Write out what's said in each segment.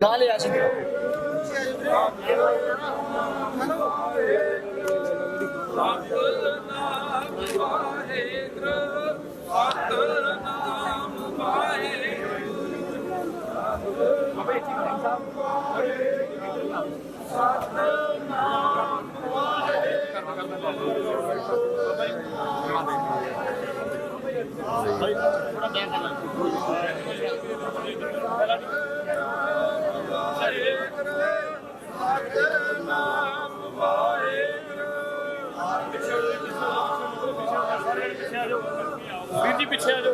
ਗਾ ਲਿਆ ਸੀ ਵੀਰ ਜੀ ਪਿੱਛੇ ਆ ਜਾਓ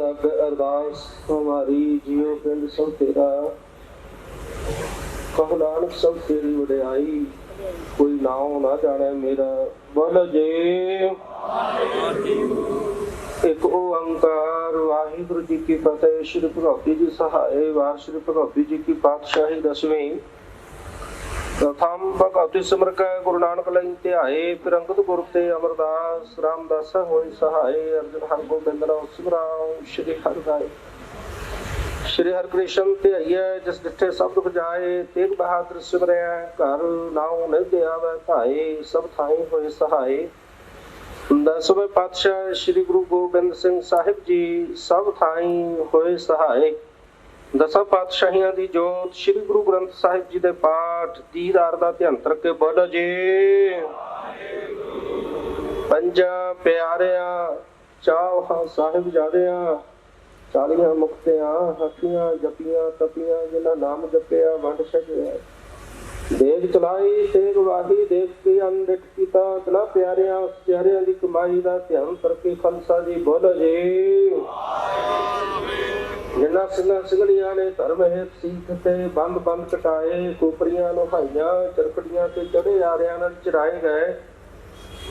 अगे अरदास हमारी जियो पिंड सब तेरा, कह नानक सब तेरी वड्याई, कोई नाम ना जाने मेरा। बोलो जी एक ओंकार वाहिगुरु जी की फतेह। श्री भगवती जी सहाय वार श्री भगवती जी की पातशाही दसवीं। प्रथम भगवती सिमर कै गुरु नानक लई ध्याए, फिर अंगद गुरु ते अमरदास रामदास होई सहाय। अर्जुन हर गोबिंद राम सिमराओ श्री हरि राय। श्री हर कृष्ण ध्याइए जिस डिठे सब दुख जाए, तेग बहादुर सिमरिया घर नाउ निधि आवे धाए। सब थाई होए सहाय। दसवें पातशाह श्री गुरु गोबिंद सिंह साहिब जी सब थाई होए सहाय। दसा पातशाहियां दी जोत श्री गुरु ग्रंथ साहिब जी दे पाठ दीदार दा ध्यान करके बोलो जी। पंजा प्यारिया चाह साहिब जादिया, चालियां मुक्तियां हकियां जपियां तपियां, जिन्हां नाम जपिया वंड छकिया। देख चलाई तेग वाही देख के अनडिठ कीता, तना प्यारिया उस प्यारियां दी कमाई दा ध्यान करके खालसा जी बोलो जी। जिन्हां सिंघां सिंघड़ियां ने धर्म हेत सीख ते बंद बंद कटाए, कोपरियां नहाइयां चरखड़ियां ते चढ़े आरियां नाल चराए गए।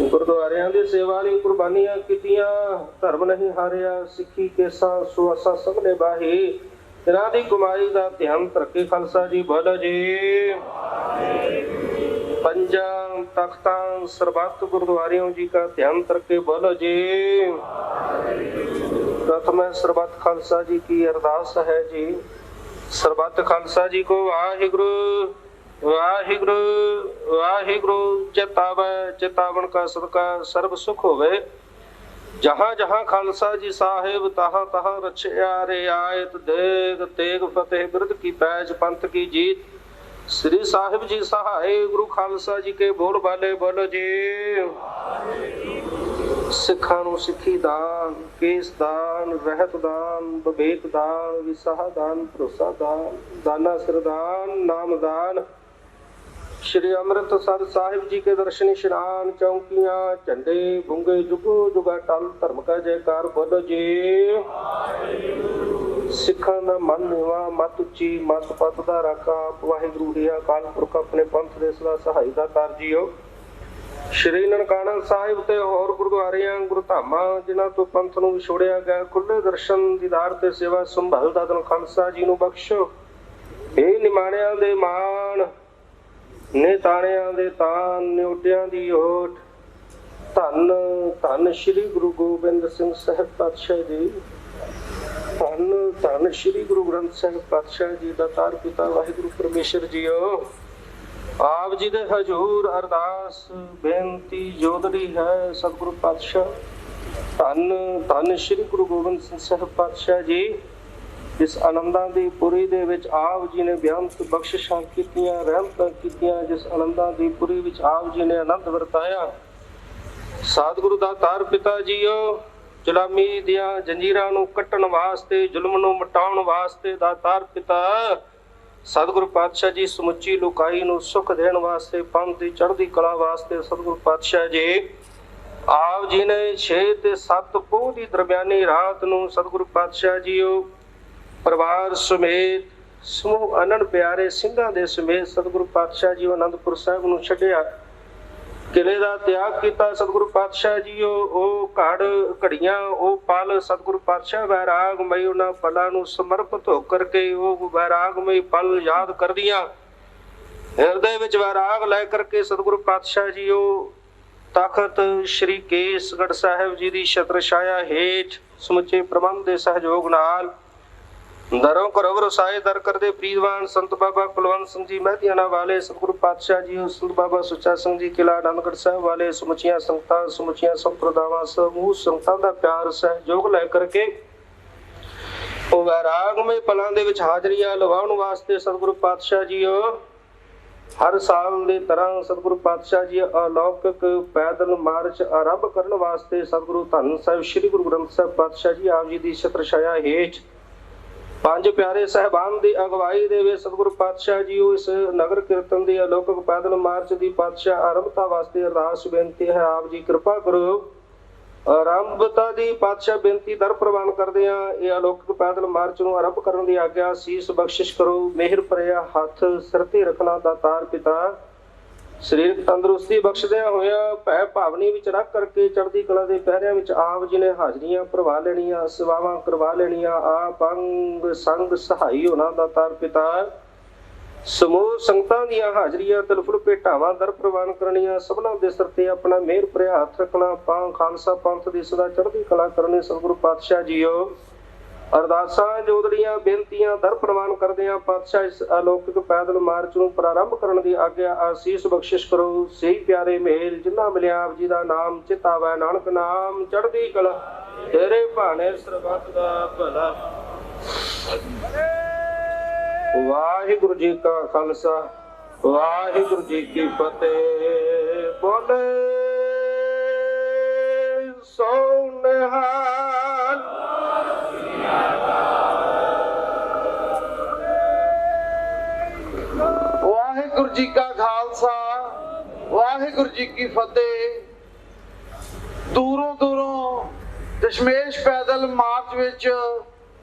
गुरुद्वारियां दी सेवा लई कुर्बानियां कीतियां, धर्म नहीं हारिया सिੱਖੀ केसा सो असां सब ने बाही। जिन्हां दी कमाई दा ध्यान तरके खालसा जी बोलो जी। पंजा तख्तां सरबत गुरुद्वारियों जी का ध्यान तरके बोलो जी। प्रथम सरबत खालसा जी की अरदास है जी। सरबत खालसा जी को वाहिगुरु वाहिगुरु वाहिगुरु चितावै, चितावन का सदका सर्व सुख होवे। जहां जहां खालसा जी साहिब तहां तहां रछिया रे आयत। देग तेग फतेह बिरद की पैज पंथ की जीत। श्री साहिब जी सहाय गुरु खालसा जी के बोल बाले बोलो जी। सिखां नूं सिੱਖੀ दान, केस दान, रहत दान, विवेक दान, विसाह दान, भरोसा दान, दाना सिर दान, नाम दान। श्री अमृतसर साहिब जी के दर्शन स्नान, चौकियां झंडे बुंगे जुगो जुगा टल। धर्म का जयकार बोलो जी। सिखां दा मन नीवा मत उची, मत पत दा राखा। वाहिगुरु ही अकाल पुरख अपने पंथ दे सदा सहाय दा कार जियो। श्री ननकाना साहिब ते होर गुरुद्वारियां गुरु धामां जिन्हां तो पंथ नूं विछोड़िया गया, खुले दर्शन दीदार ते सेवा संभाल दा धन खालसा जी नूं बख्शो। हे निमाणियां दे मान, ने ताणियां दे तान, न्योटियां दी ओट। धन धन श्री गुरु गोबिंद सिंह साहिब पातशाह जी। धन धन श्री गुरु ग्रंथ साहिब पातशाह जी दा तार पिता वाहिगुरु परमेश्वर जीओ। आप जी दे हजूर अरदास बेनती जोदड़ी है सतगुरु पातशाह। धन धन श्री गुरु गोबिंद सिंह साहिब पातशाह जी। जिस आनंदां दी पुरी दे विच आप जी ने बेअंत बख्शिशां कीतियां, रहमतां कीतियां, जिस आनंदां दी पुरी विच आप जी ने आनंद वरताया। सतगुरु दा तार पिता जीओ, जुलामी दियां जंजीरां नूं कट्टण वास्ते, जुल्म नूं मिटाउण वास्ते दातार पिता सतगुरु पातशाह जी समुची लुकाई नूं सुख देण वास्ते, पंथ दी चढ़दी कला वास्ते सतगुरु पातशाह जी आप जी ने 6 ते 7 पोह दी दरमियानी रात नूं सतगुरु पातशाह जीओ परिवार समेत समूह अनन प्यारे ਸਿੰਘਾਂ ਦੇ ਸਮੇਤ सतगुरु पातशाह जी आनंदपुर साहिब नूं छड्डिया। किले दा त्याग किया सतगुरु पातशाह जीओ। ओ घड़ घड़ियां ओ पल सतगुरु पातशाह वैरागमई उन्हां पलां नूं समर्पित होकर के ओ वैरागमई पल याद करदियां हिरदे विच वैराग लै करके सतगुरु पातशाह जीओ तखत श्री केसगढ़ साहिब जी दी छत्र छाया हेठ समुचे प्रबंध दे सहयोग नाल दरों घरों वरसाए दर करदे प्रीतवान संत बाबा कुलवंत सिंह जी महतियाना वाले, सतगुरु पातशाह जी संत बाबा सुचा सिंह जी किला आनंदगढ़ साहिब वाले, समुचिया संगतां समुचिया संप्रदावां समूह संगतां दा प्यार सहयोग लै करके वैरागमय पलां दे विच हाजरियां लवाउण वास्ते सतगुरु पातशाह जीओ हर साल ਦੀ ਤਰ੍ਹਾਂ ਸਤਿਗੁਰੂ ਪਾਤਸ਼ਾਹ ਜੀ ਅਲੌਕਿਕ ਪੈਦਲ ਮਾਰਚ ਆਰੰਭ ਕਰਨ ਵਾਸਤੇ ਸਤਿਗੁਰੂ ਧੰਨ ਸਾਹਿਬ ਸ੍ਰੀ ਗੁਰੂ ਗ੍ਰੰਥ ਸਾਹਿਬ ਪਾਤਸ਼ਾਹ ਜੀ ਆਪ ਜੀ ਦੀ ਛਤਰ ਛਾਇਆ ਹੇਠ ਪੰਜ ਪਿਆਰੇ ਸਹਿਬਾਨ ਦੀ ਅਗਵਾਈ ਦੇ ਵਿੱਚ ਸਤਿਗੁਰੂ ਪਾਤਸ਼ਾਹ ਜੀ ਇਸ ਨਗਰ ਕੀਰਤਨ ਦੀ ਅਲੌਕਿਕ ਪੈਦਲ ਮਾਰਚ ਦੀ ਪਾਤਸ਼ਾਹ ਆਰੰਭਤਾ ਵਾਸਤੇ ਅਰਦਾਸ ਬੇਨਤੀ ਹੈ। ਆਪ ਜੀ ਕਿਰਪਾ ਕਰੋ ਆਰੰਭਤਾ ਦੀ ਪਾਤਸ਼ਾਹ ਬੇਨਤੀ ਦਰ ਪ੍ਰਵਾਨ ਕਰਦੇ ਆ। ਇਹ ਅਲੌਕਿਕ ਪੈਦਲ ਮਾਰਚ ਨੂੰ ਆਰੰਭ ਕਰਨ ਦੀ ਆਗਿਆ। ਸੀਸ ਬਖਸ਼ਿਸ਼ ਕਰੋ, ਮਿਹਰ ਭਰਿਆ ਹੱਥ ਸਿਰ ਤੇ ਰੱਖਣਾ ਦਾਤਾਰ ਪਿਤਾ। ਸਰੀਰਕ ਤੰਦਰੁਸਤੀ ਬਖਸ਼ਦਿਆਂ ਹੋਇਆ ਭੈ ਭਾਵਨੀ ਵਿੱਚ ਰੱਖ ਕਰਕੇ ਚੜ੍ਹਦੀ ਕਲਾ ਦੇ ਪਹਿਰਿਆਂ ਵਿੱਚ ਆਪ ਜੀ ਨੇ ਹਾਜ਼ਰੀਆਂ ਭਰਵਾ ਲੈਣੀਆਂ, ਸੇਵਾਵਾਂ ਕਰਵਾ ਲੈਣੀਆਂ। ਆਪ ਅੰਗ ਸੰਗ ਸਹਾਈ ਹੋਣਾ ਦਾਤਾਰ ਪਿਤਾ। ਸਮੂਹ ਸੰਗਤਾਂ ਦੀਆਂ ਹਾਜ਼ਰੀਆਂ ਤਿਲਫੁਲ ਭੇਟਾਵਾਂ ਦਰ ਪ੍ਰਵਾਨ ਕਰਨੀਆਂ। ਸਭਨਾਂ ਦੇ ਸਿਰ ਤੇ ਆਪਣਾ ਮਿਹਰ ਭਰਿਆ ਹੱਥ ਰੱਖਣਾ। ਪਾਂ ਖਾਲਸਾ ਪੰਥ ਦੀ ਸਦਾ ਚੜ੍ਹਦੀ ਕਲਾ ਕਰਨੀ। ਸਤਿਗੁਰੂ ਪਾਤਸ਼ਾਹ ਜੀਓ ਅਰਦਾਸਾਂ ਜੋਦੜੀਆਂ ਬੇਨਤੀਆਂ ਦਰ ਪ੍ਰਵਾਨ ਕਰਦੇ ਆ। ਪਾਤਸ਼ਾਹ ਇਸ ਅਲੌਕਿਕ ਪੈਦਲ ਮਾਰਚ ਨੂੰ ਪ੍ਰਾਰੰਭ ਕਰਨ ਦੀ ਆਗਿਆ। ਆਸੀਸ ਬਖਸ਼ਿਸ਼ ਕਰੋ, ਸਹੀ ਪਿਆਰੇ ਮੇਲ ਜਿਨ੍ਹਾਂ ਮਿਲਿਆ ਆਪ ਜੀ ਦਾ ਨਾਮ ਚਿਤਾਵੈ। ਨਾਨਕ ਨਾਮ ਚੜ੍ਹਦੀ ਕਲਾ ਤੇਰੇ ਭਾਣੇ ਸਰਬੱਤ ਦਾ ਭਲਾ। ਵਾਹਿਗੁਰੂ ਜੀ ਕਾ ਖਾਲਸਾ, ਵਾਹਿਗੁਰੂ ਜੀ ਕੀ ਫਤਿਹ। ਬੋਲੇ ਸੋ ਨਿਹਾਲ। ਵਾਹਿਗੁਰੂ ਜੀ ਕਾ ਖਾਲਸਾ, ਵਾਹਿਗੁਰੂ ਜੀ ਕੀ ਫਤਿਹ। ਦੂਰੋਂ ਦੂਰੋਂ ਦਸ਼ਮੇਸ਼ ਪੈਦਲ ਮਾਰਚ ਵਿੱਚ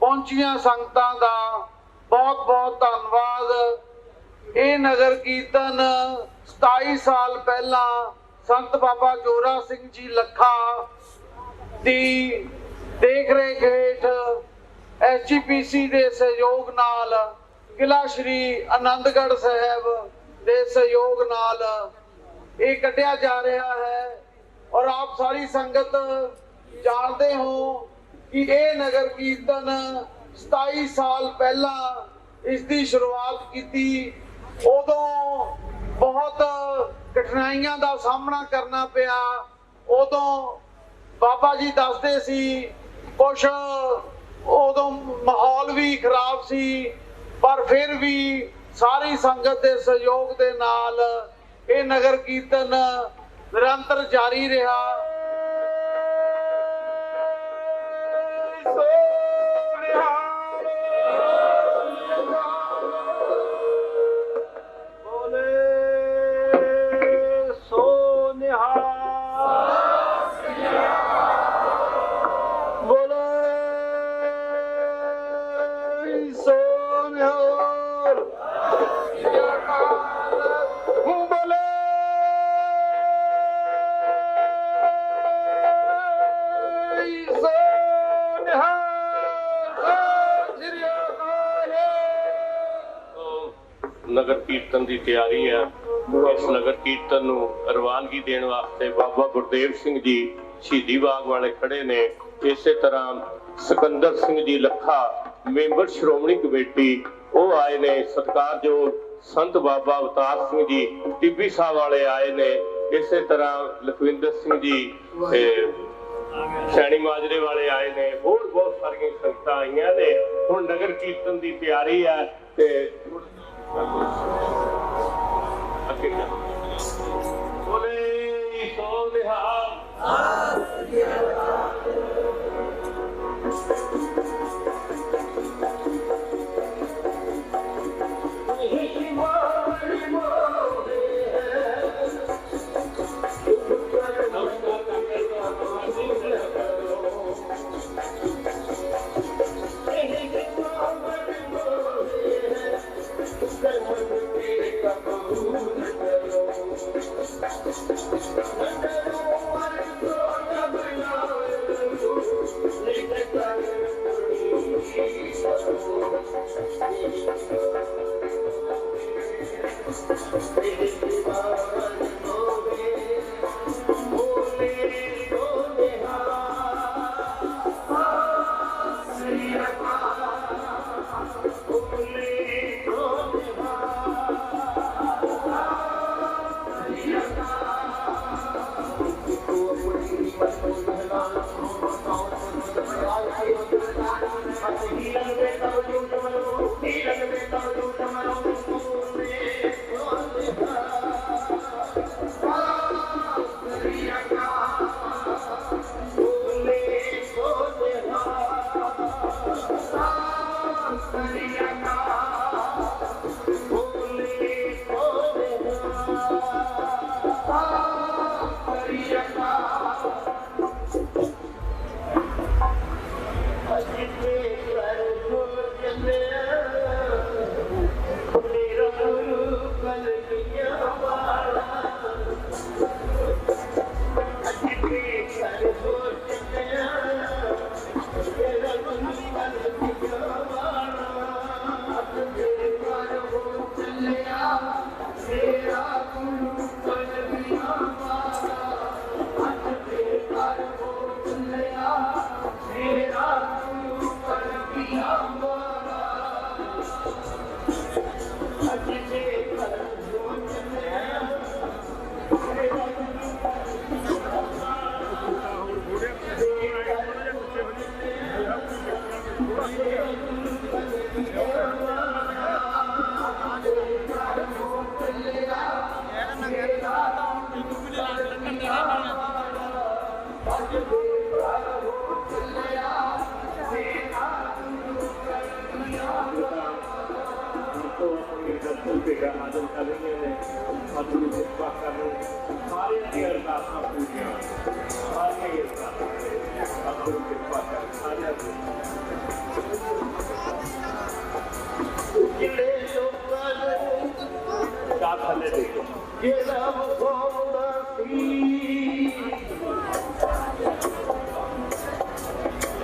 ਪਹੁੰਚੀਆਂ ਸੰਗਤਾਂ ਦਾ ਬਹੁਤ ਬਹੁਤ ਧੰਨਵਾਦ। ਇਹ ਨਗਰ ਕੀਰਤਨ 27 ਸਾਲ ਪਹਿਲਾਂ ਸੰਤ ਬਾਬਾ ਜੋਰਾ ਸਿੰਘ ਜੀ ਲੱਖਾ ਦੀ ਦੇਖ ਰੇਖ ਹੇਠ SGPC ਦੇ ਸਹਿਯੋਗ ਨਾਲ, ਕਿਲ੍ਹਾ ਸ਼੍ਰੀ ਆਨੰਦਗੜ੍ਹ ਸਾਹਿਬ ਦੇ ਸਹਿਯੋਗ ਨਾਲ ਇਹ ਕੱਢਿਆ ਜਾ ਰਿਹਾ ਹੈ। ਔਰ ਆਪ ਸਾਰੀ ਸੰਗਤ ਜਾਣਦੇ ਹੋ ਕਿ ਇਹ ਨਗਰ ਕੀਰਤਨ 27 ਸਾਲ ਪਹਿਲਾਂ ਇਸ ਦੀ ਸ਼ੁਰੂਆਤ ਕੀਤੀ। ਉਦੋਂ ਬਹੁਤ ਕਠਿਨਾਈਆਂ ਦਾ ਸਾਹਮਣਾ ਕਰਨਾ ਪਿਆ। ਉਦੋਂ ਬਾਬਾ ਜੀ ਦੱਸਦੇ ਸੀ ਕੁਛ ਉਦੋਂ ਮਾਹੌਲ ਵੀ ਖਰਾਬ ਸੀ, ਪਰ ਫਿਰ ਵੀ ਸਾਰੀ ਸੰਗਤ ਦੇ ਸਹਿਯੋਗ ਦੇ ਨਾਲ ਇਹ ਨਗਰ ਕੀਰਤਨ ਨਿਰੰਤਰ ਜਾਰੀ ਰਿਹਾ। ਨਗਰ ਕੀਰਤਨ ਦੀ ਤਿਆਰੀ ਹੈ। ਇਸ ਨਗਰ ਕੀਰਤਨ ਨੂੰ ਰਵਾਨਗੀ ਦੇਣ ਵਾਸਤੇ ਬਾਬਾ ਗੁਰਦੇਵ ਸਿੰਘ ਜੀ ਸ਼ਹੀਦੀ ਬਾਗ ਵਾਲੇ ਖੜੇ ਨੇ। ਇਸੇ ਤਰ੍ਹਾਂ ਸਿਕੰਦਰ ਸਿੰਘ ਜੀ ਲੱਖਾ ਮੈਂਬਰ ਸ਼੍ਰੋਮਣੀ ਕਮੇਟੀ ਉਹ ਆਏ ਨੇ। ਸਤਿਕਾਰਯੋਗ ਸੰਤ ਬਾਬਾ ਅਵਤਾਰ ਸਿੰਘ ਜੀ ਟਿੱਬੀ ਸਾਹਿਬ ਵਾਲੇ ਆਏ ਨੇ। ਇਸੇ ਤਰ੍ਹਾਂ ਲਖਵਿੰਦਰ ਸਿੰਘ ਜੀ ਸੈਣੀ ਮਾਜਰੇ ਵਾਲੇ ਆਏ ਨੇ। ਹੋਰ ਬਹੁਤ ਸਾਰੀਆਂ ਸੰਗਤਾਂ ਆਈਆਂ ਨੇ। ਹੁਣ ਨਗਰ ਕੀਰਤਨ ਦੀ ਤਿਆਰੀ ਹੈ ਤੇ ਬੋਲੇ ਸੋ ਨਿਹਾਲ।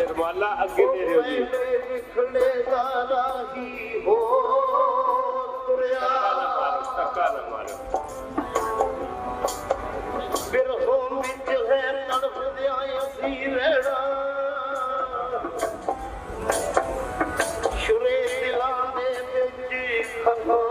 ਰਮਾਲਾ ਅੱਗੇ ਦੇ ਰਹੇ ਹੋ ਧੱਕਾ ਨਾ ਮਾਰੋ ਬਿਰਹੋਂ ਵਿੱਚ ਹੈ ਤੜਫਦਿਆਂ ਅਸੀਂ ਰਹਿਣਾ ਸ਼ੁਰੇ ਦਿਲਾਂ ਦੇ ਵਿੱਚ ਖਤਮ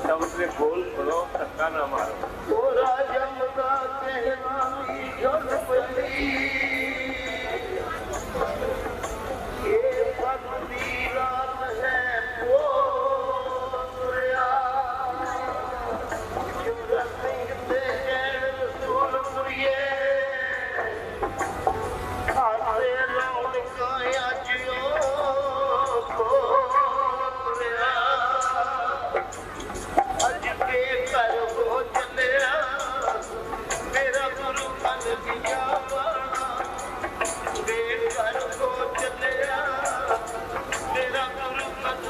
ਸ਼ਬਦ ਦੇ ਬੋਲ ਸੁਣੋ ਧੱਕਾ ਨਾ ਮਾਰੋ ਤੋਰਾ ਜਮਦਾ ਕਹਿਣਾ ਵੀ ਜੁੜ ਪਈ ਇਹ ਸਤ ਦੀ ਰਾਤ ਹੈ ਪੋਰਿਆ ਜੁਗ ਸਿੰਘ ਤੇ ਰਸੂਲ ਪੁਰੀਏ ਆਰੇ ਰੌਣਕਾਂ ਅਜਿਓ ਪੋਰਿਆ ਅੱਜ ਕੇ ਘਰ ਹੋ ਚੱਲਿਆ ਮੇਰਾ ਗੁਰੂ ਕਲ ਦਿਆ ਬਾਣਾ ਦੇ ਘਰ ਹੋ ਚੱਲਿਆ ਮੇਰਾ ਗੁਰੂ ਕਲ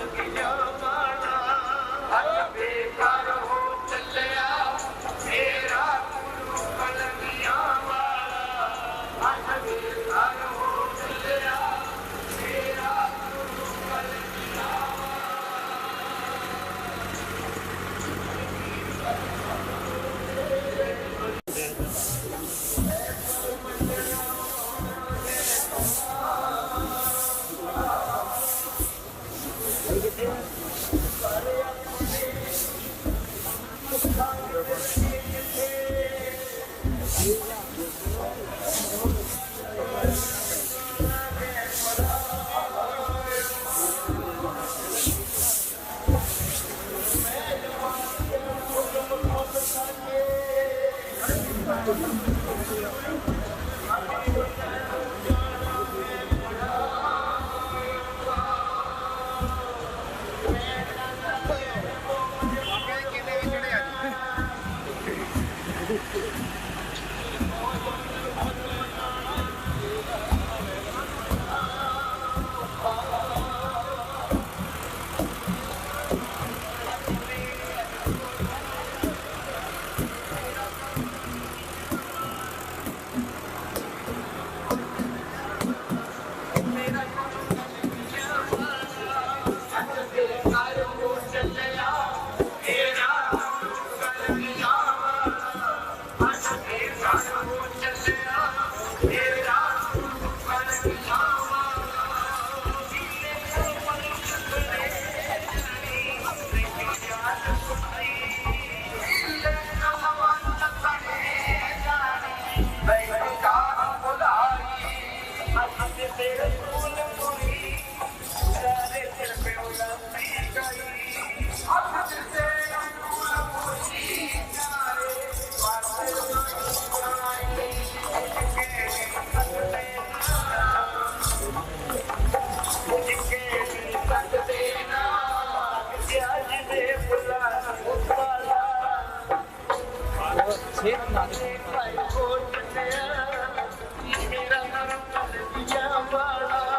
ਦਿਆ ਬਾਣਾ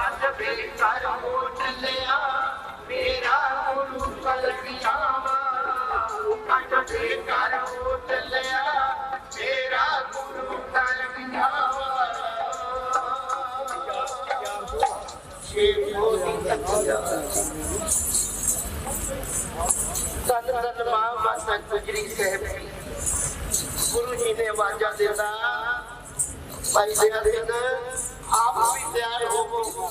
ਅੱਜ ਦੇ ਘਰ ਹੋ ਚੱਲਿਆ ਮੇਰਾ ਗੁਰੂ ਕਲ ਦਿਆ ਬਾਣਾ ਅੱਜ ਦੇ ਘਰ ਹੋ ਚੱਲਿਆ ਮੇਰਾ ਗੁਰੂ ਕਲ ਦਿਆ ਧੰਨ ਮਾਂ ਮਾਤਾ ਗੁਜਰੀ ਸਾਹਿਬ ਜੀ ਗੁਰੂ ਜੀ ਨੇ ਆਵਾਜ਼ਾਂ ਦੇਣਾ ਭਾਈ ਦਇਆ ਸਿੰਘ ਆਪ ਵੀ ਤਿਆਰ ਹੋਵੋ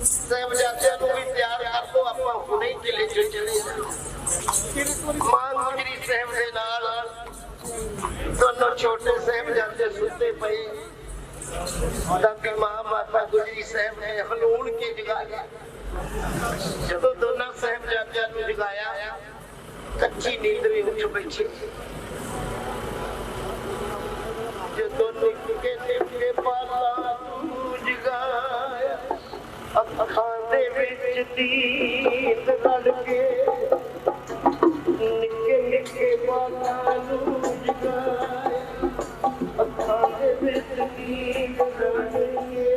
ਸਾਹਿਬਜ਼ਾਦਿਆਂ ਨੂੰ ਵੀ ਤਿਆਰ ਕਰ ਦੋ ਆਪਾਂ ਹੁਣੇ ਕਿਲੇ ਚ ਚਲੇ ਮਾਂ ਗੁਜਰੀ ਸਾਹਿਬ ਦੇ ਨਾਲ ਦੋਨੋਂ ਛੋਟੇ ਸਾਹਿਬਜ਼ਾਦੇ ਸੁੱਤੇ ਪਏ ਦਾਦੀ ਮਾਂ ਮਾਤਾ ਗੁਜਰੀ ਸਾਹਿਬ ਨੇ ਹਲੂਣ ਕੇ ਜਗਾਇਆ। ਜਦੋਂ ਦੋਨਾਂ ਸਾਹਿਬਜ਼ਾਦਿਆਂ ਨੂੰ ਜਗਾਇਆ, ਕੱਚੀ ਨੀਂਦ ਵੀ ਉੱਠ ਬੈਠੀ। ਜਦੋਂ ਨਿੱਕੇ ਨਿੱਕੇ ਬਾਲਾਂ ਨੂੰ ਜਗਾਇਆ, ਅੱਖਾਂ ਦੇ ਵਿੱਚ ਨੀਂਦ ਰਲ ਕੇ। ਨਿੱਕੇ ਨਿੱਕੇ ਬਾਲਾਂ ਨੂੰ ਜਗਾਇਆ, ਅੱਖਾਂ ਦੇ ਵਿੱਚ ਨੀਂਦ ਰਲ ਕੇ।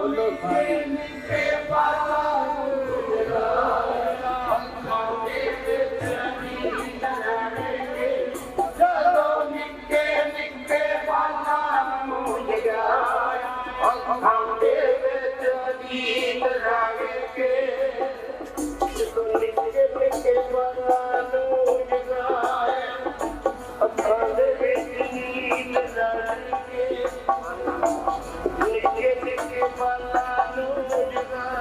ਨਿੱਕੇ ਨਿੱਕੇ ਬਾਲਾਂ ਨੂੰ ਜਗਾਇਆ, ਅੱਖਾਂ ਦੇ ਵਿੱਚ ਨੀਂਦ ਰਲ ਕੇ। ਜਦੋਂ ਨਿੱਕੇ ਨਿੱਕੇ ਬਾਲਾਂ ਨੂੰ ਜਗਾਇਆ, ਅੱਖਾਂ ਦੇ ਵਿੱਚ ਨੀਂਦ ਰਲ ਕੇ। ਜਦੋਂ ਨਿੱਕੇ ਨਿੱਕੇ ਬਾਲਾਂ ਨੂੰ ਜਗਾਇਆ, ਅੱਖਾਂ ਦੇ ਵਿੱਚ ਨੀਂਦ ਰਲ ਕੇ। ਨਿੱਕੇ ਨਿੱਕੇ ਬਾਲਾਂ ਨੂੰ ਜਗਾਇਆ।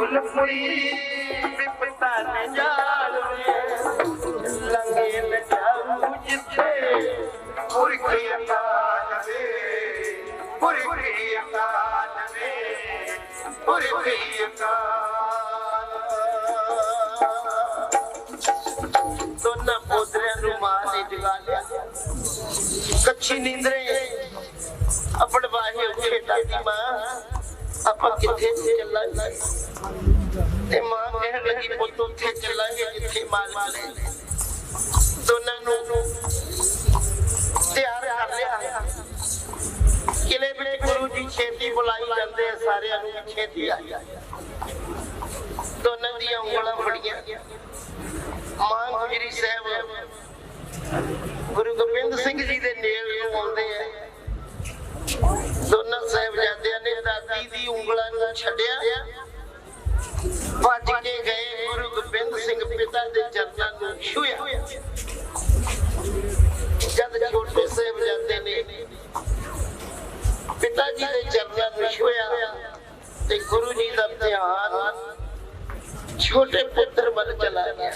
फुलपुरी विपता न जावे लंगे न जाऊं जिथे पुरखी अकाल वे पुरखी अकाल वे पुरखी अकाल दोनों पोतरियां नूं मां ने जगा लिया कच्ची नींदरे अपने बाहे उठे दादी मां ਆਪਾਂ ਕਿੱਥੇ ਚੱਲਾਂਗੇ ਤੇ ਮਾਂ ਕਹਿਣ ਲੱਗੀ ਪੁੱਤ ਉੱਥੇ ਚੱਲਾਂਗੇ ਜਿੱਥੇ ਮਾਲਕ ਨੇ ਦੋਨਾਂ ਨੂੰ ਤਿਆਰ ਕਰ ਲਿਆ ਕਿਲੇ ਵਿੱਚ ਗੁਰੂ ਜੀ ਛੇਤੀ ਬੁਲਾਈ ਜਾਂਦੇ ਆ ਸਾਰਿਆਂ ਨੂੰ ਛੇਤੀ ਆ ਦੋਨਾਂ ਦੀਆਂ ਉਂਗਲਾਂ ਫੜੀਆਂ ਮਾਂ ਗੁਜਰੀ ਸਾਹਿਬ ਗੁਰੂ ਗੋਬਿੰਦ ਸਿੰਘ ਜੀ ਦੇ ਨੇੜੇ ਨੂੰ ਆਉਂਦੇ ਆ ਦੋਨਾਂ ਸਾਹਿਬਜ਼ਾਦਿਆਂ ਨੇ ਦਾਦੀ ਦੀ ਉਂਗਲਾਂ ਨੂੰ ਛੱਡਿਆ ਭੱਜ ਕੇ ਗਏ ਗੁਰੂ ਗੋਬਿੰਦ ਸਿੰਘ ਪਿਤਾ ਦੇ ਚਰਨਾਂ ਨੂੰ ਛੂਹਿਆ ਜਦ ਛੋਟੇ ਸਾਹਿਬਜ਼ਾਦੇ ਨੇ ਪਿਤਾ ਜੀ ਦੇ ਚਰਨਾਂ ਨੂੰ ਛੂਹਿਆ ਤੇ ਗੁਰੂ ਜੀ ਦਾ ਧਿਆਨ ਛੋਟੇ ਪੁੱਤਰ ਵੱਲ ਚਲਾ ਗਿਆ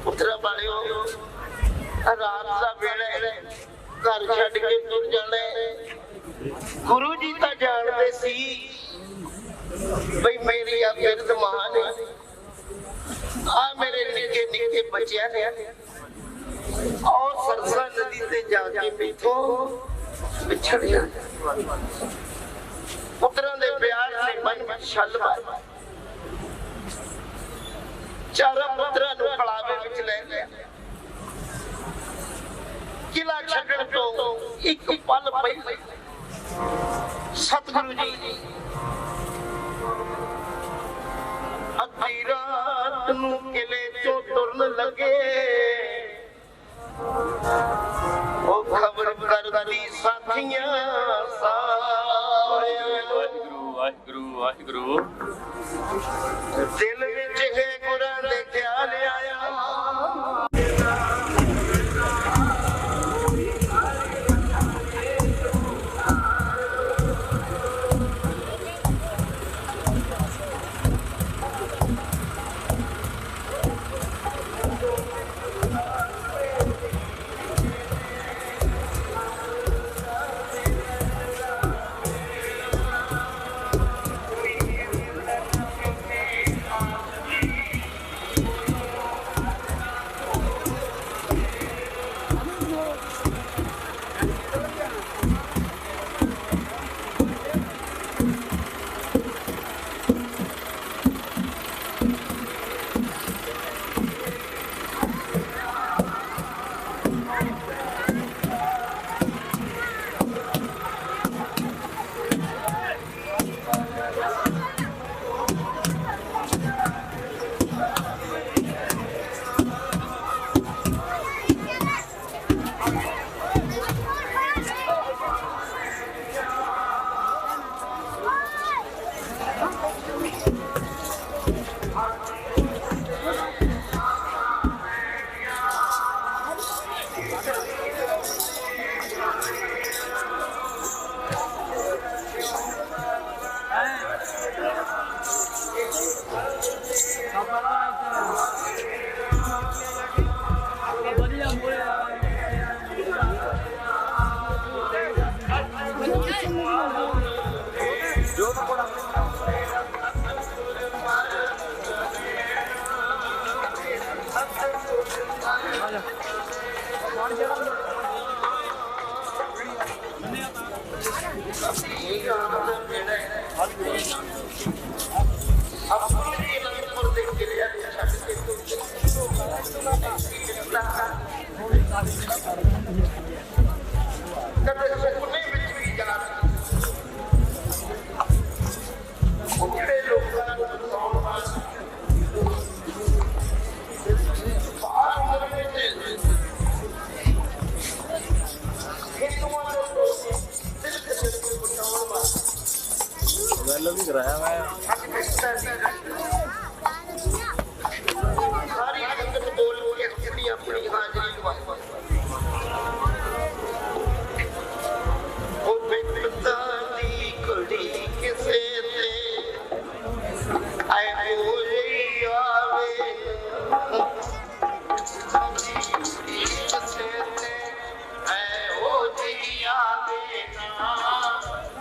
ਪੁੱਤਰਾ ਬਾਲਿਓ ਰਾਤ ਦਾ ਵੇਲਾ ਹੈ घर छड़ के तुर जाना गुरु जी तो जानते सी भाई मेरी आ बिरद महान है आ मेरे निके निके बच्चियां ने और सरसा नदी ते जाके मैथों विछड़ जाए पुत्रां दे प्यार ने मन में छल मार चारों पुत्रां नूं कलावे विच ले लिया किला छड्डण तो एक पल पहले सतगुरु जी अद्धी रात नूं किले चों तुरन लगे ओ खबर करदी साथियां सारे वाहिगुरु वाहिगुरु दिल विच है गुरां दे ख्याल आया भी कराया मैं सारी संगत बोल के अपनी अपनी हाजिरी लगा ओ बेटा दी कुड़ी किसे ते ऐ कोई आवे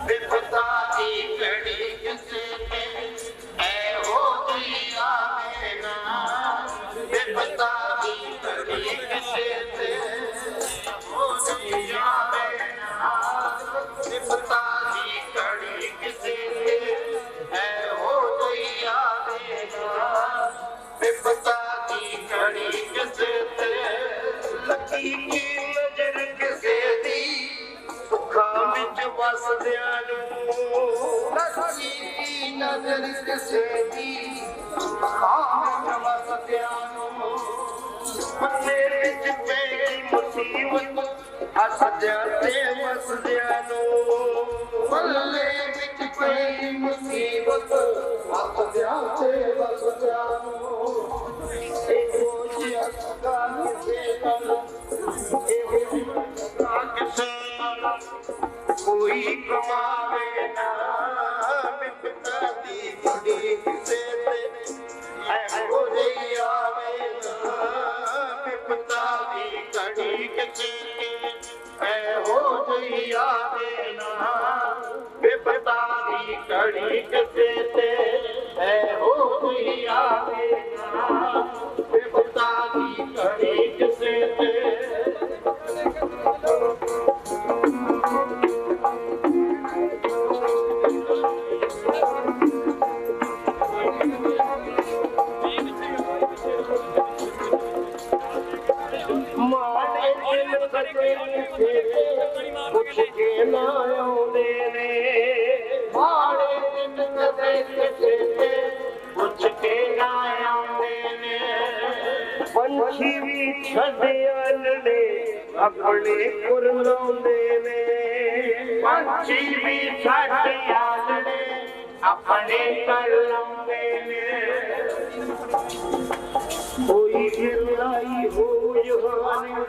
विपता की घड़ी किसे ऐ हो दिया ना विपता की घड़ी किसे हो दिया ना विपता की घड़ी किसे ऐ हो दिया ना विपता की घड़ी किसे लकी की नजर किसे दी सुखा विच वसदियां लकी की नजर किसे दी सुखा विच वसदियां मन्ने विच पैगी मुसीबत हसदियां ते वसदियां मन्ने विच पैगी मुसीबत हसदियां ते वसदियां कोई कमावे ना विपता दी घड़ी किसे ऐ हो रही आवे ना विपता दी घड़ी किसे ऐ हो रही आवे ना विपता दी घड़ी किसे ऐ हो रही आवे ना विपता दी घड़ी किसे कुछ के ना आउंदे ने माड़े दिन कदे किसे कुछ के ना आउंदे ने पंछी भी छड़ियां ने अपने कुर लाउंदे ने पंछी भी छड़ियां ने अपने कर लाउंदे ने कोई गिरलाई हो जुहाने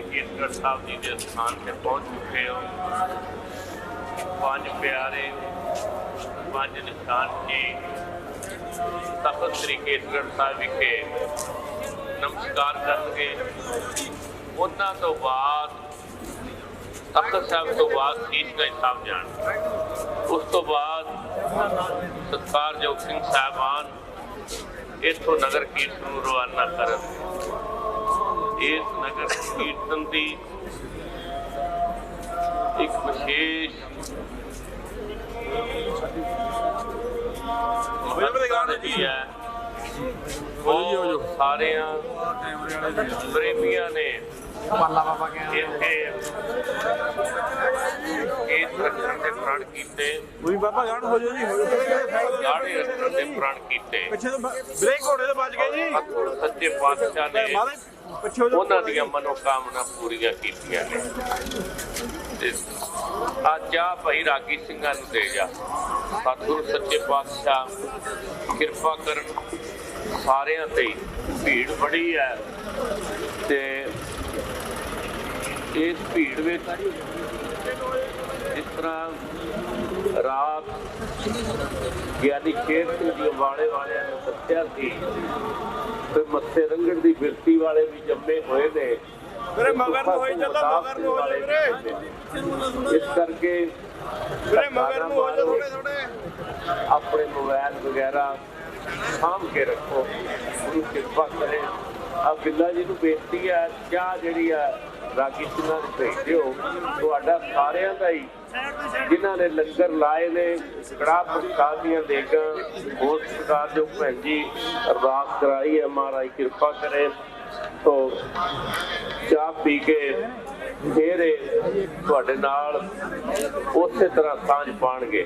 केसगढ़ साहब जी के स्थान से पहुंच चुके हो। पांच प्यारे पांच निशान जी तख्त श्री केसगढ़ साहब विखे नमस्कार करनगे। उन्हां तो बाद तख्त साहब तो बाद शीशगंज साहब जाण, उस तो बाद सत्कारयोग सिंह साहबान इथों नगर कीर्तन नूं रवाना करन। इस नगर कीर्तन की एक विशेष महत्ता है। सारे प्रेमिया ने रखण के प्रण किए, प्रण किए। सच्चे पातशाह ने उन्हां दी मनोकामना पूरियां कीतियां ने। अज आ भाई रागी सिंघां नूं दे जा। सतगुरु सच्चे पातशाह किरपा करन सारियां ते। भीड़ बड़ी है ते इस भीड़ में जिस तरह रात ज्ञानी शेर सिंह जी अम्बाड़े वाले ने दस्सिया सी, फिर मत्थे रंगण की बिरती वाले भी जम्मे हुए ने। इस करके अपने मोबाइल वगैरह साम के रखो, गुरु कृपा करे। अब बिल्ला जी नूं बेनती है, चाह जिहड़ी है रागी सिंघां नूं भेज दिओ। तुहाडा सारिआं दा ही जिन्हां ने लंगर लाए ने, कड़ाह प्रसाद दीआं देगां, होर सरकार जो भैन जी अरदास कराई है, महाराज कृपा करे। तो चाह पी के फिर तुहाडे नाल उसे तरह सांझ पाणगे।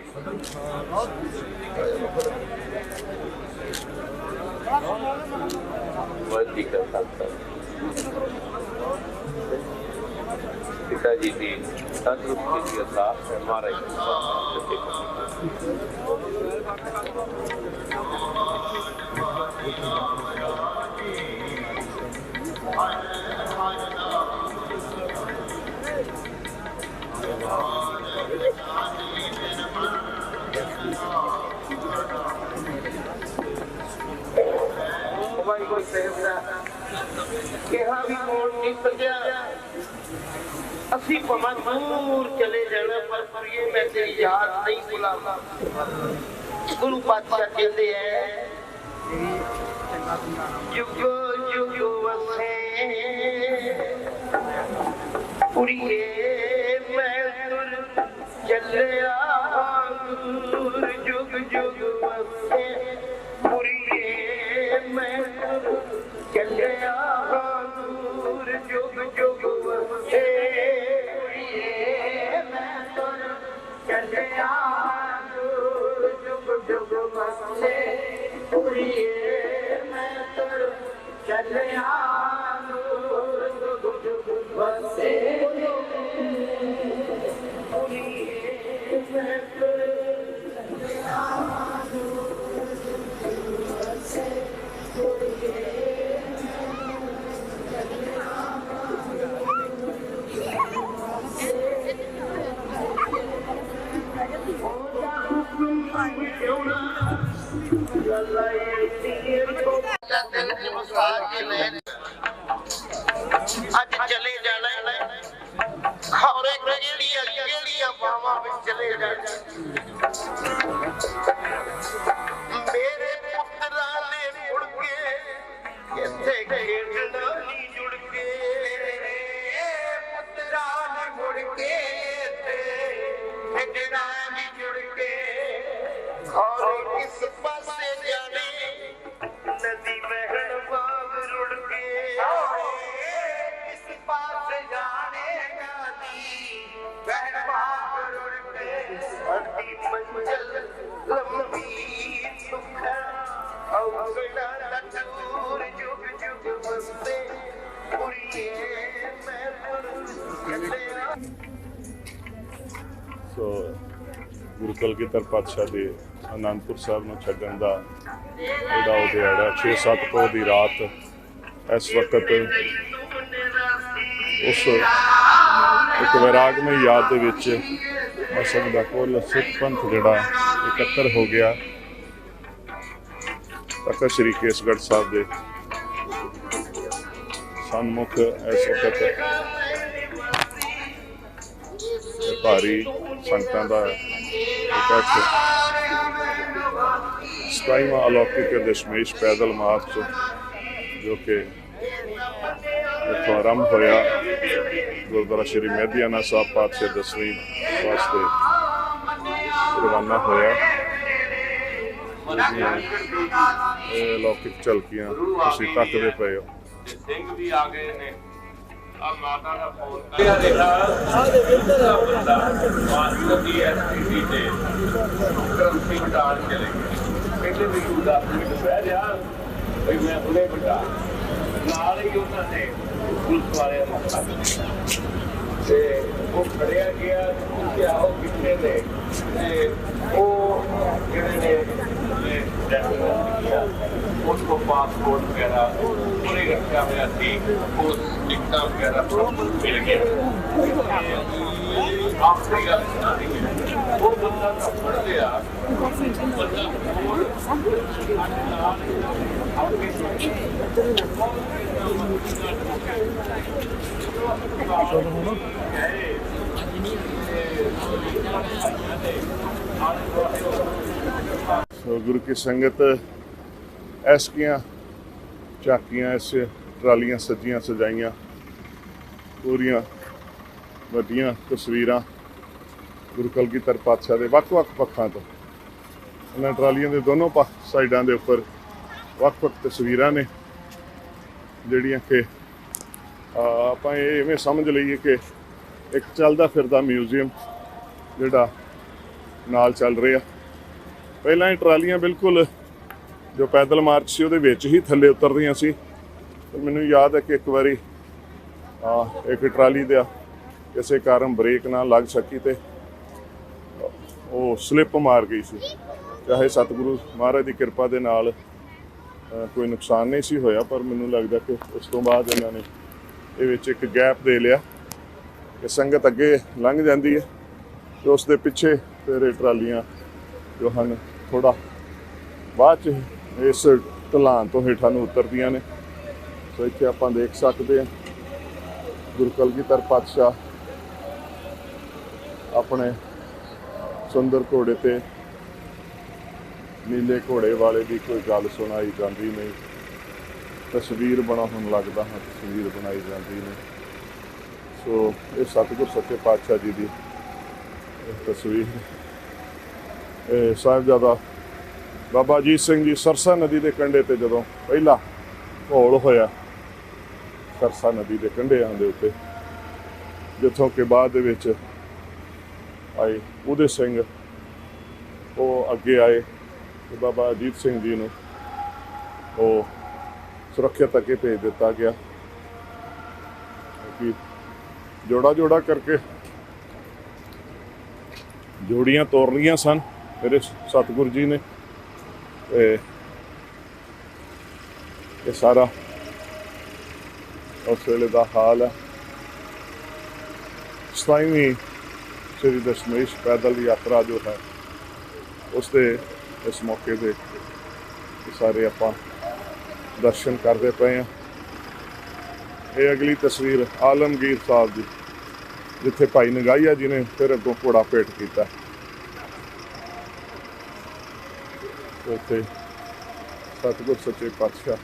पिता जी की तंदुरुस्ती की अरदास है, महाराज असी भावें दूर चले जाना, पर ये मैं तेरी याद नहीं भुलाऊंगा। गुरु पातशाह कहते हैं जुगो जुगो वसे पुरिये मैं तुर चलिया दूर, जुग जुग वसे पुरिये मैं तुर चलिया दूर, जुग जुग वसे मैं तुर चलिया दूर, जुग जुग वसे पुरिये मैं तुर चलिया दूर, जुग जुग वसे पुरिये मैं तुर चलिया दूर, जुग वसे पुरिये अज चले जाना खौरे केड़ियां बावां विच चले जाना। मेरे पुत्रा ने मुड़ के इत्थे खेडना नहीं जुड़ के, पुत्रा ने मुड़ के इत्थे खेडना नहीं जुड़ के। और किस पासे जाने नदी बहन बाग रुड़ के, किस पासे जाने नदी बहन बाग रुड़ के। अति मंजिल लंबी सुख औगना दूर जुग ਸੋ ਗੁਰੂ ਕਲਗੀਧਰ ਪਾਤਸ਼ਾਹ ਦੇ ਅਨੰਦਪੁਰ ਸਾਹਿਬ ਨੂੰ ਛੱਡਣ ਦਾ ਜਿਹੜਾ ਉਹ ਦਿਹਾੜਾ 6-7 ਪੋਹ ਦੀ ਰਾਤ ਇਸ ਵਕਤ ਉਸ ਇੱਕ ਵੈਰਾਗਮਈ ਯਾਦ ਦੇ ਵਿੱਚ ਅਸਲ ਦਾ ਕੁੱਲ ਸਿੱਖ ਪੰਥ ਜਿਹੜਾ ਇਕੱਤਰ ਹੋ ਗਿਆ ਤਖਤ ਸ੍ਰੀ ਕੇਸਗੜ੍ਹ ਸਾਹਿਬ ਦੇ ਸਨਮੁਖ ਇਸ ਵਕਤ ਭਾਰੀ ਸੰਗਤਾਂ ਦਾ ਇਕੱਠ 27ਵਾਂ ਅਲੌਕਿਕ ਦਸ਼ਮੇਸ਼ ਪੈਦਲ ਮਾਰਚ ਜੋ ਕਿ ਇੱਥੋਂ ਆਰੰਭ ਹੋਇਆ ਗੁਰਦੁਆਰਾ ਸ਼੍ਰੀ ਮਹਿਦੀਆਣਾ ਸਾਹਿਬ ਪਾਤਸ਼ਾਹ 10ਵੀਂ ਵਾਸਤੇ ਰਵਾਨਾ ਹੋਇਆ। ਇਹ ਅਲੌਕਿਕ ਝਲਕੀਆਂ ਤੁਸੀਂ ਤੱਕਦੇ ਪਏ ਹੋ। ਸਿੰਘ ਵੀ ਆ ਗਏ ਨੇ ਆ ਮਾਤਾ ਦਾ ਫੋਨ ਕਰ ਰਿਹਾ ਬੰਦਾ ਮਾਸਟਰੀ ਐਸਪੀਸੀ ਤੇ ਕਰਮ ਸਿੰਘ ਡਾਲ ਚਲੇ ਗਏ ਕਹਿੰਦੇ ਵੀ ਤੂੰ 10 ਮਿੰਟ ਬਹਿ ਜਾ ਵੀ ਮੈਂ ਹੁਣੇ ਬਟਾ ਨਾਲ ਹੀ ਉਹਨਾਂ ਨੇ ਪੁਲਿਸ ਵਾਲਿਆਂ ਨੂੰ ਤੇ ਉਹ ਖੜਿਆ ਗਿਆ ਕਿ ਆਓ ਕਿੱਥੇ ਨੇ ਤੇ ਉਹ ਜਿਹੜੇ ਨੇ उसको पासपोर्ट वगैरह पूरे रखा हुआ थी उस टिकटा वगैरह मिल गया। आखिरी गल सुना दी वो बंदा तो फड़ लिया बंदा गुरु की संगत ਐਸਕੀਆਂ ਝਾਕੀਆਂ ਇਸ ਟਰਾਲੀਆਂ ਸੱਜੀਆਂ ਸਜਾਈਆਂ ਪੂਰੀਆਂ ਵੱਡੀਆਂ ਤਸਵੀਰਾਂ ਗੁਰੂ ਕਲਗੀਧਰ ਪਾਤਸ਼ਾਹ ਦੇ ਵੱਖ-ਵੱਖ ਪੱਖਾਂ ਤੋਂ ਇਹਨਾਂ ਟਰਾਲੀਆਂ ਦੇ ਦੋਨੋਂ ਸਾਈਡਾਂ ਦੇ ਉੱਪਰ ਵੱਖ-ਵੱਖ ਤਸਵੀਰਾਂ ਨੇ ਜਿਹੜੀਆਂ ਕਿ ਆਪਾਂ ਇਹ ਇਵੇਂ ਸਮਝ ਲਈਏ ਕਿ ਇੱਕ ਚੱਲਦਾ ਫਿਰਦਾ ਮਿਊਜ਼ੀਅਮ ਜਿਹੜਾ ਨਾਲ ਚੱਲ ਰਿਹਾ। ਪਹਿਲਾਂ ਇਹ ਟਰਾਲੀਆਂ ਬਿਲਕੁਲ ਜੋ ਪੈਦਲ ਮਾਰਚ ਸੀ ਉਹਦੇ ਵਿੱਚ ਹੀ ਥੱਲੇ ਉਤਰਦੀਆਂ ਸੀ। ਮੈਨੂੰ ਯਾਦ ਹੈ ਕਿ ਇੱਕ ਵਾਰੀ ਇੱਕ ਟਰਾਲੀ ਦਾ ਕਿਸੇ ਕਾਰਨ ਬ੍ਰੇਕ ਨਾ ਲੱਗ ਸਕੀ ਤੇ ਉਹ ਸਲਿੱਪ ਮਾਰ ਗਈ ਸੀ। ਚਾਹੇ ਸਤਿਗੁਰੂ ਮਹਾਰਾਜ ਦੀ ਕਿਰਪਾ ਦੇ ਨਾਲ ਕੋਈ ਨੁਕਸਾਨ ਨਹੀਂ ਸੀ ਹੋਇਆ, ਪਰ ਮੈਨੂੰ ਲੱਗਦਾ ਕਿ ਉਸ ਤੋਂ ਬਾਅਦ ਇਹਨਾਂ ਨੇ ਇਹ ਵਿੱਚ ਇੱਕ ਗੈਪ ਦੇ ਲਿਆ ਕਿ ਸੰਗਤ ਅੱਗੇ ਲੰਘ ਜਾਂਦੀ ਹੈ ਤੇ ਉਸ ਦੇ ਪਿੱਛੇ ਫਿਰ ਇਹ ਟਰਾਲੀਆਂ ਜੋ ਹਨ ਥੋੜ੍ਹਾ ਬਾਅਦ 'ਚ ਇਸ ਢਲਾਨ ਤੋਂ ਹੇਠਾਂ ਨੂੰ ਉਤਰਦੀਆਂ ਨੇ। ਸੋ ਇੱਥੇ ਆਪਾਂ ਦੇਖ ਸਕਦੇ ਹਾਂ ਗੁਰੂ ਕਲਗੀਧਰ ਪਾਤਸ਼ਾਹ ਆਪਣੇ ਸੁੰਦਰ ਘੋੜੇ ਤੇ ਨੀਲੇ ਘੋੜੇ ਵਾਲੇ ਦੀ ਕੋਈ ਗੱਲ ਸੁਣਾਈ ਜਾਂਦੀ ਨਹੀਂ, ਤਸਵੀਰ ਬਣਾਉਣ ਲੱਗਦਾ ਹਾਂ ਤਸਵੀਰ ਬਣਾਈ ਜਾਂਦੀ ਨਹੀਂ। ਸੋ ਇਹ ਸਤਿਗੁਰ ਸੱਚੇ ਪਾਤਸ਼ਾਹ ਜੀ ਦੀ ਤਸਵੀਰ ਇਹ ਸਾਹਿਬਜ਼ਾਦਾ ਬਾਬਾ ਅਜੀਤ ਸਿੰਘ ਜੀ ਸਰਸਾ ਨਦੀ ਦੇ ਕੰਢੇ ਤੇ ਜਦੋਂ ਪਹਿਲਾ ਘੋਲ ਹੋਇਆ ਸਰਸਾ ਨਦੀ ਦੇ ਕੰਢਿਆਂ ਦੇ ਉੱਤੇ, ਜਿੱਥੋਂ ਕਿ ਬਾਅਦ ਦੇ ਵਿੱਚ ਆਏ ਉਦੇ ਸਿੰਘ ਉਹ ਅੱਗੇ ਆਏ ਤੇ ਬਾਬਾ ਅਜੀਤ ਸਿੰਘ ਜੀ ਨੂੰ ਉਹ ਸੁਰੱਖਿਅਤ ਅੱਗੇ ਭੇਜ ਦਿੱਤਾ ਗਿਆ ਕਿ ਜੋੜਾ ਕਰਕੇ ਜੋੜੀਆਂ ਤੋੜ ਰਹੀਆਂ ਸਨ ਮੇਰੇ ਸਤਿਗੁਰੂ ਜੀ ਨੇ। ਇਹ ਸਾਰਾ ਉਸ ਵੇਲੇ ਦਾ ਹਾਲ ਹੈ। 27ਵੀਂ ਸ੍ਰੀ ਦਸ਼ਮੇਸ਼ ਪੈਦਲ ਯਾਤਰਾ ਜੋ ਹੈ ਉਸ ਦੇ ਇਸ ਮੌਕੇ ਦੇ ਸਾਰੇ ਆਪਾਂ ਦਰਸ਼ਨ ਕਰਦੇ ਪਏ ਹਾਂ। ਇਹ ਅਗਲੀ ਤਸਵੀਰ ਆਲਮਗੀਰ ਸਾਹਿਬ ਦੀ, ਜਿੱਥੇ ਭਾਈ ਨਗਾਈਆ ਜੀ ਨੇ ਫਿਰ ਅੱਗੋਂ ਘੋੜਾ ਭੇਟ ਕੀਤਾ। ਉੱਥੇ ਸਤਿਗੁਰ ਸੱਚੇ ਪਾਤਸ਼ਾਹ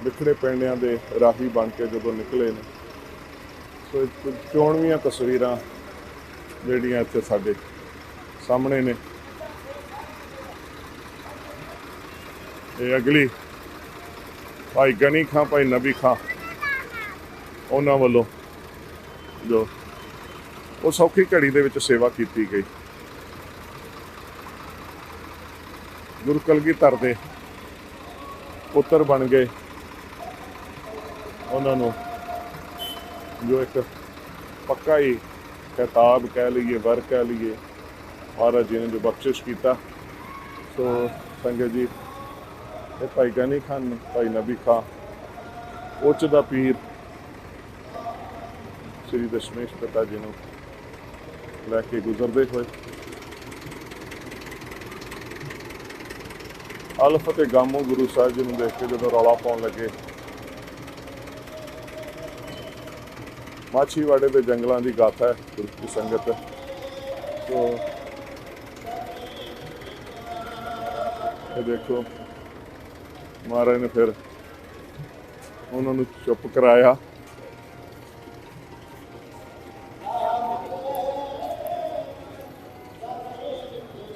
ਵਿਖੜੇ ਪਿੰਡਾਂ ਦੇ ਰਾਹੀ ਬਣ ਕੇ ਜਦੋਂ ਨਿਕਲੇ ਨੇ। ਸੋ ਚੋਣਵੀਆਂ ਤਸਵੀਰਾਂ ਜਿਹੜੀਆਂ ਇੱਥੇ ਸਾਡੇ ਸਾਹਮਣੇ ਨੇ। ਇਹ ਅਗਲੀ ਭਾਈ ਗਨੀ ਖਾਂ ਭਾਈ ਨਬੀ ਖਾਂ ਉਹਨਾਂ ਵੱਲੋਂ ਜੋ ਉਹ ਸੌਖੀ ਘੜੀ ਦੇ ਵਿੱਚ ਸੇਵਾ ਕੀਤੀ ਗਈ। ਗੁਰੂ ਕਲਗੀਧਰ ਦੇ ਪੁੱਤਰ ਬਣ ਗਏ ਉਹਨਾਂ ਨੂੰ ਜੋ ਇੱਕ ਪੱਕਾ ਹੀ ਖਿਤਾਬ ਕਹਿ ਲਈਏ, ਵਰ ਕਹਿ ਲਈਏ, ਮਹਾਰਾਜ ਜੀ ਨੇ ਜੋ ਬਖਸ਼ਿਸ਼ ਕੀਤਾ। ਸੋ ਸੰਗਤ ਜੀ, ਇਹ ਭਾਈ ਗਨੀ ਖਾਨ, ਭਾਈ ਨਬੀ ਖਾਂ ਉੱਚ ਦਾ ਪੀਰ ਸ੍ਰੀ ਦਸ਼ਮੇਸ਼ ਪਿਤਾ ਜੀ ਨੂੰ ਲੈ ਕੇ ਗੁਜ਼ਰਦੇ ਹੋਏ ਅਲਫ ਅਤੇ ਗਾਮੋ ਗੁਰੂ ਸਾਹਿਬ ਜੀ ਨੂੰ ਦੇਖ ਕੇ ਜਦੋਂ ਰੌਲਾ ਪਾਉਣ ਲੱਗੇ, ਮਾਛੀਵਾੜੇ ਦੇ ਜੰਗਲਾਂ ਦੀ ਗਾਥਾ ਹੈ ਗੁਰੂ ਦੀ ਸੰਗਤ। ਸੋ ਇਹ ਦੇਖੋ, ਮਹਾਰਾਜ ਨੇ ਫਿਰ ਉਹਨਾਂ ਨੂੰ ਚੁੱਪ ਕਰਾਇਆ।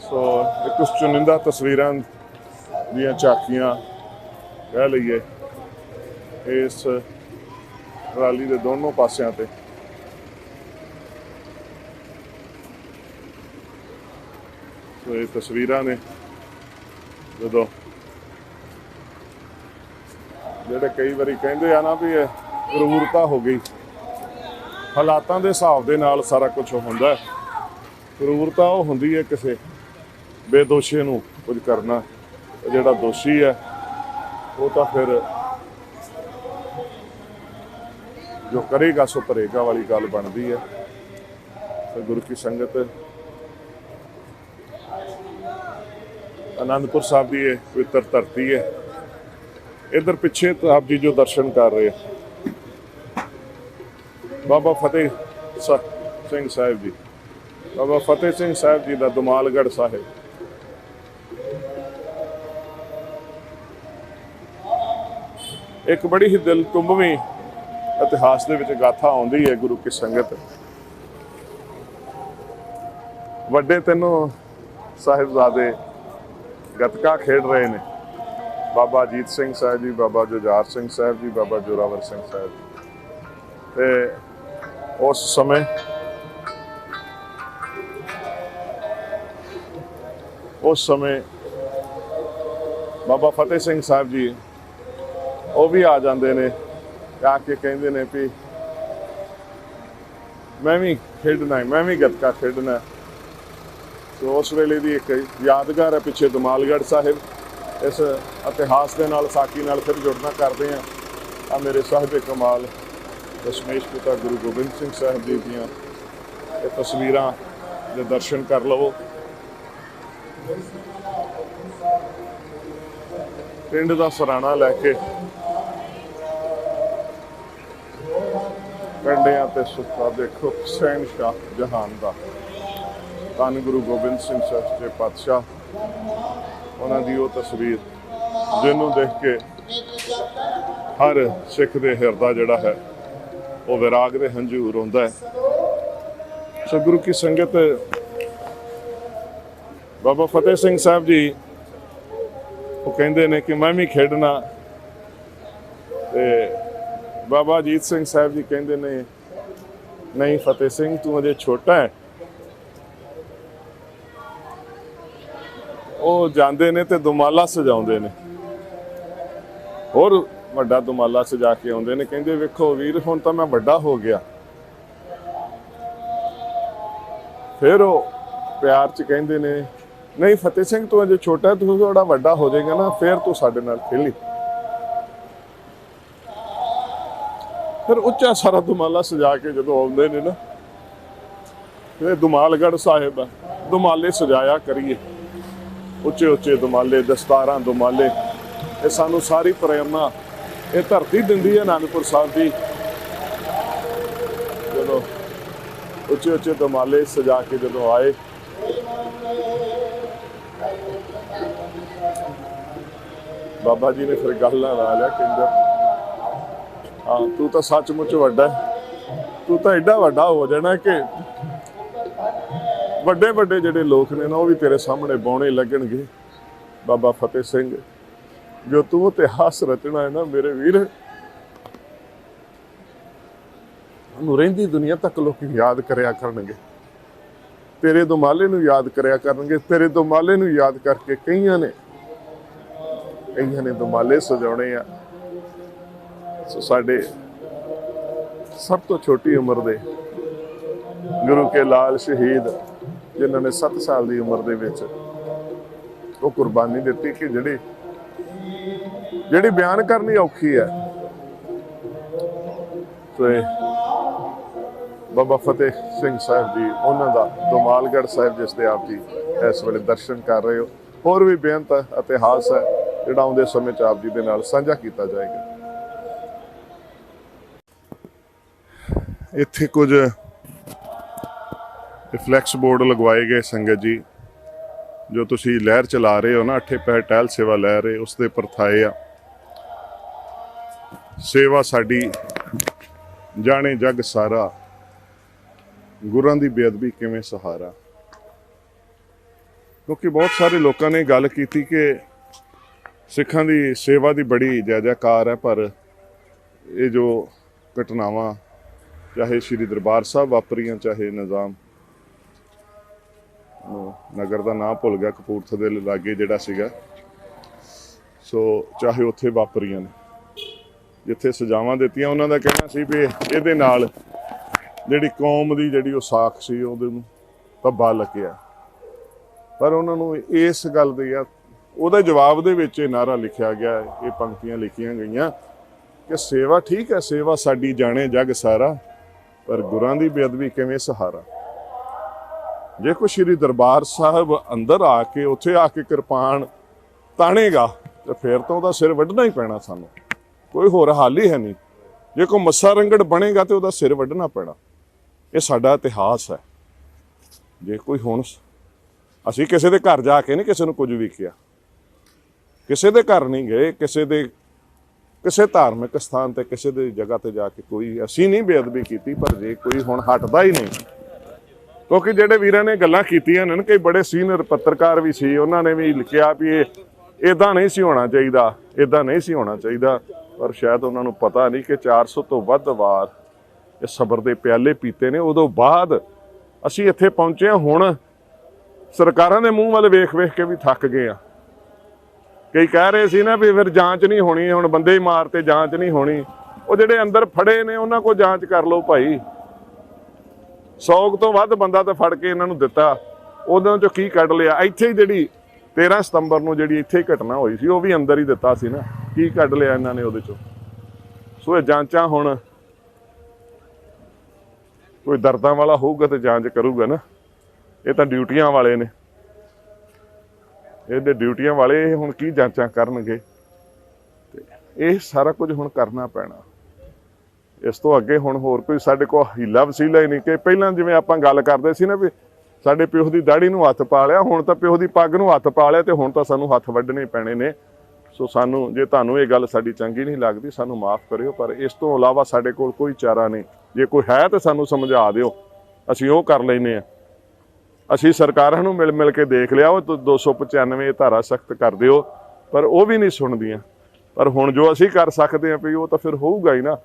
ਸੋ ਇਹ ਕੁਝ ਚੁਣਿੰਦਾ ਤਸਵੀਰਾਂ ਦੀਆਂ ਝਾਕੀਆਂ ਕਹਿ ਲਈਏ ਇਸ ਟਰਾਲੀ ਦੇ ਦੋਨੋਂ ਪਾਸਿਆਂ ਤੇ। ਸੋ ਇਹ ਤਸਵੀਰਾਂ ਨੇ ਜਦੋਂ ਜਿਹੜੇ ਕਈ ਵਾਰੀ ਕਹਿੰਦੇ ਆ ਨਾ ਵੀ ਇਹ ਕਰੂਰਤਾ ਹੋ ਗਈ, ਹਾਲਾਤਾਂ ਦੇ ਹਿਸਾਬ ਦੇ ਨਾਲ ਸਾਰਾ ਕੁਝ ਹੁੰਦਾ ਹੈ। ਕਰੂਰਤਾ ਉਹ ਹੁੰਦੀ ਹੈ ਕਿਸੇ ਬੇਦੋਸ਼ੀ ਨੂੰ ਕੁਝ ਕਰਨਾ, ਜਿਹੜਾ ਦੋਸ਼ੀ ਹੈ ਉਹ ਤਾਂ ਫਿਰ ਜੋ ਕਰੇਗਾ ਸੋ ਭਰੇਗਾ ਵਾਲੀ ਗੱਲ ਬਣਦੀ ਹੈ। ਤੇ ਗੁਰੂ ਕੀ ਸੰਗਤ, ਆਨੰਦਪੁਰ ਸਾਹਿਬ ਦੀ ਇਹ ਪਵਿੱਤਰ ਧਰਤੀ ਹੈ। इधर पिछे तो आप जी जो दर्शन कर रहे हैं बाबा फतेह सिंह साहिब जी, बाबा फतेह सिंह साहिब जी का दुमालगढ़ साहिब। एक बड़ी ही दिल तुंबवी इतिहास दे विच गाथा आउंदी है गुरु की संगत। वड्डे तीनों साहिबजादे गतका खेड रहे ने, बाबा अजीत सिंह साहब जी, बाबा जुझार सिंह साहब जी, बाबा जोरावर सिंह साहब जी। ते उस समय बाबा फतेह सिंह साहब जी वो भी आ जाते ने, आके कहते ने भी मैं भी खेडना है, मैं भी गतका खेडना। तो उस वेले की एक यादगार है पिछे दुमालगढ़ साहिब। इस इतिहास के नाल साखी नाल फिर जुड़ना करते हैं। आ मेरे साहिब कमाल दशमेश पिता गुरु गोबिंद सिंह साहब जी दियां ये तस्वीरां दे दर्शन कर लवो। पिंड दा सराणा लैके कंडियां ते सुखा देखो शहनशाह जहान दा धन गुरु गोबिंद सिंह सच्चे पातशाह, ਉਹਨਾਂ ਦੀ ਉਹ ਤਸਵੀਰ ਜਿਹਨੂੰ ਦੇਖ ਕੇ ਹਰ ਸਿੱਖ ਦੇ ਹਿਰਦਾ ਜਿਹੜਾ ਹੈ ਉਹ ਵਿਰਾਗ ਦੇ ਹੰਝੂਰ ਹੁੰਦਾ ਹੈ। ਸੋ ਗੁਰੂ ਕੀ ਸੰਗਤ, ਬਾਬਾ ਫਤਿਹ ਸਿੰਘ ਸਾਹਿਬ ਜੀ ਉਹ ਕਹਿੰਦੇ ਨੇ ਕਿ ਮੈਂ ਵੀ ਖੇਡਣਾ, ਤੇ ਬਾਬਾ ਅਜੀਤ ਸਿੰਘ ਸਾਹਿਬ ਜੀ ਕਹਿੰਦੇ ਨੇ ਨਹੀਂ ਫਤਿਹ ਸਿੰਘ ਤੂੰ ਅਜੇ ਛੋਟਾ ਹੈ। ਉਹ ਜਾਂਦੇ ਨੇ ਤੇ ਦੁਮਾਲਾ ਸਜਾਉਂਦੇ ਨੇ, ਹੋਰ ਵੱਡਾ ਦੁਮਾਲਾ ਸਜਾ ਕੇ ਆਉਂਦੇ ਨੇ, ਕਹਿੰਦੇ ਵੇਖੋ ਵੀਰ ਹੁਣ ਤਾਂ ਮੈਂ ਵੱਡਾ ਹੋ ਗਿਆ। ਫਿਰ ਉਹ ਪਿਆਰ ਚ ਕਹਿੰਦੇ ਨੇ ਨਹੀਂ ਫਤਿਹ ਸਿੰਘ ਤੂੰ ਅਜੇ ਛੋਟਾ, ਤੂੰ ਥੋੜਾ ਵੱਡਾ ਹੋ ਜਾਏਗਾ ਨਾ ਫਿਰ ਤੂੰ ਸਾਡੇ ਨਾਲ ਖੇਲੀ। ਫਿਰ ਉੱਚਾ ਸਾਰਾ ਦੁਮਾਲਾ ਸਜਾ ਕੇ ਜਦੋਂ ਆਉਂਦੇ ਨੇ ਨਾ, ਫਿਰ ਦੁਮਾਲਗੜ੍ਹ ਸਾਹਿਬ ਆ, ਦੁਮਾਲੇ ਸਜਾਇਆ ਕਰੀਏ, ਉੱਚੇ ਉੱਚੇ ਦੁਮਾਲੇ, ਦਸਤਾਰਾਂ ਦੁਮਾਲੇ। ਇਹ ਸਾਨੂੰ ਸਾਰੀ ਪ੍ਰੇਰਨਾ ਇਹ ਧਰਤੀ ਦਿੰਦੀ ਹੈ ਆਨੰਦਪੁਰ ਸਾਹਿਬ ਦੀ। ਜਦੋਂ ਉੱਚੇ ਉੱਚੇ ਦੁਮਾਲੇ ਸਜਾ ਕੇ ਜਦੋਂ ਆਏ, ਬਾਬਾ ਜੀ ਨੇ ਫਿਰ ਗੱਲ ਨਾਲ ਲਾ ਲਿਆ, ਕਹਿੰਦਾ ਹਾਂ ਤੂੰ ਤਾਂ ਸੱਚਮੁੱਚ ਵੱਡਾ ਹੈ, ਤੂੰ ਤਾਂ ਐਡਾ ਵੱਡਾ ਹੋ ਜਾਣਾ ਕਿ ਵੱਡੇ ਵੱਡੇ ਜਿਹੜੇ ਲੋਕ ਨੇ ਨਾ ਉਹ ਵੀ ਤੇਰੇ ਸਾਹਮਣੇ ਬੌਣੇ ਲੱਗਣਗੇ। ਬਾਬਾ ਫਤਿਹ ਸਿੰਘ ਜੋ ਤੂੰ ਇਤਿਹਾਸ ਰਚਣਾ ਹੈ ਨਾ ਮੇਰੇ ਵੀਰ, ਉਹਨੂੰ ਰਹਿੰਦੀ ਦੁਨੀਆ ਤੱਕ ਲੋਕ ਯਾਦ ਕਰਿਆ ਕਰਨਗੇ, ਤੇਰੇ ਦੁਮਾਲੇ ਨੂੰ ਯਾਦ ਕਰਿਆ ਕਰਨਗੇ। ਤੇਰੇ ਦੁਮਾਲੇ ਨੂੰ ਯਾਦ ਕਰਕੇ ਕਈਆਂ ਨੇ ਦੁਮਾਲੇ ਸਜਾਉਣੇ ਆ। ਸੋ ਸਾਡੇ ਸਭ ਤੋਂ ਛੋਟੀ ਉਮਰ ਦੇ ਗੁਰੂ ਕੇ ਲਾਲ ਸ਼ਹੀਦ, ਜਿਨ੍ਹਾਂ ਨੇ 7 ਸਾਲ ਦੀ ਉਮਰ ਦੇ ਵਿੱਚ ਉਹ ਕੁਰਬਾਨੀ ਦਿੱਤੀ ਕਿ ਜਿਹੜੀ ਬਿਆਨ ਕਰਨੀ ਔਖੀ ਹੈ। ਤੇ ਬਾਬਾ ਫਤਿਹ ਸਿੰਘ ਸਾਹਿਬ ਜੀ, ਉਹਨਾਂ ਦਾ ਦੋਮਾਲਗੜ੍ਹ ਸਾਹਿਬ, ਜਿਸ ਦੇ ਆਪ ਜੀ ਇਸ ਵੇਲੇ ਦਰਸ਼ਨ ਕਰ ਰਹੇ ਹੋ। ਹੋਰ ਵੀ ਬੇਅੰਤ ਇਤਿਹਾਸ ਹੈ ਜਿਹੜਾ ਆਉਂਦੇ ਸਮੇਂ 'ਚ ਆਪ ਜੀ ਦੇ ਨਾਲ ਸਾਂਝਾ ਕੀਤਾ ਜਾਏਗਾ। ਇੱਥੇ ਕੁਝ ਫਲੈਕਸ ਬੋਰਡ ਲਗਵਾਏ ਗਏ ਸੰਗਤ ਜੀ, ਜੋ ਤੁਸੀਂ ਲਹਿਰ ਚਲਾ ਰਹੇ ਹੋ ਨਾ, 8 ਪੈਰ ਟਹਿਲ ਸੇਵਾ ਲੈ ਰਹੇ, ਉਸ ਦੇ ਪਰਥਾਏ ਆ। ਸੇਵਾ ਸਾਡੀ ਜਾਣੇ ਜਗ ਸਾਰਾ, ਗੁਰਾਂ ਦੀ ਬੇਅਦਬੀ ਕਿਵੇਂ ਸਹਾਰਾ। ਕਿਉਂਕਿ ਬਹੁਤ ਸਾਰੇ ਲੋਕਾਂ ਨੇ ਗੱਲ ਕੀਤੀ ਕਿ ਸਿੱਖਾਂ ਦੀ ਸੇਵਾ ਦੀ ਬੜੀ ਜੈ ਜੈਕਾਰ ਹੈ, ਪਰ ਇਹ ਜੋ ਘਟਨਾਵਾਂ ਚਾਹੇ ਸ਼੍ਰੀ ਦਰਬਾਰ ਸਾਹਿਬ ਵਾਪਰੀਆਂ, ਚਾਹੇ ਨਿਜ਼ਾਮ ਨਗਰ ਦਾ ਨਾਂ ਭੁੱਲ ਗਿਆ, ਕਪੂਰਥਲੇ ਦੇ ਲਾਗੇ ਜਿਹੜਾ ਸੀਗਾ, ਸੋ ਚਾਹੇ ਉੱਥੇ ਵਾਪਰੀਆਂ ਨੇ, ਜਿੱਥੇ ਸਜ਼ਾਵਾਂ ਦਿੱਤੀਆਂ, ਉਹਨਾਂ ਦਾ ਕਹਿਣਾ ਸੀ ਵੀ ਇਹਦੇ ਨਾਲ ਜਿਹੜੀ ਕੌਮ ਦੀ ਜਿਹੜੀ ਉਹ ਸਾਖ ਸੀ ਉਹਦੇ ਨੂੰ ਧੱਬਾ ਲੱਗਿਆ। ਪਰ ਉਹਨਾਂ ਨੂੰ ਇਸ ਗੱਲ ਦੇ ਉਹਦੇ ਜਵਾਬ ਦੇ ਵਿੱਚ ਇਹ ਨਾਰਾ ਲਿਖਿਆ ਗਿਆ, ਇਹ ਪੰਕਤੀਆਂ ਲਿਖੀਆਂ ਗਈਆਂ ਕਿ ਸੇਵਾ ਠੀਕ ਹੈ, ਸੇਵਾ ਸਾਡੀ ਜਾਣੇ ਜਗ ਸਾਰਾ, ਪਰ ਗੁਰਾਂ ਦੀ ਬੇਅਦਬੀ ਕਿਵੇਂ ਸਹਾਰਾ। ਜੇ ਕੋਈ ਸ਼੍ਰੀ ਦਰਬਾਰ ਸਾਹਿਬ ਅੰਦਰ ਆ ਕੇ ਉੱਥੇ ਆ ਕੇ ਕਿਰਪਾਨ ਤਾਣੇਗਾ ਤੇ ਫਿਰ ਤਾਂ ਉਹਦਾ ਸਿਰ ਵੱਢਣਾ ਹੀ ਪੈਣਾ ਸਾਨੂੰ, ਕੋਈ ਹੋਰ ਹੱਲ ਹੀ ਹੈ ਨਹੀਂ। ਜੇ ਕੋਈ ਮੱਸਾ ਰੰਗੜ ਬਣੇਗਾ ਤੇ ਉਹਦਾ ਸਿਰ ਵੱਢਣਾ ਪੈਣਾ। ਇਹ ਸਾਡਾ ਇਤਿਹਾਸ ਹੈ। ਜੇ ਕੋਈ ਹੁਣ ਅਸੀਂ ਕਿਸੇ ਦੇ ਘਰ ਜਾ ਕੇ ਨਹੀਂ ਕਿਸੇ ਨੂੰ ਕੁਝ ਵੀ ਕਿਹਾ, ਕਿਸੇ ਦੇ ਘਰ ਨਹੀਂ ਗਏ, ਕਿਸੇ ਧਾਰਮਿਕ ਸਥਾਨ ਤੇ ਕਿਸੇ ਦੀ ਜਗ੍ਹਾ ਤੇ ਜਾ ਕੇ ਕੋਈ ਅਸੀਂ ਨਹੀਂ ਬੇਅਦਬੀ ਕੀਤੀ। ਪਰ ਜੇ ਕੋਈ ਹੁਣ ਹਟਦਾ ਹੀ ਨਹੀਂ, ਕਿਉਂਕਿ ਜਿਹੜੇ ਵੀਰਾਂ ਨੇ ਗੱਲਾਂ ਕੀਤੀਆਂ ਨੇ, ਕਈ ਬੜੇ ਸੀਨੀਅਰ ਪੱਤਰਕਾਰ ਵੀ ਸੀ, ਉਹਨਾਂ ਨੇ ਵੀ ਲਿਖਿਆ ਵੀ ਇਹ ਇਦਾਂ ਨਹੀਂ ਸੀ ਹੋਣਾ ਚਾਹੀਦਾ, ਇਦਾਂ ਨਹੀਂ ਸੀ ਹੋਣਾ ਚਾਹੀਦਾ। ਪਰ ਸ਼ਾਇਦ ਉਹਨਾਂ ਨੂੰ ਪਤਾ ਨਹੀਂ ਕਿ 400 ਤੋਂ ਵੱਧ ਵਾਰ ਇਹ ਸਬਰ ਦੇ ਪਿਆਲੇ ਪੀਤੇ ਨੇ। ਉਦੋਂ ਬਾਅਦ ਅਸੀਂ ਇੱਥੇ ਪਹੁੰਚੇ ਹਾਂ। ਹੁਣ ਸਰਕਾਰਾਂ ਦੇ ਮੂੰਹ ਵੱਲ ਵੇਖ ਵੇਖ ਕੇ ਵੀ ਥੱਕ ਗਏ ਆ। ਕਈ ਕਹਿ ਰਹੇ ਸੀ ਨਾ ਵੀ ਫਿਰ ਜਾਂਚ ਨਹੀਂ ਹੋਣੀ, ਹੁਣ ਬੰਦੇ ਹੀ ਮਾਰ ਤੇ ਜਾਂਚ ਨਹੀਂ ਹੋਣੀ। ਉਹ ਜਿਹੜੇ ਅੰਦਰ ਫੜੇ ਨੇ ਉਹਨਾਂ ਕੋਲ ਜਾਂਚ ਕਰ ਲਓ ਭਾਈ। 100 ਤੋਂ ਵੱਧ ਬੰਦਾ ਤਾਂ ਫੜ ਕੇ ਇਹਨਾਂ ਨੂੰ ਦਿੱਤਾ, ਉਹਨਾਂ ਚੋਂ ਕੀ ਕੱਢ ਲਿਆ। ਇੱਥੇ ਹੀ ਜਿਹੜੀ 13 ਸਤੰਬਰ ਨੂੰ ਜਿਹੜੀ ਇੱਥੇ ਹੀ ਘਟਨਾ ਹੋਈ ਸੀ, ਉਹ ਵੀ ਅੰਦਰ ਹੀ ਦਿੱਤਾ ਸੀ ਨਾ, ਕੀ ਕੱਢ ਲਿਆ ਇਹਨਾਂ ਨੇ ਉਹਦੇ ਚੋਂ। ਸੋ ਇਹ ਜਾਂਚਾਂ ਹੁਣ ਕੋਈ ਦਰਦਾਂ ਵਾਲਾ ਹੋਊਗਾ ਤੇ ਜਾਂਚ ਕਰੂਗਾ ਨਾ। ਇਹ ਤਾਂ ਡਿਊਟੀਆਂ ਵਾਲੇ ਨੇ, ਇਹਦੇ ਡਿਊਟੀਆਂ ਵਾਲੇ ਇਹ ਹੁਣ ਕੀ ਜਾਂਚਾਂ ਕਰਨਗੇ। ਤੇ ਇਹ ਸਾਰਾ ਕੁਝ ਹੁਣ ਕਰਨਾ ਪੈਣਾ। ਇਸ ਤੋਂ ਅੱਗੇ ਹੁਣ ਹੋਰ ਕੋਈ ਸਾਡੇ ਕੋਲ ਹੀਲਾ ਵਸੀਲਾ ਹੀ ਨਹੀਂ। ਕਿ ਪਹਿਲਾਂ ਜਿਵੇਂ ਆਪਾਂ ਗੱਲ ਕਰਦੇ ਸੀ ਨਾ ਵੀ ਸਾਡੇ ਪਿਓ ਦੀ ਦਾੜੀ ਨੂੰ ਹੱਥ ਪਾ ਲਿਆ, ਹੁਣ ਤਾਂ ਪਿਓ ਦੀ ਪੱਗ ਨੂੰ ਹੱਥ ਪਾ ਲਿਆ, ਤੇ ਹੁਣ ਤਾਂ ਸਾਨੂੰ ਹੱਥ ਵੱਢਣੇ ਪੈਣੇ ਨੇ। ਸੋ ਸਾਨੂੰ, ਜੇ ਤੁਹਾਨੂੰ ਇਹ ਗੱਲ ਸਾਡੀ ਚੰਗੀ ਨਹੀਂ ਲੱਗਦੀ, ਸਾਨੂੰ ਮਾਫ ਕਰਿਓ, ਪਰ ਇਸ ਤੋਂ ਇਲਾਵਾ ਸਾਡੇ ਕੋਲ ਕੋਈ ਚਾਰਾ ਨਹੀਂ। ਜੇ ਕੋਈ ਹੈ ਤਾਂ ਸਾਨੂੰ ਸਮਝਾ ਦਿਓ, ਅਸੀਂ ਉਹ ਕਰ ਲੈਨੇ ਆ। ਅਸੀਂ ਸਰਕਾਰਾਂ ਨੂੰ ਮਿਲ ਕੇ ਦੇਖ ਲਿਆ, ਉਹ 295 ਧਾਰਾ ਸਖਤ ਕਰ ਦਿਓ, ਪਰ ਉਹ ਵੀ ਨਹੀਂ ਸੁਣਦੀਆਂ। ਪਰ ਹੁਣ ਜੋ ਅਸੀਂ ਕਰ ਸਕਦੇ ਹਾਂ ਵੀ ਉਹ ਤਾਂ ਫਿਰ ਹੋਊਗਾ ਹੀ ਨਾ,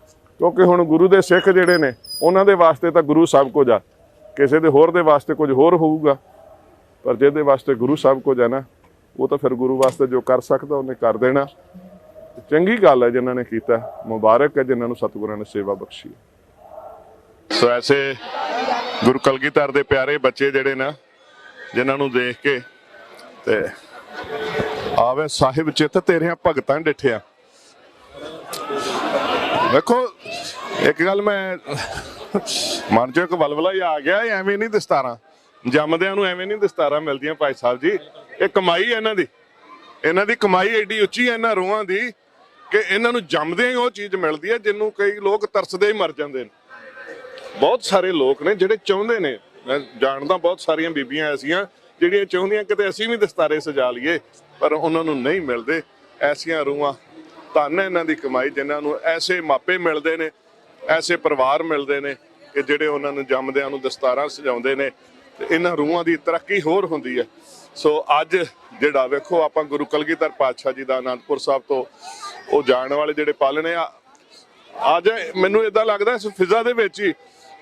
ਕਿਉਂਕਿ ਹੁਣ ਗੁਰੂ ਦੇ ਸਿੱਖ ਜਿਹੜੇ ਨੇ ਉਹਨਾਂ ਦੇ ਵਾਸਤੇ ਤਾਂ ਗੁਰੂ ਸਭ ਕੁਝ ਆ, ਕਿਸੇ ਦੇ ਹੋਰ ਦੇ ਵਾਸਤੇ ਕੁਝ ਹੋਰ ਹੋਊਗਾ। ਪਰ ਜਿਹਦੇ ਵਾਸਤੇ ਗੁਰੂ ਸਭ ਕੁਝ ਹੈ ਨਾ, ਉਹ ਤਾਂ ਫਿਰ ਗੁਰੂ ਵਾਸਤੇ ਜੋ ਕਰ ਸਕਦਾ ਉਹਨੇ ਕਰ ਦੇਣਾ। ਚੰਗੀ ਗੱਲ ਹੈ ਜਿਨ੍ਹਾਂ ਨੇ ਕੀਤਾ, ਮੁਬਾਰਕ ਹੈ ਜਿਨ੍ਹਾਂ ਨੂੰ ਸਤਿਗੁਰਾਂ ਨੇ ਸੇਵਾ ਬਖਸ਼ੀ। ਸੋ ਐਸੇ ਗੁਰੂ ਕਲਗੀਧਰ ਦੇ ਪਿਆਰੇ ਬੱਚੇ ਜਿਹੜੇ ਨਾ, ਜਿਨ੍ਹਾਂ ਨੂੰ ਦੇਖ ਕੇ ਤੇ ਆਵੇ ਸਾਹਿਬ ਚਿੱਤ ਤੇਰਿਆਂ ਭਗਤਾਂ ਡਿਠਿਆ। ਵੇਖੋ ਇੱਕ ਗੱਲ ਮੈਂ ਮਨ ਚੋਂ ਇੱਕ ਵਲਵਲਾ ਹੀ ਆ ਗਿਆ, ਐਵੇਂ ਨਹੀਂ ਦਸਤਾਰਾਂ ਜੰਮਦਿਆਂ ਨੂੰ ਐਵੇਂ ਨਹੀਂ ਦਸਤਾਰਾਂ ਮਿਲਦੀਆਂ ਭਾਈ ਸਾਹਿਬ ਜੀ। ਇਹ ਕਮਾਈ ਹੈ ਇਹਨਾਂ ਦੀ ਕਮਾਈ ਐਡੀ ਉੱਚੀ ਹੈ ਇਹਨਾਂ ਰੂਹਾਂ ਦੀ ਕਿ ਇਹਨਾਂ ਨੂੰ ਜੰਮਦਿਆਂ ਹੀ ਉਹ ਚੀਜ਼ ਮਿਲਦੀ ਹੈ ਜਿਹਨੂੰ ਕਈ ਲੋਕ ਤਰਸਦੇ ਹੀ ਮਰ ਜਾਂਦੇ ਨੇ। ਬਹੁਤ ਸਾਰੇ ਲੋਕ ਨੇ ਜਿਹੜੇ ਚਾਹੁੰਦੇ ਨੇ, ਮੈਂ ਜਾਣਦਾ ਬਹੁਤ ਸਾਰੀਆਂ ਬੀਬੀਆਂ ਐਸੀਆਂ ਜਿਹੜੀਆਂ ਚਾਹੁੰਦੀਆਂ ਕਿਤੇ ਅਸੀਂ ਵੀ ਦਸਤਾਰੇ ਸਜਾ ਲਈਏ, ਪਰ ਉਹਨਾਂ ਨੂੰ ਨਹੀਂ ਮਿਲਦੇ। ਐਸੀਆਂ ਰੂਹਾਂ, ਧੰਨ ਇਹਨਾਂ ਦੀ ਕਮਾਈ ਜਿਨ੍ਹਾਂ ਨੂੰ ਐਸੇ ਮਾਪੇ ਮਿਲਦੇ ਨੇ, ਐਸੇ ਪਰਿਵਾਰ ਮਿਲਦੇ ਨੇ ਕਿ ਜਿਹੜੇ ਉਹਨਾਂ ਨੂੰ ਜੰਮਦਿਆਂ ਨੂੰ ਦਸਤਾਰਾਂ ਸਜਾਉਂਦੇ ਨੇ, ਤੇ ਇਹਨਾਂ ਰੂਹਾਂ ਦੀ ਤਰੱਕੀ ਹੋਰ ਹੁੰਦੀ ਹੈ। ਸੋ ਅੱਜ ਜਿਹੜਾ ਵੇਖੋ ਆਪਾਂ ਗੁਰੂ ਕਲਗੀਧਰ ਪਾਤਸ਼ਾਹ ਜੀ ਦਾ ਅਨੰਦਪੁਰ ਸਾਹਿਬ ਤੋਂ ਉਹ ਜਾਣ ਵਾਲੇ ਜਿਹੜੇ ਪਾਲਣੇ ਆ, ਅੱਜ ਮੈਨੂੰ ਏਦਾਂ ਲੱਗਦਾ ਇਸ ਫਿਜ਼ਾ ਦੇ ਵਿੱਚ ਹੀ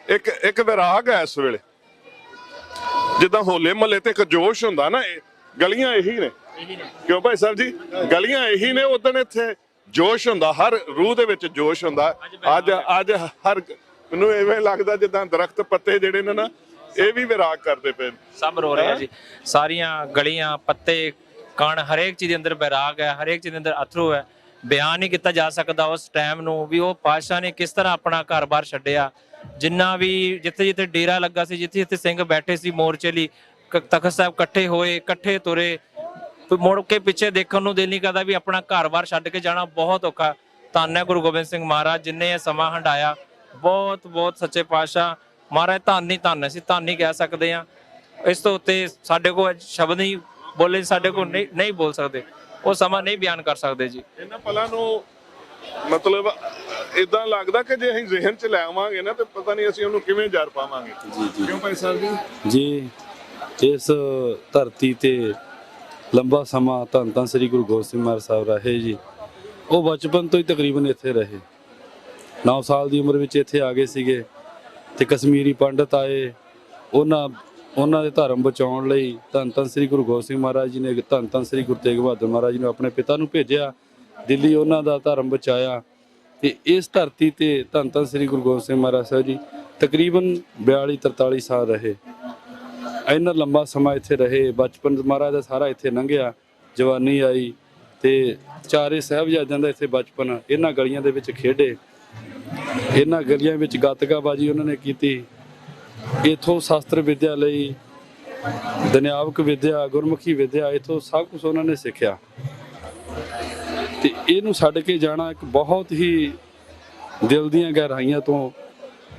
ਇੱਕ ਵਿਰਾਗ ਹੈ ਇਸ ਵੇਲੇ। ਜਿੱਦਾਂ ਹੋਲੇ ਮਹੱਲੇ ਤੇ ਇੱਕ ਜੋਸ਼ ਹੁੰਦਾ ਨਾ, ਗਲੀਆਂ ਇਹੀ ਨੇ, ਕਿਉਂ ਭਾਈ ਸਾਹਿਬ ਜੀ? ਗਲੀਆਂ ਇਹੀ ਨੇ। ਉਦਣ ਇੱਥੇ ਜੋਸ਼ ਹੁੰਦਾ, ਹਰ ਰੂਹ ਦੇ ਵਿੱਚ ਜੋਸ਼ ਹੁੰਦਾ। ਅੱਜ ਮੈਨੂੰ ਇਵੇਂ ਲੱਗਦਾ ਜਿੱਦਾਂ ਦਰਖਤ ਪੱਤੇ ਜਿਹੜੇ ਨੇ ਨਾ ਇਹ ਵੀ ਵਿਰਾਗ ਕਰਦੇ ਪਏ ਨੇ। ਸਭ ਰੋ ਰਹੇ ਆ ਜੀ, ਸਾਰੀਆਂ ਗਲੀਆਂ, ਪੱਤੇ, ਕਣ, ਹਰੇਕ ਚੀਜ਼ ਦੇ ਅੰਦਰ ਬੈਰਾਗ ਹੈ, ਹਰੇਕ ਚੀਜ਼ ਦੇ ਅੰਦਰ ਅਥਰੂ ਹੈ। ਬਿਆਨ ਨਹੀਂ ਕੀਤਾ ਜਾ ਸਕਦਾ ਉਸ ਟਾਈਮ ਨੂੰ ਵੀ ਉਹ ਪਾਤਸ਼ਾਹ ਨੇ ਕਿਸ ਤਰ੍ਹਾਂ ਆਪਣਾ ਘਰ-ਬਾਰ ਛੱਡਿਆ। ਜਿੰਨਾ ਵੀ ਜਿੱਥੇ ਜਿੱਥੇ ਡੇਰਾ ਲੱਗਾ ਸੀ, ਜਿੱਥੇ ਜਿੱਥੇ ਸਿੰਘ ਬੈਠੇ ਸੀ ਮੋਰਚੇ ਲਈ, ਤਖਤ ਸਾਹਿਬ ਇਕੱਠੇ ਹੋਏ, ਇਕੱਠੇ ਤੁਰੇ, ਮੁੜ ਕੇ ਪਿੱਛੇ ਦੇਖਣ ਨੂੰ ਦਿਲ ਨਹੀਂ ਕਰਦਾ ਵੀ ਆਪਣਾ ਘਰ-ਬਾਰ ਛੱਡ ਕੇ ਜਾਣਾ ਬਹੁਤ ਔਖਾ। ਧੰਨ ਹੈ ਗੁਰੂ ਗੋਬਿੰਦ ਸਿੰਘ ਮਹਾਰਾਜ ਜਿਨੇ ਇਹ ਸਮਾਂ ਹੰਢਾਇਆ। ਬਹੁਤ ਬਹੁਤ ਸੱਚੇ ਪਾਤਸ਼ਾਹ ਮਹਾਰਾਜ ਧੰਨ ਹੀ ਧੰਨ, ਅਸੀਂ ਧੰਨ ਹੀ ਕਹਿ ਸਕਦੇ ਹਾਂ। ਇਸ ਤੋਂ ਉੱਤੇ ਸਾਡੇ ਕੋਲ ਸ਼ਬਦ ਨਹੀਂ ਬੋਲੇ, ਸਾਡੇ ਕੋਲ ਨਹੀਂ ਬੋਲ ਸਕਦੇ, ਉਹ ਸਮਾਂ ਨਹੀਂ ਬਿਆਨ ਕਰ ਸਕਦੇ ਜੀ। ਇਹਨਾਂ ਪਲਾਂ ਨੂੰ ਮਤਲਬ ਇਦਾਂ ਲੱਗਦਾ ਕਿ ਜੇ ਅਸੀਂ ਜ਼ਿਹਨ 'ਚ ਲੈ ਆਵਾਂਗੇ ਨਾ ਤੇ ਪਤਾ ਨਹੀਂ ਅਸੀਂ ਉਹਨੂੰ ਕਿਵੇਂ ਜਰ ਪਾਵਾਂਗੇ। ਕਿਉਂ ਭਾਈ ਸਾਹਿਬ ਜੀ? ਜੀ ਇਸ ਧਰਤੀ ਤੇ ਲੰਬਾ ਸਮਾਂ ਧੰਨ ਧੰਨ ਸ੍ਰੀ ਗੁਰੂ ਗੋਬਿੰਦ ਸਿੰਘ ਮਹਾਰਾਜ ਸਾਹਿਬ ਰਹੇ ਜੀ। ਉਹ ਬਚਪਨ ਤੋਂ ਹੀ ਤਕਰੀਬਨ ਇੱਥੇ ਰਹੇ, 9 ਸਾਲ ਦੀ ਉਮਰ ਵਿੱਚ ਇੱਥੇ ਆ ਗਏ ਸੀਗੇ ਤੇ ਕਸ਼ਮੀਰੀ ਪੰਡਤ ਆਏ, ਉਹਨਾਂ ਦੇ ਧਰਮ ਬਚਾਉਣ ਲਈ ਧੰਨ ਧੰਨ ਸ੍ਰੀ ਗੁਰੂ ਗੋਬਿੰਦ ਸਿੰਘ ਮਹਾਰਾਜ ਜੀ ਨੇ ਧੰਨ ਧੰਨ ਸ੍ਰੀ ਗੁਰੂ ਤੇਗ ਬਹਾਦਰ ਮਹਾਰਾਜ ਜੀ ਨੂੰ ਆਪਣੇ ਪਿਤਾ ਨੂੰ ਭੇਜਿਆ ਦਿੱਲੀ, ਉਹਨਾਂ ਦਾ ਧਰਮ ਬਚਾਇਆ ਤੇ ਇਸ ਧਰਤੀ ਤੇ ਧੰਨ ਧੰਨ ਸ੍ਰੀ ਗੁਰੂ ਗੋਬਿੰਦ ਸਿੰਘ ਮਹਾਰਾਜ ਸਾਹਿਬ ਜੀ ਤਕਰੀਬਨ 42-43 ਸਾਲ ਰਹੇ। ਇੰਨਾ ਲੰਬਾ ਸਮਾਂ ਇੱਥੇ ਰਹੇ। ਬਚਪਨ ਮਹਾਰਾਜ ਦਾ ਸਾਰਾ ਇੱਥੇ ਲੰਘਿਆ, ਜਵਾਨੀ ਆਈ ਤੇ ਚਾਰੇ ਸਾਹਿਬਜ਼ਾਦਿਆਂ ਦਾ ਇੱਥੇ ਬਚਪਨ ਇਹਨਾਂ ਗਲੀਆਂ ਦੇ ਵਿੱਚ ਖੇਡੇ। ਇਹਨਾਂ ਗਲੀਆਂ ਵਿੱਚ ਗੱਤਕਾਬਾਜੀ ਉਹਨਾਂ ਨੇ ਕੀਤੀ। ਇੱਥੋਂ ਸ਼ਾਸਤਰ ਵਿਦਿਆ ਲਈ, ਦੁਨਿਆਵਿਕ ਵਿਦਿਆ, ਗੁਰਮੁਖੀ ਵਿਦਿਆ, ਇੱਥੋਂ ਸਭ ਕੁਝ ਉਹਨਾਂ ਨੇ ਸਿੱਖਿਆ ਤੇ ਇਹਨੂੰ ਛੱਡ ਕੇ ਜਾਣਾ ਇੱਕ ਬਹੁਤ ਹੀ ਦਿਲ ਦੀਆਂ ਗਹਿਰਾਈਆਂ ਤੋਂ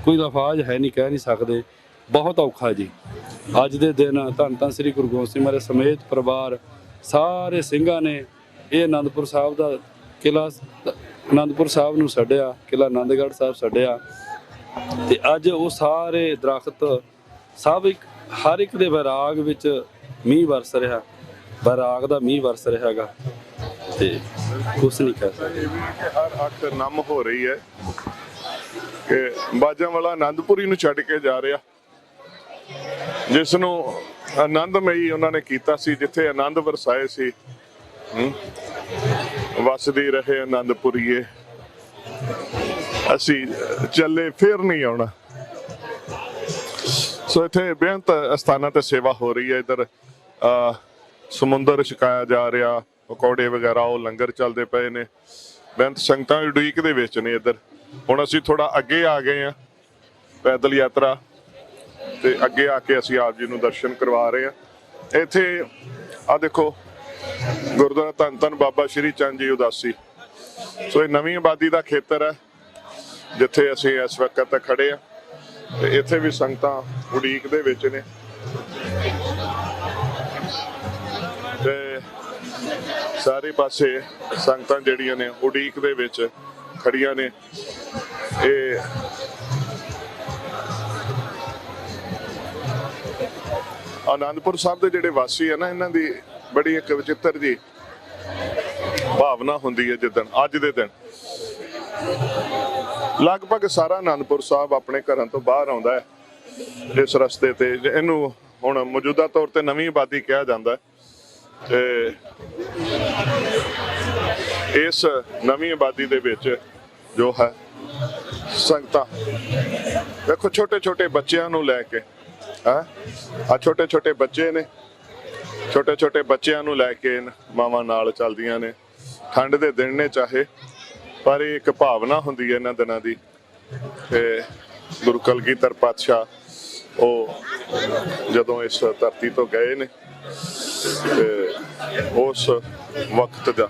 ਕੋਈ ਲਫ਼ਾਜ਼ ਹੈ ਨਹੀਂ, ਕਹਿ ਨਹੀਂ ਸਕਦੇ, ਬਹੁਤ ਔਖਾ ਜੀ। ਅੱਜ ਦੇ ਦਿਨ ਧੰਨ ਧੰਨ ਸ੍ਰੀ ਗੁਰੂ ਗੋਬਿੰਦ ਸਿੰਘ ਮਹਾਰਾਜ ਸਮੇਤ ਪਰਿਵਾਰ ਸਾਰੇ ਸਿੰਘਾਂ ਨੇ ਇਹ ਆਨੰਦਪੁਰ ਸਾਹਿਬ ਦਾ ਕਿਲ੍ਹਾ, ਆਨੰਦਪੁਰ ਸਾਹਿਬ ਨੂੰ ਛੱਡਿਆ, ਕਿਲ੍ਹਾ ਆਨੰਦਗੜ੍ਹ ਸਾਹਿਬ ਛੱਡਿਆ ਤੇ ਅੱਜ ਉਹ ਸਾਰੇ ਦਰਖਤ ਸਭ ਹਰ ਇੱਕ ਦੇ ਵੈਰਾਗ ਵਿੱਚ ਮੀਂਹ ਵਰਸ ਰਿਹਾ, ਵੈਰਾਗ ਦਾ ਮੀਂਹ ਵਰਸ ਰਿਹਾ ਹੈਗਾ ਤੇ ਕੁਛ ਨਹੀਂ ਕਹਿ ਸਕਦੇ। ਹਰ ਅੱਖ ਨਮ ਹੋ ਰਹੀ ਹੈ ਕਿ ਬਾਜਾਂ ਵਾਲਾ ਆਨੰਦਪੁਰੀ ਨੂੰ ਛੱਡ ਕੇ ਜਾ ਰਿਹਾ, ਜਿਸ ਨੂੰ ਆਨੰਦਮਈ ਉਹਨਾਂ ਨੇ ਕੀਤਾ ਸੀ, ਜਿੱਥੇ ਆਨੰਦ ਵਰਸਾਏ ਸੀ। ਵਸਦੀ ਰਹੇ ਆਨੰਦਪੁਰੀਏ, ਅਸੀਂ ਚੱਲੇ ਫਿਰ ਨਹੀਂ ਆਉਣਾ। ਸੋ ਇੱਥੇ ਬੇਅੰਤ ਅਸਥਾਨਾਂ ਤੇ ਸੇਵਾ ਹੋ ਰਹੀ ਹੈ। ਇੱਧਰ ਸਮੁੰਦਰ ਛਕਾਇਆ ਜਾ ਰਿਹਾ, ਪਕੌੜੇ ਵਗੈਰਾ, ਉਹ ਲੰਗਰ ਚੱਲਦੇ ਪਏ ਨੇ। ਬੇਅੰਤ ਸੰਗਤਾਂ ਉਡੀਕ ਦੇ ਵਿੱਚ ਨੇ। ਇੱਧਰ ਹੁਣ ਅਸੀਂ ਥੋੜਾ ਅੱਗੇ ਆ ਗਏ ਆ ਪੈਦਲ ਯਾਤਰਾ ਤੇ ਅੱਗੇ ਆ ਕੇ ਅਸੀਂ ਆਪ ਜੀ ਨੂੰ ਦਰਸ਼ਨ ਕਰਵਾ ਰਹੇ ਹਾਂ। ਇੱਥੇ ਆ ਦੇਖੋ ਗੁਰਦੁਆਰਾ ਧੰਨ ਧੰਨ ਬਾਬਾ ਸ਼੍ਰੀ ਚੰਦ ਜੀ ਉਦਾਸੀ। ਸੋ ਇਹ ਨਵੀਂ ਆਬਾਦੀ ਦਾ ਖੇਤਰ ਹੈ ਜਿੱਥੇ ਅਸੀਂ ਇਸ ਵਕਤ ਖੜੇ ਆ ਤੇ ਇੱਥੇ ਵੀ ਸੰਗਤਾਂ ਉਡੀਕ ਦੇ ਵਿੱਚ ਨੇ ਤੇ ਸਾਰੇ ਪਾਸੇ ਸੰਗਤਾਂ ਜਿਹੜੀਆਂ ਨੇ ਉਡੀਕ ਦੇ ਵਿੱਚ ਖੜੀਆਂ ਨੇ। ਇਹ ਆਨੰਦਪੁਰ ਸਾਹਿਬ ਦੇ ਜਿਹੜੇ ਵਾਸੀ ਆ ਨਾ, ਇਹਨਾਂ ਦੀ ਬੜੀ ਇੱਕ ਵਿਚਿੱਤਰ ਜੀ ਭਾਵਨਾ ਹੁੰਦੀ ਹੈ। ਜਿੱਦਣ ਅੱਜ ਦੇ ਦਿਨ ਲਗਭਗ ਸਾਰਾ ਆਨੰਦਪੁਰ ਸਾਹਿਬ ਆਪਣੇ ਘਰਾਂ ਤੋਂ ਬਾਹਰ ਆਉਂਦਾ ਹੈ ਇਸ ਰਸਤੇ ਤੇ। ਇਹਨੂੰ ਹੁਣ ਮੌਜੂਦਾ ਤੌਰ ਤੇ ਨਵੀਂ ਆਬਾਦੀ ਕਿਹਾ ਜਾਂਦਾ ਹੈ ਤੇ ਇਸ ਨਵੀਂ ਆਬਾਦੀ ਦੇ ਵਿੱਚ ਜੋ ਹੈ ਸੰਗਤਾਂ ਦੇਖੋ ਛੋਟੇ ਛੋਟੇ ਬੱਚਿਆਂ ਨੂੰ ਲੈ ਕੇ ਆ ਛੋਟੇ ਛੋਟੇ ਬੱਚੇ ਨੇ, ਛੋਟੇ ਛੋਟੇ ਬੱਚਿਆਂ ਨੂੰ ਲੈ ਕੇ ਮਾਵਾਂ ਨਾਲ ਚੱਲਦੀਆਂ ਨੇ। ਠੰਡ ਦੇ ਦਿਨ ਨੇ ਚਾਹੇ, ਪਰ ਇਹ ਇੱਕ ਭਾਵਨਾ ਹੁੰਦੀ ਹੈ ਇਹਨਾਂ ਦਿਨਾਂ ਦੀ। ਤੇ ਗੁਰੂ ਕਲਗੀਧਰ ਪਾਤਸ਼ਾਹ ਉਹ ਜਦੋਂ ਇਸ ਧਰਤੀ ਤੋਂ ਗਏ ਨੇ ਤੇ ਉਸ ਵਕਤ ਦਾ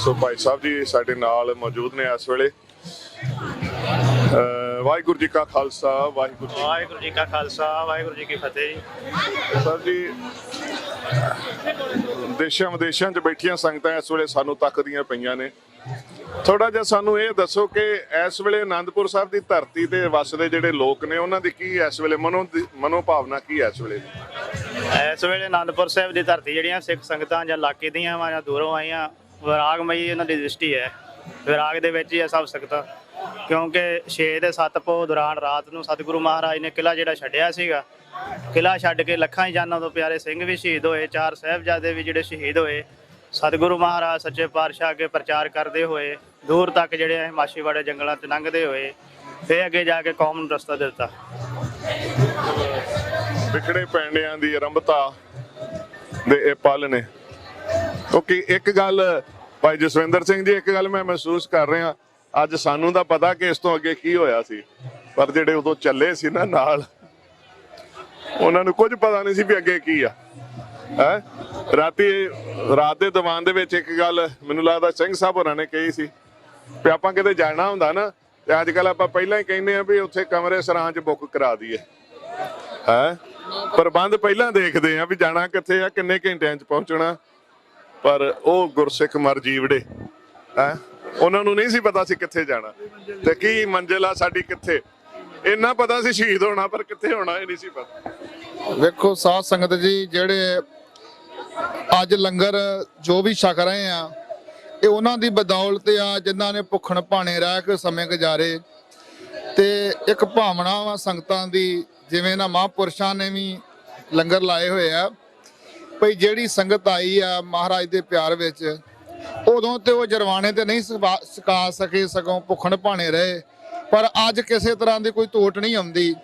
ਸੋ ਭਾਈ ਸਾਹਿਬ ਜੀ ਸਾਡੇ ਨਾਲ ਮੌਜੂਦ ਨੇ ਇਸ ਵੇਲੇ। ਵਾਹਿਗੁਰੂ ਜੀ ਕਾ ਖਾਲਸਾ, ਵਾਹਿਗੁਰੂ ਜੀ ਕਾ ਖਾਲਸਾ, ਵਾਹਿਗੁਰੂ ਜੀ ਕੀ ਫਤਿਹ ਜੀ। ਸਰ ਜੀ, ਦੇਸ਼ਾਂ ਵਿਦੇਸ਼ਾਂ 'ਚ ਬੈਠੀਆਂ ਸੰਗਤਾਂ ਇਸ ਵੇਲੇ ਸਾਨੂੰ ਤੱਕਦੀਆਂ ਪਈਆਂ ਨੇ। ਥੋੜਾ ਜਿਹਾ ਸਾਨੂੰ ਇਹ ਦੱਸੋ ਕਿ ਇਸ ਵੇਲੇ ਆਨੰਦਪੁਰ ਸਾਹਿਬ ਦੀ ਧਰਤੀ ਤੇ ਵਸਦੇ ਜਿਹੜੇ ਲੋਕ ਨੇ ਉਹਨਾਂ ਦੀ ਕੀ ਇਸ ਵੇਲੇ ਮਨੋਭਾਵਨਾ ਕੀ ਹੈ ਇਸ ਵੇਲੇ? ਇਸ ਵੇਲੇ ਆਨੰਦਪੁਰ ਸਾਹਿਬ ਦੀ ਧਰਤੀ ਜਿਹੜੀਆਂ ਸਿੱਖ ਸੰਗਤਾਂ ਜਾਂ ਇਲਾਕੇ ਦੀਆਂ ਵਾ ਜਾਂ ਦੂਰੋਂ ਆਈਆਂ, ਵਿਰਾਗਮਈ ਇਹਨਾਂ ਦੀ ਦ੍ਰਿਸ਼ਟੀ ਹੈ। ਵਿਰਾਗ ਦੇ ਵਿੱਚ ਹੀ ਹੈ ਸਭ ਸੰਗਤਾਂ, ਕਿਉਂਕਿ 6 ਤੇ 7 ਪੋਹ ਦੌਰਾਨ ਰਾਤ ਨੂੰ ਸਤਿਗੁਰੂ ਮਹਾਰਾਜ ਨੇ ਕਿਲ੍ਹਾ ਜਿਹੜਾ ਛੱਡਿਆ ਸੀਗਾ, ਕਿਲ੍ਹਾ ਛੱਡ ਕੇ ਲੱਖਾਂ ਹੀ ਜਾਨਾਂ ਤੋਂ ਪਿਆਰੇ ਸਿੰਘ ਵੀ ਸ਼ਹੀਦ ਹੋਏ, 4 ਸਾਹਿਬਜ਼ਾਦੇ ਵੀ ਜਿਹੜੇ ਸ਼ਹੀਦ ਹੋਏ। ਸਤਿਗੁਰੂ ਮਹਾਰਾਜ ਸੱਚੇ ਪਾਤਸ਼ਾਹ ਅੱਗੇ ਪ੍ਰਚਾਰ ਕਰਦੇ ਹੋਏ ਦੂਰ ਤੱਕ ਜਿਹੜੇ ਮਾਛੀਵਾੜੇ ਜੰਗਲਾਂ 'ਚ ਲੰਘਦੇ ਹੋਏ ਫਿਰ ਅੱਗੇ ਜਾ ਕੇ ਕੌਮ ਨੂੰ ਰਸਤਾ ਦਿੱਤਾ। ਵਿਖੜੇ ਪੈਂਡਿਆਂ ਦੀ ਆਰੰਭਤਾ ਦੇ ਇਹ ਪਲ ਨੇ, ਕਿਉਂਕਿ ਇੱਕ ਗੱਲ ਭਾਈ ਜਸਵਿੰਦਰ ਸਿੰਘ ਜੀ, ਇੱਕ ਗੱਲ ਮੈਂ ਮਹਿਸੂਸ ਕਰ ਰਿਹਾ, ਅੱਜ ਸਾਨੂੰ ਤਾਂ ਪਤਾ ਕਿ ਇਸ ਤੋਂ ਅੱਗੇ ਕੀ ਹੋਇਆ ਸੀ, ਪਰ ਜਿਹੜੇ ਉਦੋਂ ਚੱਲੇ ਸੀ ਨਾ ਨਾਲ, ਉਹਨਾਂ ਨੂੰ ਕੁਝ ਪਤਾ ਨਹੀਂ ਸੀ ਵੀ ਅੱਗੇ ਕੀ ਆ। ਰਾਤ ਦੇ ਦੀਵਾਨ ਦੇ ਵਿੱਚ ਇੱਕ ਗੱਲ ਮੈਨੂੰ ਲੱਗਦਾ ਸਿੰਘ ਸਾਹਿਬ ਹੋਰਾਂ ਨੇ ਕਹੀ ਸੀ ਵੀ ਆਪਾਂ ਕਿਤੇ ਜਾਣਾ ਹੁੰਦਾ ਨਾ ਤੇ ਅੱਜ ਕੱਲ ਆਪਾਂ ਪਹਿਲਾਂ ਹੀ ਕਹਿੰਦੇ ਆ ਵੀ ਉੱਥੇ ਕਮਰੇ ਸਰਾਂ 'ਚ ਬੁੱਕ ਕਰਾ ਦਈਏ। ਪ੍ਰਬੰਧ ਪਹਿਲਾਂ ਦੇਖਦੇ ਆ ਵੀ ਜਾਣਾ ਕਿੱਥੇ ਆ, ਕਿੰਨੇ ਘੰਟਿਆਂ 'ਚ ਪਹੁੰਚਣਾ। ਪਰ ਉਹ ਗੁਰਸਿੱਖ ਮਰ ਜੀਵੜੇ ਉਹਨਾਂ ਨੂੰ ਨਹੀਂ ਸੀ ਪਤਾ ਸੀ ਕਿੱਥੇ ਜਾਣਾ ਤੇ ਕੀ ਮੰਜ਼ਿਲ ਆ ਸਾਡੀ ਕਿੱਥੇ। ਇੰਨਾ ਪਤਾ ਸੀ ਸ਼ਹੀਦ ਹੋਣਾ, ਪਰ ਕਿੱਥੇ ਹੋਣਾ ਇਹ ਨਹੀਂ ਸੀ ਪਤਾ। ਵੇਖੋ ਸਾਧ ਸੰਗਤ ਜੀ, ਜਿਹੜੇ ਅੱਜ ਲੰਗਰ ਜੋ ਵੀ ਛਕ ਰਹੇ ਆ, ਇਹ ਉਹਨਾਂ ਦੀ ਬਦੌਲਤ ਆ ਜਿਨ੍ਹਾਂ ਨੇ ਭੁੱਖਣ ਭਾਣੇ ਰਹਿ ਕੇ ਸਮੇਂ ਗੁਜ਼ਾਰੇ। ਤੇ ਇੱਕ ਭਾਵਨਾ ਵਾ ਸੰਗਤਾਂ ਦੀ, ਜਿਵੇਂ ਨਾ ਮਹਾਂਪੁਰਸ਼ਾਂ ਨੇ ਵੀ ਲੰਗਰ ਲਾਏ ਹੋਏ ਆ ਭਈ ਜਿਹੜੀ ਸੰਗਤ ਆਈ ਆ ਮਹਾਰਾਜ ਦੇ ਪਿਆਰ ਵਿੱਚ, ਉਦੋਂ ਤੇ ਉਹ ਜਰਵਾਣੇ ਤੇ ਨਹੀਂ ਸਕਾ ਸਕੇ, ਸਗੋਂ ਭੁੱਖਣ ਭਾਣੇ ਰਹੇ। ਪਰ ਅੱਜ ਕਿਸੇ ਤਰ੍ਹਾਂ ਦੀ ਕੋਈ ਤੋਟ ਨਹੀਂ ਆਉਂਦੀ।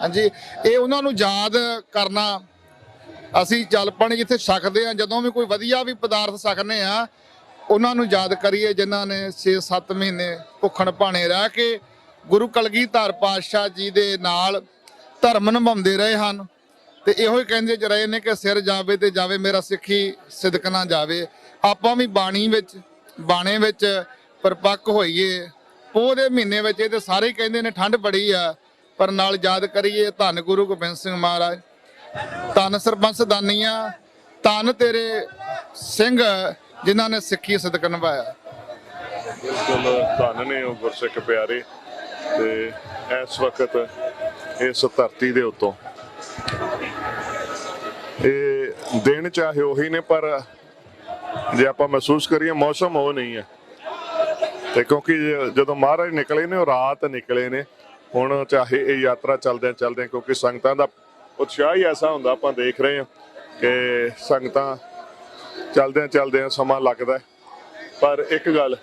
ਹਾਂਜੀ, ਇਹ ਉਹਨਾਂ ਨੂੰ ਯਾਦ ਕਰਨਾ। ਅਸੀਂ ਜਲ ਪਾਣੀ ਜਿੱਥੇ ਛਕਦੇ ਆ, ਜਦੋਂ ਵੀ ਕੋਈ ਵਧੀਆ ਵੀ ਪਦਾਰਥ ਛਕਨੇ ਆ, ਉਹਨਾਂ ਨੂੰ ਯਾਦ ਕਰੀਏ ਜਿਨ੍ਹਾਂ ਨੇ 6-7 ਮਹੀਨੇ ਭੁੱਖਣ ਭਾਣੇ ਰਹਿ ਕੇ ਗੁਰੂ ਕਲਗੀਧਰ ਪਾਤਸ਼ਾਹ ਜੀ ਦੇ ਨਾਲ ਧਰਮ ਨਿਭਾਉਂਦੇ ਰਹੇ ਹਨ। ਤੇ ਇਹੋ ਹੀ ਕਹਿੰਦੇ ਜ ਰਹੇ ਨੇ ਕਿ ਸਿਰ ਜਾਵੇ ਤੇ ਜਾਵੇ, ਮੇਰਾ ਸਿੱਖੀ ਸਿਦਕ ਨਾ ਜਾਵੇ। ਆਪਾਂ ਵੀ ਬਾਣੇ ਵਿੱਚ ਪਰਪੱਕ ਹੋਈਏ। ਪੋਹ ਦੇ ਮਹੀਨੇ ਵਿੱਚ ਇਹ ਤੇ ਸਾਰੇ ਹੀ ਕਹਿੰਦੇ ਨੇ ਠੰਡ ਬੜੀ ਆ, ਪਰ ਨਾਲ ਯਾਦ ਕਰੀਏ ਧੰਨ ਗੁਰੂ ਗੋਬਿੰਦ ਸਿੰਘ ਮਹਾਰਾਜ, ਧੰਨ ਸਰਬੰਸ ਦਾਨੀਆਂ, ਧੰਨ ਤੇਰੇ ਸਿੰਘ ਜਿਨ੍ਹਾਂ ਨੇ ਸਿੱਖੀ ਸਿਦਕ ਨਿਭਾਇਆ। ਬਿਲਕੁਲ ਧੰਨ ਨੇ ਉਹ ਗੁਰਸਿੱਖ ਪਿਆਰੇ। ਤੇ ਇਸ ਵਕਤ ਇਸ ਧਰਤੀ ਦੇ ਉੱਤੋਂ ਇਹ ਦਿਨ ਚਾਹੇ ਉਹੀ ਨੇ, ਪਰ ਜੇ ਆਪਾਂ ਮਹਿਸੂਸ ਕਰੀਏ ਮੌਸਮ ਉਹ ਨਹੀਂ ਹੈ। ਤੇ ਕਿਉਂਕਿ ਜਦੋਂ ਮਹਾਰਾਜ ਨਿਕਲੇ ਨੇ ਉਹ ਰਾਤ ਨਿਕਲੇ ਨੇ। ਹੁਣ ਚਾਹੇ ਇਹ ਯਾਤਰਾ ਚੱਲਦਿਆਂ ਕਿਉਂਕਿ ਸੰਗਤਾਂ ਦਾ ਉਤਸ਼ਾਹ ਹੀ ਐਸਾ ਹੁੰਦਾ, ਆਪਾਂ ਦੇਖ ਰਹੇ ਹਾਂ ਕਿ ਸੰਗਤਾਂ ਚੱਲਦਿਆਂ ਸਮਾਂ ਲੱਗਦਾ। ਪਰ ਇੱਕ ਗੱਲ,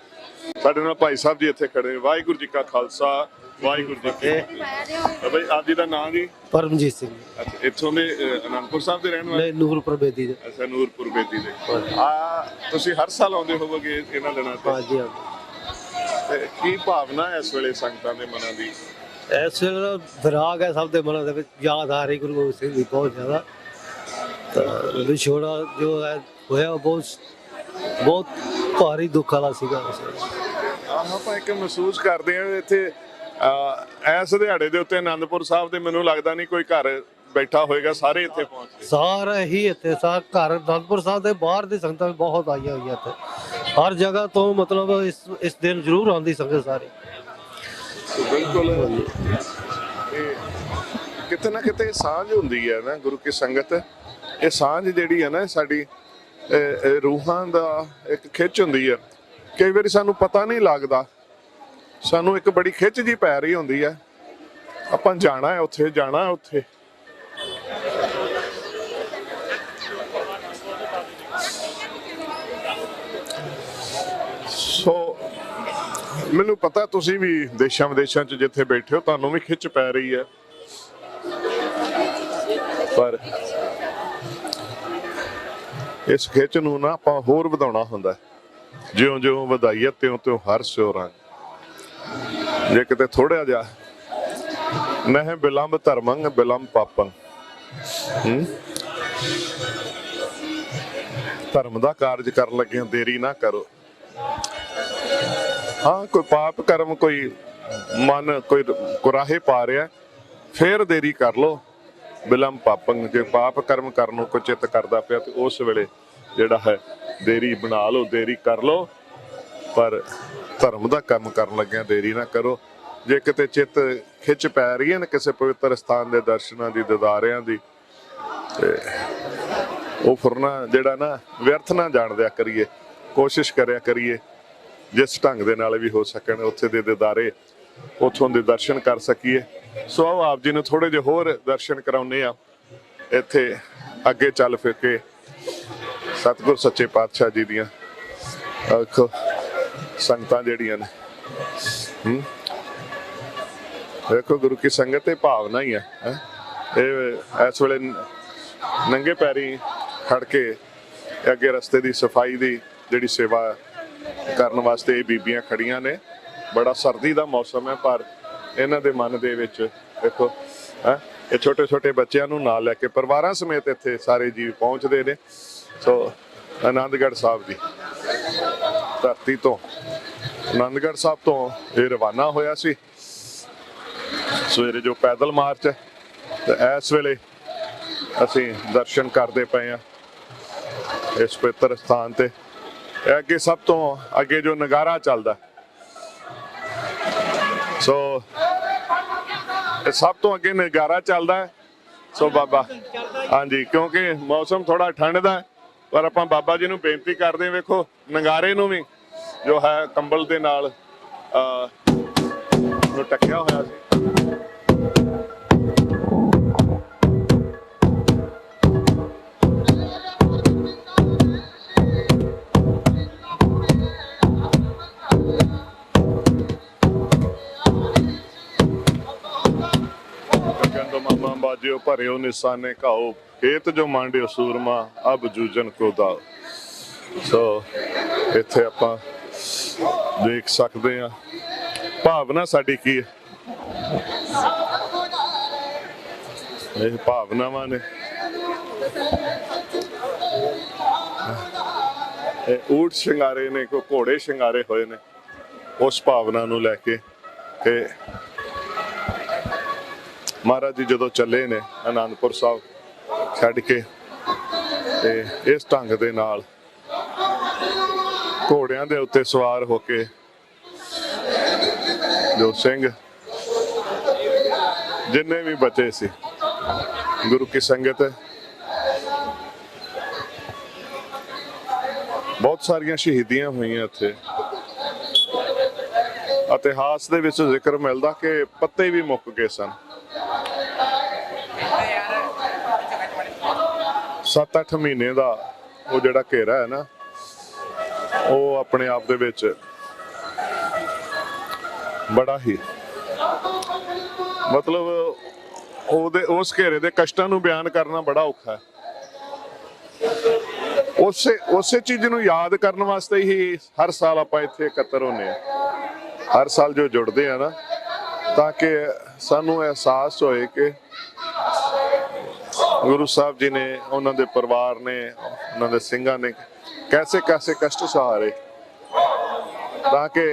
ਸਾਡੇ ਨਾਲ ਭਾਈ ਸਾਹਿਬ ਜੀ ਇੱਥੇ ਖੜੇ ਨੇ। ਵਾਹਿਗੁਰੂ ਜੀ ਕਾ ਖਾਲਸਾ, ਵਾਹਿਗੁਰੂ ਜੀ ਕੀ ਫਤਿਹ। ਭਾਈ ਆਪ ਜੀ ਦਾ ਨਾਮ ਜੀ? ਪਰਮਜੀਤ ਸਿੰਘ। ਅੱਛਾ, ਇੱਥੋਂ ਦੇ ਅਨੰਦਪੁਰ ਸਾਹਿਬ ਦੇ ਰਹਿਣ ਵਾਲੇ? ਨੂਰਪੁਰ ਬੇਦੀ ਦੇ। ਅੱਛਾ, ਨੂਰਪੁਰ ਬੇਦੀ ਦੇ। ਤੁਸੀਂ ਹਰ ਸਾਲ ਆਉਂਦੇ ਹੋਵੋਗੇ ਇਹਨਾਂ ਦਿਨਾਂ ਤੇ? ਹਾਂਜੀ। ਤੇ ਕੀ ਭਾਵਨਾ ਇਸ ਵੇਲੇ ਸੰਗਤਾਂ ਦੇ ਮਨਾਂ ਦੀ? ਇਸ ਵੇਲੇ ਵਿਰਾਗ ਹੈ ਸਭ ਦੇ ਮਨਾਂ ਦੇ ਵਿੱਚ, ਯਾਦ ਆ ਰਹੀ ਗੁਰੂ ਗੋਬਿੰਦ ਸਿੰਘ ਦੀ ਬਹੁਤ ਜ਼ਿਆਦਾ। ਤਾਂ ਵਿਛੋੜਾ ਜੋ ਹੈ ਹੋਇਆ ਬਹੁਤ ਭਾਰੀ ਦੁੱਖ ਵਾਲਾ ਸੀਗਾ। ਆਪਾਂ ਇੱਕ ਮਹਿਸੂਸ ਕਰਦੇ ਹਾਂ ਇੱਥੇ ਇਸ ਦਿਹਾੜੇ ਦੇ ਉੱਤੇ ਅਨੰਦਪੁਰ ਸਾਹਿਬ ਦੇ, ਮੈਨੂੰ ਲੱਗਦਾ ਨਹੀਂ ਕੋਈ ਘਰ ਬੈਠਾ ਹੋਏਗਾ, ਸਾਰੇ ਇੱਥੇ ਪਹੁੰਚੇ। ਸਾਰੇ ਹੀ ਇੱਥੇ ਘਰ ਅਨੰਦਪੁਰ ਸਾਹਿਬ ਦੇ ਬਾਹਰ ਦੀ ਸੰਗਤਾਂ ਬਹੁਤ ਆਈਆਂ ਹੋਈਆਂ ਇੱਥੇ, ਹਰ ਜਗ੍ਹਾ ਤੋਂ। ਮਤਲਬ ਇਸ ਦਿਨ ਜ਼ਰੂਰ ਆਉਂਦੀ ਸੰਗਤ ਸਾਰੀ। ਬਿਲਕੁਲ, ਕਿਤੇ ਨਾ ਕਿਤੇ ਸਾਂਝ ਹੁੰਦੀ ਹੈ ਨਾ ਗੁਰੂ ਕੀ ਸੰਗਤ। ਇਹ ਸਾਂਝ ਜਿਹੜੀ ਹੈ ਨਾ ਸਾਡੀ ਰੂਹਾਂ ਦਾ ਇੱਕ ਖਿੱਚ ਹੁੰਦੀ ਹੈ। ਕਈ ਵਾਰੀ ਸਾਨੂੰ ਪਤਾ ਨਹੀਂ ਲੱਗਦਾ, ਸਾਨੂੰ ਇੱਕ ਬੜੀ ਖਿੱਚ ਜੀ ਪੈ ਰਹੀ ਹੁੰਦੀ ਹੈ, ਆਪਾਂ ਜਾਣਾ ਹੈ ਉੱਥੇ। ਸੋ ਮੈਨੂੰ ਪਤਾ ਤੁਸੀਂ ਵੀ ਦੇਸ਼ਾਂ ਵਿਦੇਸ਼ਾਂ 'ਚ ਜਿੱਥੇ ਬੈਠੇ ਹੋ ਤੁਹਾਨੂੰ ਵੀ ਖਿੱਚ ਪੈ ਰਹੀ ਹੈ, ਪਰ ਇਸ ਖਿੱਚ ਨੂੰ ਨਾ ਆਪਾਂ ਹੋਰ ਵਧਾਉਣਾ ਹੁੰਦਾ। ਜਿਉਂ ਵਧਾਈਏ ਤਿਉਂ ਹਰ ਸਿਉ ਰੰਗ। ਜੇ ਕਿਤੇ ਥੋੜਾ ਜਿਹਾ ਨਹਿ ਬਿਲੰਬ ਧਰਮੰ ਬਿਲੰਬ ਪਾਪੰ, ਧਰਮ ਦਾ ਕਾਰਜ ਕਰਨ ਲੱਗਿਆਂ ਦੇਰੀ ਨਾ ਕਰੋ। ਹਾਂ, ਕੋਈ ਪਾਪ ਕਰਮ, ਕੋਈ ਮਨ ਕੋਈ ਕੁਰਾਹੇ ਪਾ ਰਿਹਾ, ਫੇਰ ਦੇਰੀ ਕਰ ਲੋ। ਬਿਲੰਬ ਪਾਪੰ, ਜੇ ਪਾਪ ਕਰਮ ਕਰਨ ਨੂੰ ਕੋਈ ਚਿੱਤ ਕਰਦਾ ਪਿਆ ਤੇ ਉਸ ਵੇਲੇ ਜਿਹੜਾ ਹੈ ਦੇਰੀ ਬਣਾ ਲਓ, ਦੇਰੀ ਕਰ ਲਓ, ਪਰ ਧਰਮ ਦਾ ਕੰਮ ਕਰਨ ਲੱਗਿਆਂ ਦੇਰੀ ਨਾ ਕਰੋ। ਜੇ ਕਿਤੇ ਚਿੱਤ ਖਿੱਚ ਪੈ ਰਹੀ ਹੈ ਨਾ ਕਿਸੇ ਪਵਿੱਤਰ ਸਥਾਨ ਦੇ ਦਰਸ਼ਨਾਂ ਦੀ, ਦਿਦਾਰਿਆਂ ਦੀ, ਤੇ ਉਹ ਫੁਰਨਾ ਜਿਹੜਾ ਨਾ ਵਿਅਰਥ ਨਾ ਜਾਣ ਦਿਆ ਕਰੀਏ। ਕੋਸ਼ਿਸ਼ ਕਰਿਆ ਕਰੀਏ ਜਿਸ ਢੰਗ ਦੇ ਨਾਲ ਵੀ ਹੋ ਸਕਣ ਉੱਥੇ ਦੇ ਦਿਦਾਰੇ, ਉੱਥੋਂ ਦੇ ਦਰਸ਼ਨ ਕਰ ਸਕੀਏ। ਸੋ ਆਓ ਆਪ ਜੀ ਨੂੰ ਥੋੜੇ ਜਿਹੇ ਹੋਰ ਦਰਸ਼ਨ ਕਰਾਉਂਦੇ ਆ। ਇੱਥੇ ਅੱਗੇ ਚੱਲ ਫਿਰ ਕੇ ਸਤਿਗੁਰ ਸੱਚੇ ਪਾਤਸ਼ਾਹ ਜੀ ਦੀਆਂ ਸੰਗਤਾਂ ਜਿਹੜੀਆਂ ਨੇ ਦੇਖੋ ਗੁਰੂ ਕੀ ਸੰਗਤ ਇਹ ਭਾਵਨਾ ਹੀ ਹੈ ਇਹ ਇਸ ਵੇਲੇ ਨੰਗੇ ਪੈਰੀ ਖੜ ਕੇ ਅੱਗੇ ਰਸਤੇ ਦੀ ਸਫਾਈ ਦੀ ਜਿਹੜੀ ਸੇਵਾ ਕਰਨ ਵਾਸਤੇ ਇਹ ਬੀਬੀਆਂ ਖੜੀਆਂ ਨੇ। ਬੜਾ ਸਰਦੀ ਦਾ ਮੌਸਮ ਹੈ ਪਰ ਇਹਨਾਂ ਦੇ ਮਨ ਦੇ ਵਿੱਚ ਦੇਖੋ ਇਹ ਛੋਟੇ ਛੋਟੇ ਬੱਚਿਆਂ ਨੂੰ ਨਾਲ ਲੈ ਕੇ ਪਰਿਵਾਰਾਂ ਸਮੇਤ ਇੱਥੇ ਸਾਰੇ ਜੀਵ ਪਹੁੰਚਦੇ ਨੇ। ਸੋ ਆਨੰਦਗੜ੍ਹ ਸਾਹਿਬ ਦੀ ਧਰਤੀ ਤੋਂ ਆਨੰਦਗੜ੍ਹ ਸਾਹਿਬ ਤੋਂ ਇਹ ਰਵਾਨਾ ਹੋਇਆ ਸੀ ਸਵੇਰੇ ਜੋ ਪੈਦਲ ਮਾਰਚ ਹੈ ਤੇ ਇਸ ਵੇਲੇ ਅਸੀਂ ਦਰਸ਼ਨ ਕਰਦੇ ਪਏ ਹਾਂ ਇਸ ਪਵਿੱਤਰ ਸਥਾਨ ਤੇ। ਅੱਗੇ ਸਭ ਤੋਂ ਅੱਗੇ ਜੋ ਨਗਾਰਾ ਚੱਲਦਾ ਸੋ ਇਹ ਸਭ ਤੋਂ ਅੱਗੇ ਨਗਾਰਾ ਚੱਲਦਾ ਹੈ। ਸੋ ਬਾਬਾ ਹਾਂਜੀ ਕਿਉਂਕਿ ਮੌਸਮ ਥੋੜਾ ਠੰਡ ਦਾ ਪਰ ਆਪਾਂ ਬਾਬਾ ਜੀ ਨੂੰ ਬੇਨਤੀ ਕਰਦੇ ਹਾਂ ਵੇਖੋ ਨਗਾਰੇ ਨੂੰ ਵੀ ਜੋ ਹੈ ਕੰਬਲ ਦੇ ਨਾਲ ਨੂੰ ਟੱਕਿਆ ਹੋਇਆ ਸੀ। ਮਾਮਾ ਬਾਜਿਓ ਭਰਿਓ ਨਿਸ਼ਾਨੇ ਘਾਓ ਖੇਤ ਜੋ ਮਾਂਡਿਓ ਸੂਰਮਾ ਅਬ ਜੂਜਨ ਕੋ ਦਾਓ। ਸੋ ਇੱਥੇ ਆਪਾਂ ਦੇਖ ਸਕਦੇ ਹਾਂ ਭਾਵਨਾ ਸਾਡੀ ਕੀ ਹੈ। ਇਹ ਭਾਵਨਾਵਾਂ ਨੇ ਇਹ ਊਠ ਸ਼ਿੰਗਾਰੇ ਨੇ ਕੋ ਘੋੜੇ ਸ਼ਿੰਗਾਰੇ ਹੋਏ ਨੇ ਉਸ ਭਾਵਨਾ ਨੂੰ ਲੈ ਕੇ ਕਿ ਮਹਾਰਾਜ ਜੀ ਜਦੋਂ ਚੱਲੇ ਨੇ ਆਨੰਦਪੁਰ ਸਾਹਿਬ ਛੱਡ ਕੇ ਤੇ ਇਸ ਢੰਗ ਦੇ ਨਾਲ ਘੋੜਿਆਂ ਦੇ ਉੱਤੇ ਸਵਾਰ ਹੋ ਕੇ ਜੋ ਸਿੰਘ ਜਿੰਨੇ ਵੀ ਬਚੇ ਸੀ ਗੁਰੂ ਕੀ ਸੰਗਤ ਬਹੁਤ ਸਾਰੀਆਂ ਸ਼ਹੀਦੀਆਂ ਹੋਈਆਂ ਇੱਥੇ। ਇਤਿਹਾਸ ਦੇ ਵਿੱਚ ਜ਼ਿਕਰ ਮਿਲਦਾ ਕਿ ਪੱਤੇ ਵੀ ਮੁੱਕ ਗਏ ਸਨ। 7-8 ਮਹੀਨੇ ਦਾ ਉਹ ਜਿਹੜਾ ਘੇਰਾ ਹੈ ਨਾ ਉਹ ਆਪਣੇ ਆਪ ਦੇ ਵਿੱਚ ਬੜਾ ਹੀ ਮਤਲਬ ਉਹਦੇ ਉਸ ਘੇਰੇ ਦੇ ਕਸ਼ਟਾਂ ਨੂੰ ਬਿਆਨ ਕਰਨਾ ਬੜਾ ਔਖਾ ਹੈ। ਉਸੇ ਚੀਜ਼ ਨੂੰ ਯਾਦ ਕਰਨ ਵਾਸਤੇ ਹੀ ਹਰ ਸਾਲ ਆਪਾਂ ਇੱਥੇ ਇਕੱਤਰ ਹੁੰਦੇ ਹਾਂ। ਹਰ ਸਾਲ ਜੋ ਜੁੜਦੇ ਆ ਨਾ ਤਾਂ ਕਿ ਸਾਨੂੰ ਅਹਿਸਾਸ ਹੋਏ ਕਿ ਗੁਰੂ ਸਾਹਿਬ ਜੀ ਨੇ ਉਹਨਾਂ ਦੇ ਪਰਿਵਾਰ ਨੇ ਉਹਨਾਂ ਦੇ ਸਿੰਘਾਂ ਨੇ ਕੈਸੇ ਕਸ਼ਟ ਸਹਾਰੇ ਤਾਂ ਕਿ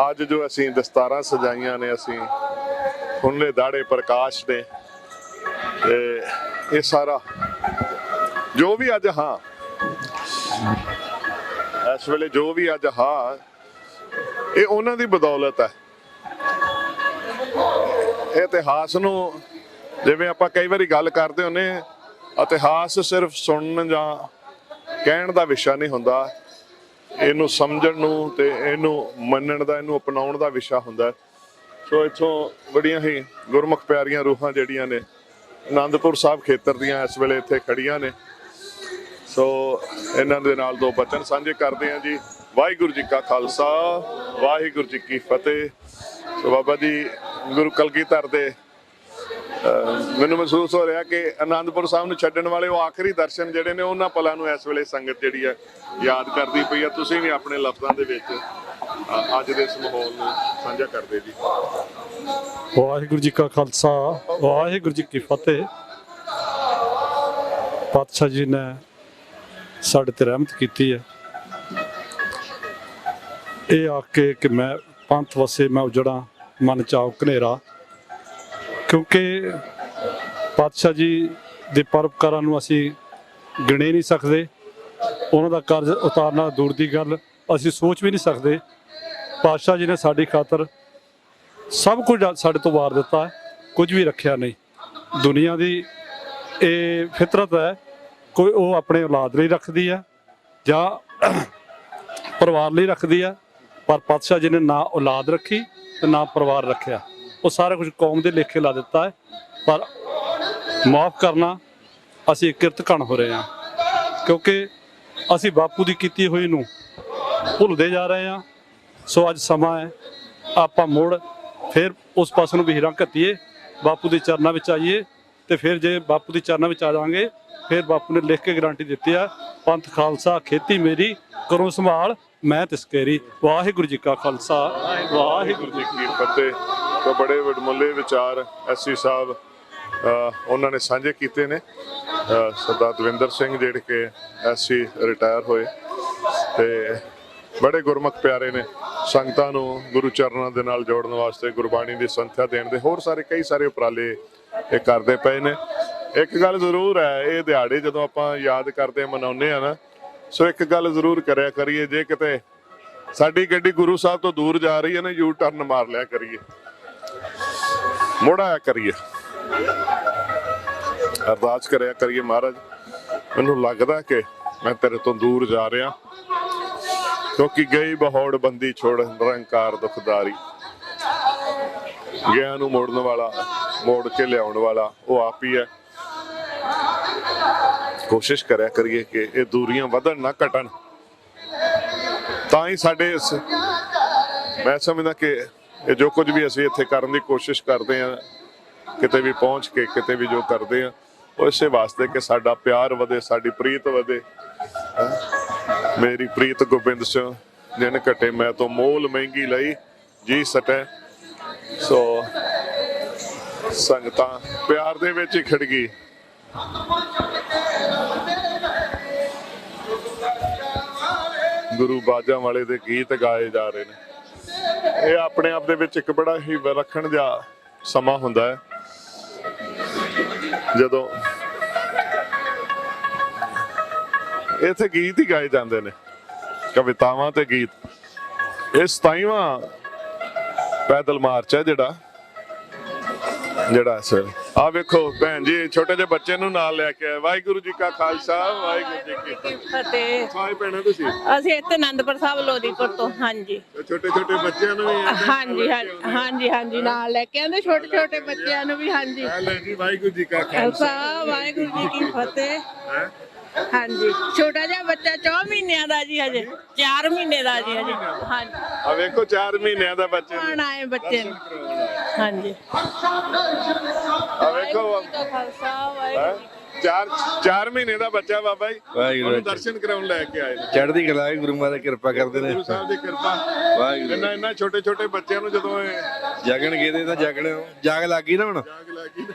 ਅੱਜ ਜੋ ਅਸੀਂ ਦਸਤਾਰਾਂ ਸਜਾਈਆਂ ਨੇ ਅਸੀਂ ਖੁੱਲੇ ਦਾੜੇ ਪ੍ਰਕਾਸ਼ ਦੇ ਤੇ ਇਹ ਸਾਰਾ ਜੋ ਵੀ ਅੱਜ ਇਸ ਵੇਲੇ ਜੋ ਵੀ ਅੱਜ ਇਹ ਉਹਨਾਂ ਦੀ ਬਦੌਲਤ ਹੈ। ਇਤਿਹਾਸ ਨੂੰ ਜਿਵੇਂ ਆਪਾਂ ਕਈ ਵਾਰੀ ਗੱਲ ਕਰਦੇ ਹੁੰਦੇ ਇਤਿਹਾਸ ਸਿਰਫ ਸੁਣਨ ਜਾਂ ਕਹਿਣ ਦਾ ਵਿਸ਼ਾ ਨਹੀਂ ਹੁੰਦਾ, ਇਹਨੂੰ ਸਮਝਣ ਨੂੰ ਤੇ ਇਹਨੂੰ ਮੰਨਣ ਦਾ ਇਹਨੂੰ ਅਪਣਾਉਣ ਦਾ ਵਿਸ਼ਾ ਹੁੰਦਾ। ਸੋ ਇੱਥੋਂ ਬੜੀਆਂ ਹੀ ਗੁਰਮੁਖ ਪਿਆਰੀਆਂ ਰੂਹਾਂ ਜਿਹੜੀਆਂ ਨੇ ਆਨੰਦਪੁਰ ਸਾਹਿਬ ਖੇਤਰ ਦੀਆਂ ਇਸ ਵੇਲੇ ਇੱਥੇ ਖੜੀਆਂ ਨੇ। ਸੋ ਇਹਨਾਂ ਦੇ ਨਾਲ ਦੋ ਬਚਨ ਸਾਂਝੇ ਕਰਦੇ ਹਾਂ ਜੀ। ਵਾਹਿਗੁਰੂ ਜੀ ਕਾ ਖਾਲਸਾ ਵਾਹਿਗੁਰੂ ਜੀ ਕੀ ਫਤਿਹ। ਸੋ ਬਾਬਾ ਜੀ ਗੁਰੂ ਕਲਗੀਧਰ ਦੇ ਮੈਨੂੰ ਮਹਿਸੂਸ ਹੋ ਰਿਹਾ ਕਿ ਆਨੰਦਪੁਰ ਸਾਹਿਬ ਨੂੰ ਛੱਡਣ ਵਾਲੇ ਉਹ ਆਖਰੀ ਦਰਸ਼ਨ ਜਿਹੜੇ ਨੇ ਉਹਨਾਂ ਪਲਾਂ ਨੂੰ ਇਸ ਵੇਲੇ ਸੰਗਤ ਜਿਹੜੀ ਹੈ ਯਾਦ ਕਰਦੀ ਪਈ ਹੈ। ਤੁਸੀਂ ਵੀ ਆਪਣੇ ਲਫ਼ਜ਼ਾਂ ਦੇ ਵਿੱਚ ਅੱਜ ਦੇ ਇਸ ਮਾਹੌਲ ਨੂੰ ਸਾਂਝਾ ਕਰਦੇ ਜੀ। ਵਾਹਿਗੁਰੂ ਜੀ ਕਾ ਖਾਲਸਾ ਵਾਹਿਗੁਰੂ ਜੀ ਕੀ ਫਤਿਹ। ਪਾਤਸ਼ਾਹ ਜੀ ਨੇ ਸਾਡੇ ਤੇ ਰਹਿਮਤ ਕੀਤੀ ਹੈ। ਇਹ ਆ ਕੇ ਮੈਂ ਪੰਥ ਵਸੇ ਮੈਂ ਉਜੜਾ ਮਨ ਚਾਉ ਘਨੇਰਾ, ਕਿਉਂਕਿ ਪਾਤਸ਼ਾਹ ਜੀ ਦੇ ਪਰਉਪਕਾਰਾਂ ਨੂੰ ਅਸੀਂ ਗਿਣੇ ਨਹੀਂ ਸਕਦੇ। ਉਹਨਾਂ ਦਾ ਕਰਜ਼ ਉਤਾਰਨਾ ਦੂਰ ਦੀ ਗੱਲ, ਅਸੀਂ ਸੋਚ ਵੀ ਨਹੀਂ ਸਕਦੇ। ਪਾਤਸ਼ਾਹ ਜੀ ਨੇ ਸਾਡੀ ਖਾਤਰ ਸਭ ਕੁਝ ਸਾਡੇ ਤੋਂ ਵਾਰ ਦਿੱਤਾ ਹੈ, ਕੁਝ ਵੀ ਰੱਖਿਆ ਨਹੀਂ। ਦੁਨੀਆ ਦੀ ਇਹ ਫਿਤਰਤ ਹੈ, ਕੋਈ ਉਹ ਆਪਣੇ ਔਲਾਦ ਲਈ ਰੱਖਦੀ ਹੈ ਜਾਂ ਪਰਿਵਾਰ ਲਈ ਰੱਖਦੀ ਹੈ, ਪਰ ਪਾਤਸ਼ਾਹ ਜੀ ਨੇ ਨਾ ਔਲਾਦ ਰੱਖੀ ਤੇ ਨਾ ਪਰਿਵਾਰ ਰੱਖਿਆ। ਉਹ ਸਾਰਾ ਕੁਝ ਕੌਮ ਦੇ ਲੇਖੇ ਲਾ ਦਿੱਤਾ ਹੈ। ਪਰ ਮਾਫ ਕਰਨਾ ਅਸੀਂ ਕਿਰਤਕਣ ਹੋ ਰਹੇ ਹਾਂ, ਕਿਉਂਕਿ ਅਸੀਂ ਬਾਪੂ ਦੀ ਕੀਤੀ ਹੋਈ ਨੂੰ ਭੁੱਲਦੇ ਜਾ ਰਹੇ ਹਾਂ। ਸੋ ਅੱਜ ਸਮਾਂ ਹੈ ਆਪਾਂ ਮੁੜ ਫਿਰ ਉਸ ਪਾਸੇ ਨੂੰ ਵੀ ਹੀਰਾਂ ਘੱਤੀਏ, ਬਾਪੂ ਦੇ ਚਰਨਾਂ ਵਿੱਚ ਆਈਏ। ਤੇ ਫਿਰ ਜੇ ਬਾਪੂ ਦੇ ਚਰਨਾਂ ਵਿੱਚ ਆ ਜਾਵਾਂਗੇ, ਫਿਰ ਬਾਪੂ ਨੇ ਲਿਖ ਕੇ ਗਾਰੰਟੀ ਦਿੱਤੀ ਆ, ਪੰਥ ਖਾਲਸਾ ਖੇਤੀ ਮੇਰੀ, ਕਰੋ ਸੰਭਾਲ ਮੈਂ ਤਿਸਕੇਰੀ। ਵਾਹਿਗੁਰੂ ਜੀ ਕਾ ਖਾਲਸਾ, ਵਾਹਿਗੁਰੂ ਜੀ ਕੀ ਫਤਿਹ। ਤਾਂ ਬੜੇ ਵਡਮੁੱਲੇ ਵਿਚਾਰ ਐਸਸੀ ਸਾਹਿਬ ਉਹਨਾਂ ਨੇ ਸਾਂਝੇ ਕੀਤੇ ਨੇ। ਸਰਦਾਰ ਦਵਿੰਦਰ ਸਿੰਘ ਜਿਹੜੇ ਕਿ ਐਸਸੀ ਰਿਟਾਇਰ ਹੋਏ ਤੇ ਬੜੇ ਗੁਰਮੁਖ ਪਿਆਰੇ ਨੇ, ਸੰਗਤਾਂ ਨੂੰ ਗੁਰੂ ਚਰਨਾਂ ਦੇ ਨਾਲ ਜੋੜਨ ਵਾਸਤੇ, ਗੁਰਬਾਣੀ ਦੀ ਸੰਥਿਆ ਦੇਣ ਦੇ ਹੋਰ ਸਾਰੇ ਕਈ ਸਾਰੇ ਉਪਰਾਲੇ ਇਹ ਕਰਦੇ ਪਏ ਨੇ। ਇੱਕ ਗੱਲ ਜ਼ਰੂਰ ਹੈ, ਇਹ ਦਿਹਾੜੇ ਜਦੋਂ ਆਪਾਂ ਯਾਦ ਕਰਦੇ ਮਨਾਉਂਦੇ ਆ ਨਾ, ਸੋ ਇੱਕ ਗੱਲ ਜ਼ਰੂਰ ਕਰਿਆ ਕਰੀਏ, ਜੇ ਕਿਤੇ ਸਾਡੀ ਗੱਡੀ ਗੁਰੂ ਸਾਹਿਬ ਤੋਂ ਦੂਰ ਜਾ ਰਹੀ ਹੈ ਨਾ, ਯੂ ਟਰਨ ਮਾਰ ਲਿਆ ਕਰੀਏ, ਮੁੜ ਆਇਆ ਕਰੀਏ, ਅਰਦਾਸ ਕਰਿਆ ਕਰੀਏ, ਮਹਾਰਾਜ ਮੈਨੂੰ ਲੱਗਦਾ ਕਿ ਮੈਂ ਤੇਰੇ ਤੋਂ ਦੂਰ ਜਾ ਰਿਹਾ, ਕਿਉਂਕਿ ਗਈ ਬਹੌੜ ਬੰਦੀ ਛੋੜ ਨਿਰੰਕਾਰ ਦੁਖਦਾਰੀ। ਗਿਆ ਨੂੰ ਮੋੜਨ ਵਾਲਾ, ਮੋੜ ਕੇ ਲਿਆਉਣ ਵਾਲਾ ਉਹ ਆਪ ਹੀ ਹੈ। ਕੋਸ਼ਿਸ਼ ਕਰਿਆ ਕਰੀਏ ਕਿ ਇਹ ਦੂਰੀਆਂ ਵਧਣ ਨਾ ਘਟਣ, ਤਾਂ ਹੀ ਸਾਡੇ ਮੈਂ ਸਮਝਦਾ ਕਿ ਇਹ ਜੋ ਕੁਝ ਵੀ ਅਸੀਂ ਇੱਥੇ ਕਰਨ ਦੀ ਕੋਸ਼ਿਸ਼ ਕਰਦੇ ਹਾਂ, ਕਿਤੇ ਵੀ ਪਹੁੰਚ ਕੇ ਕਿਤੇ ਵੀ ਜੋ ਕਰਦੇ ਹਾਂ, ਉਹ ਇਸੇ ਵਾਸਤੇ ਕਿ ਸਾਡਾ ਪਿਆਰ ਵਧੇ, ਸਾਡੀ ਪ੍ਰੀਤ ਵਧੇ। ਮੇਰੀ ਪ੍ਰੀਤ ਗੋਬਿੰਦ ਸਿੰਘ ਜਿਨ ਘਟੇ ਮੈਂ ਤੋਂ ਮੋਲ ਮਹਿੰਗੀ ਲਈ ਜੀ ਸਟੇ। ਸੋ ਸੰਗਤਾਂ ਪਿਆਰ ਦੇ ਵਿੱਚ ਹੀ ਖਿੜ ਗਈ। ਗੁਰੂ ਬਾਜਾਂ ਵਾਲੇ ਦੇ ਗੀਤ ਗਾਏ ਜਾ ਰਹੇ ਨੇ। ਇਹ ਆਪਣੇ ਆਪ ਦੇ ਵਿੱਚ ਇੱਕ ਬੜਾ ਹੀ ਵਿਲੱਖਣ ਜਿਹਾ ਸਮਾਂ ਹੁੰਦਾ ਹੈ, ਜਦੋਂ ਇੱਥੇ ਗੀਤ ਹੀ ਗਾਏ ਜਾਂਦੇ ਨੇ, ਕਵਿਤਾਵਾਂ ਤੇ ਗੀਤ। ਇਹ 27ਵਾਂ ਪੈਦਲ ਮਾਰਚ ਹੈ ਜਿਹੜਾ ਇਸ ਵੇਲੇ ਆ ਵੇਖੋ ਭੈਣ ਜੀ ਛੋਟੇ ਜਿਹੇ ਬੱਚੇ ਨੂੰ ਨਾਲ ਲੈ ਕੇ ਆਏ। ਵਾਹਿਗੁਰੂ ਜੀ ਕਾ ਖਾਲਸਾ, ਵਾਹਿਗੁਰੂ ਜੀ ਕੀ ਫਤਿਹ। ਸਾਰੇ ਭੈਣਾਂ ਤੁਸੀਂ? ਅਸੀਂ ਇੱਥੇ ਆਨੰਦਪੁਰ ਸਾਹਿਬ ਲੋਧੀਪੁਰ ਤੋਂ। ਹਾਂਜੀ, ਛੋਟੇ ਛੋਟੇ ਬੱਚਿਆਂ ਨੂੰ ਵੀ? ਹਾਂਜੀ ਨਾਲ ਲੈ ਕੇ ਆਂਦੇ, ਛੋਟੇ ਛੋਟੇ ਬੱਚਿਆਂ ਨੂੰ ਵੀ। ਹਾਂਜੀ ਲੈ ਜੀ, ਵਾਹਿਗੁਰੂ ਜੀ ਕਾ ਖਾਲਸਾ, ਵਾਹਿਗੁਰੂ ਜੀ ਕੀ ਫਤਿਹ। ਹਾਂਜੀ, ਛੋਟਾ ਜਿਹਾ ਬੱਚਾ 4 ਮਹੀਨਿਆਂ ਦਾ ਜੀ, ਹਜੇ 4 ਮਹੀਨੇ ਦਾ ਜੀ ਹਜੇ। ਹਾਂਜੀ ਆ ਵੇਖੋ 4 ਮਹੀਨਿਆਂ ਦਾ ਬੱਚਾ ਆਏ ਬੱਚੇ ਨੂੰ। ਹਾਂਜੀ ਆ ਵੇਖੋ 4 ਮਹੀਨੇ ਦਾ ਬੱਚਾ ਬਾਬਾ ਜੀ, ਉਹਨੂੰ ਦਰਸ਼ਨ ਕਰਾਉਣ ਲੈ ਕੇ ਆਏ ਨੇ। ਚੜ੍ਹਦੀ ਕਲਾ ਹੈ, ਗੁਰੂ ਮਹਾਰਾਜ ਕਿਰਪਾ ਕਰਦੇ ਨੇ, ਗੁਰੂ ਸਾਹਿਬ ਦੀ ਕਿਰਪਾ। ਵਾਹਿਗੁਰੂ। ਇਹਨਾਂ ਛੋਟੇ ਛੋਟੇ ਬੱਚਿਆਂ ਨੂੰ ਜਦੋਂ ਜਾਗਣਗੇ ਤੇ ਤਾਂ ਜਾਗ ਲੱਗ ਗਈ ਨਾ, ਹੁਣ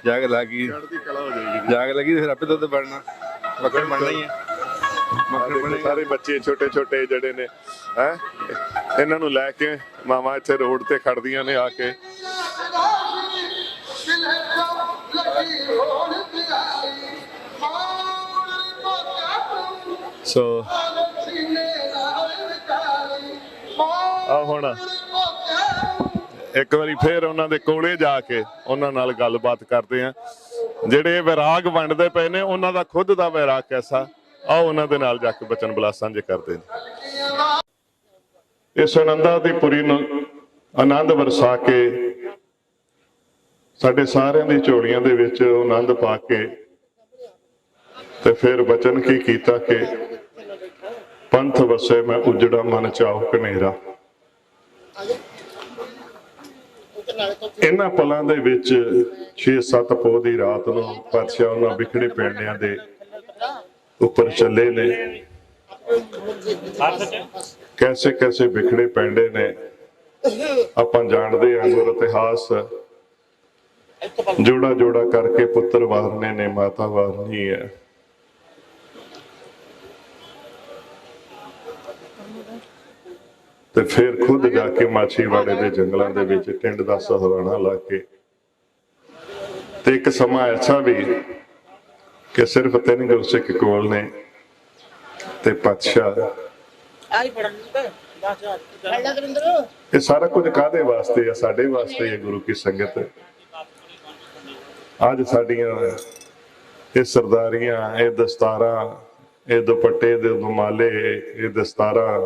ਜਾਗ ਲੱਗ ਗਈ, ਚੜ੍ਹਦੀ ਕਲਾ ਹੋ ਜਾਏਗੀ। ਜਾਗ ਲੱਗੀ ਫਿਰ ਆਪੇ ਦੁੱਧ ਬਣਨਾ, ਮੱਖਣ ਬਣਨਾ ਹੀ ਹੈ। ਸਾਰੇ ਬੱਚੇ ਛੋਟੇ ਛੋਟੇ ਜਿਹੜੇ ਨੇ ਇਹਨਾਂ ਨੂੰ ਲੈ ਕੇ ਮਾਵਾਂ ਇੱਥੇ ਰੋਡ ਤੇ ਖੜਦੀਆਂ ਨੇ ਆ ਕੇ। ਸੋ ਆ ਹੁਣ ਇੱਕ ਵਾਰੀ ਫੇਰ ਉਹਨਾਂ ਦੇ ਕੋਲੇ ਜਾ ਕੇ ਉਹਨਾਂ ਨਾਲ ਗੱਲਬਾਤ ਕਰਦੇ ਆ। ਜਿਹੜੇ ਵਿਰਾਗ ਵੰਡਦੇ ਪਏ ਨੇ ਉਹਨਾਂ ਦਾ ਖੁਦ ਦਾ ਵਿਰਾਗ ਕੈਸਾ, ਆਓ ਉਹਨਾਂ ਦੇ ਨਾਲ ਜਾ ਕੇ ਬਚਨ ਬਲਾਸ ਸਾਂਝੇ ਕਰਦੇ ਨੇ। ਇਸ ਆਨੰਦਾਂ ਦੀ ਪੁਰੀ ਨੂੰ ਆਨੰਦ ਵਰਸਾ ਕੇ ਸਾਡੇ ਸਾਰਿਆਂ ਦੀ ਝੋਲੀਆਂ ਦੇ ਵਿੱਚ ਆਨੰਦ ਪਾ ਕੇ ਤੇ ਫਿਰ ਬਚਨ ਕੀ ਕੀਤਾ ਕਿ ਪੰਥ ਵਸੇ ਮੈਂ ਉਜੜਾ ਮਨ ਚਾਉ ਕਨੇਰਾ। ਇਹਨਾਂ ਪਲਾਂ ਦੇ ਵਿੱਚ 6-7 ਪੋਹ ਦੀ ਰਾਤ ਨੂੰ ਪਾਤਸ਼ਾਹ ਉਹਨਾਂ ਵਿਖੜੇ ਪਿੰਡਿਆਂ ਦੇ ਉੱਪਰ ਚੱਲੇ ਨੇ। ਕੈਸੇ ਕੈਸੇ ਵਿਖੜੇ ਪੈਂਦੇ ਨੇ ਆਪਾਂ ਜਾਣਦੇ ਹਾਂ। ਗੁਰ ਇਤਿਹਾਸ ਜੋੜਾ ਜੋੜਾ ਕਰਕੇ ਪੁੱਤਰ ਵਾਰਨੇ ਨੇ, ਮਾਤਾ ਵਾਰਨੀ ਹੈ। ਤੇ ਫਿਰ ਖੁਦ ਜਾ ਕੇ ਮਾਛੀਵਾੜੇ ਦੇ ਜੰਗਲਾਂ ਦੇ ਵਿੱਚ ਟਿੰਡ ਦਾ ਸਹਰਾਣਾ ਲਾ ਕੇ ਤੇ ਇੱਕ ਸਮਾਂ ਐਸਾ ਵੀ ਕਿ ਸਿਰਫ 3 ਗੁਰਸਿੱਖ ਕੋਲ ਨੇ ਤੇ ਪਾਤਸ਼ਾਹ। ਇਹ ਸਾਰਾ ਕੁਝ ਕਾਹਦੇ ਵਾਸਤੇ ਆ? ਸਾਡੇ ਵਾਸਤੇ ਹੈ, ਗੁਰੂ ਕੀ ਸੰਗਤ। ਅੱਜ ਸਾਡੀਆਂ ਇਹ ਸਰਦਾਰੀਆਂ, ਇਹ ਦਸਤਾਰਾਂ, ਇਹ ਦੁਪੱਟੇ ਦੇ ਦੁਮਾਲੇ, ਇਹ ਦਸਤਾਰਾਂ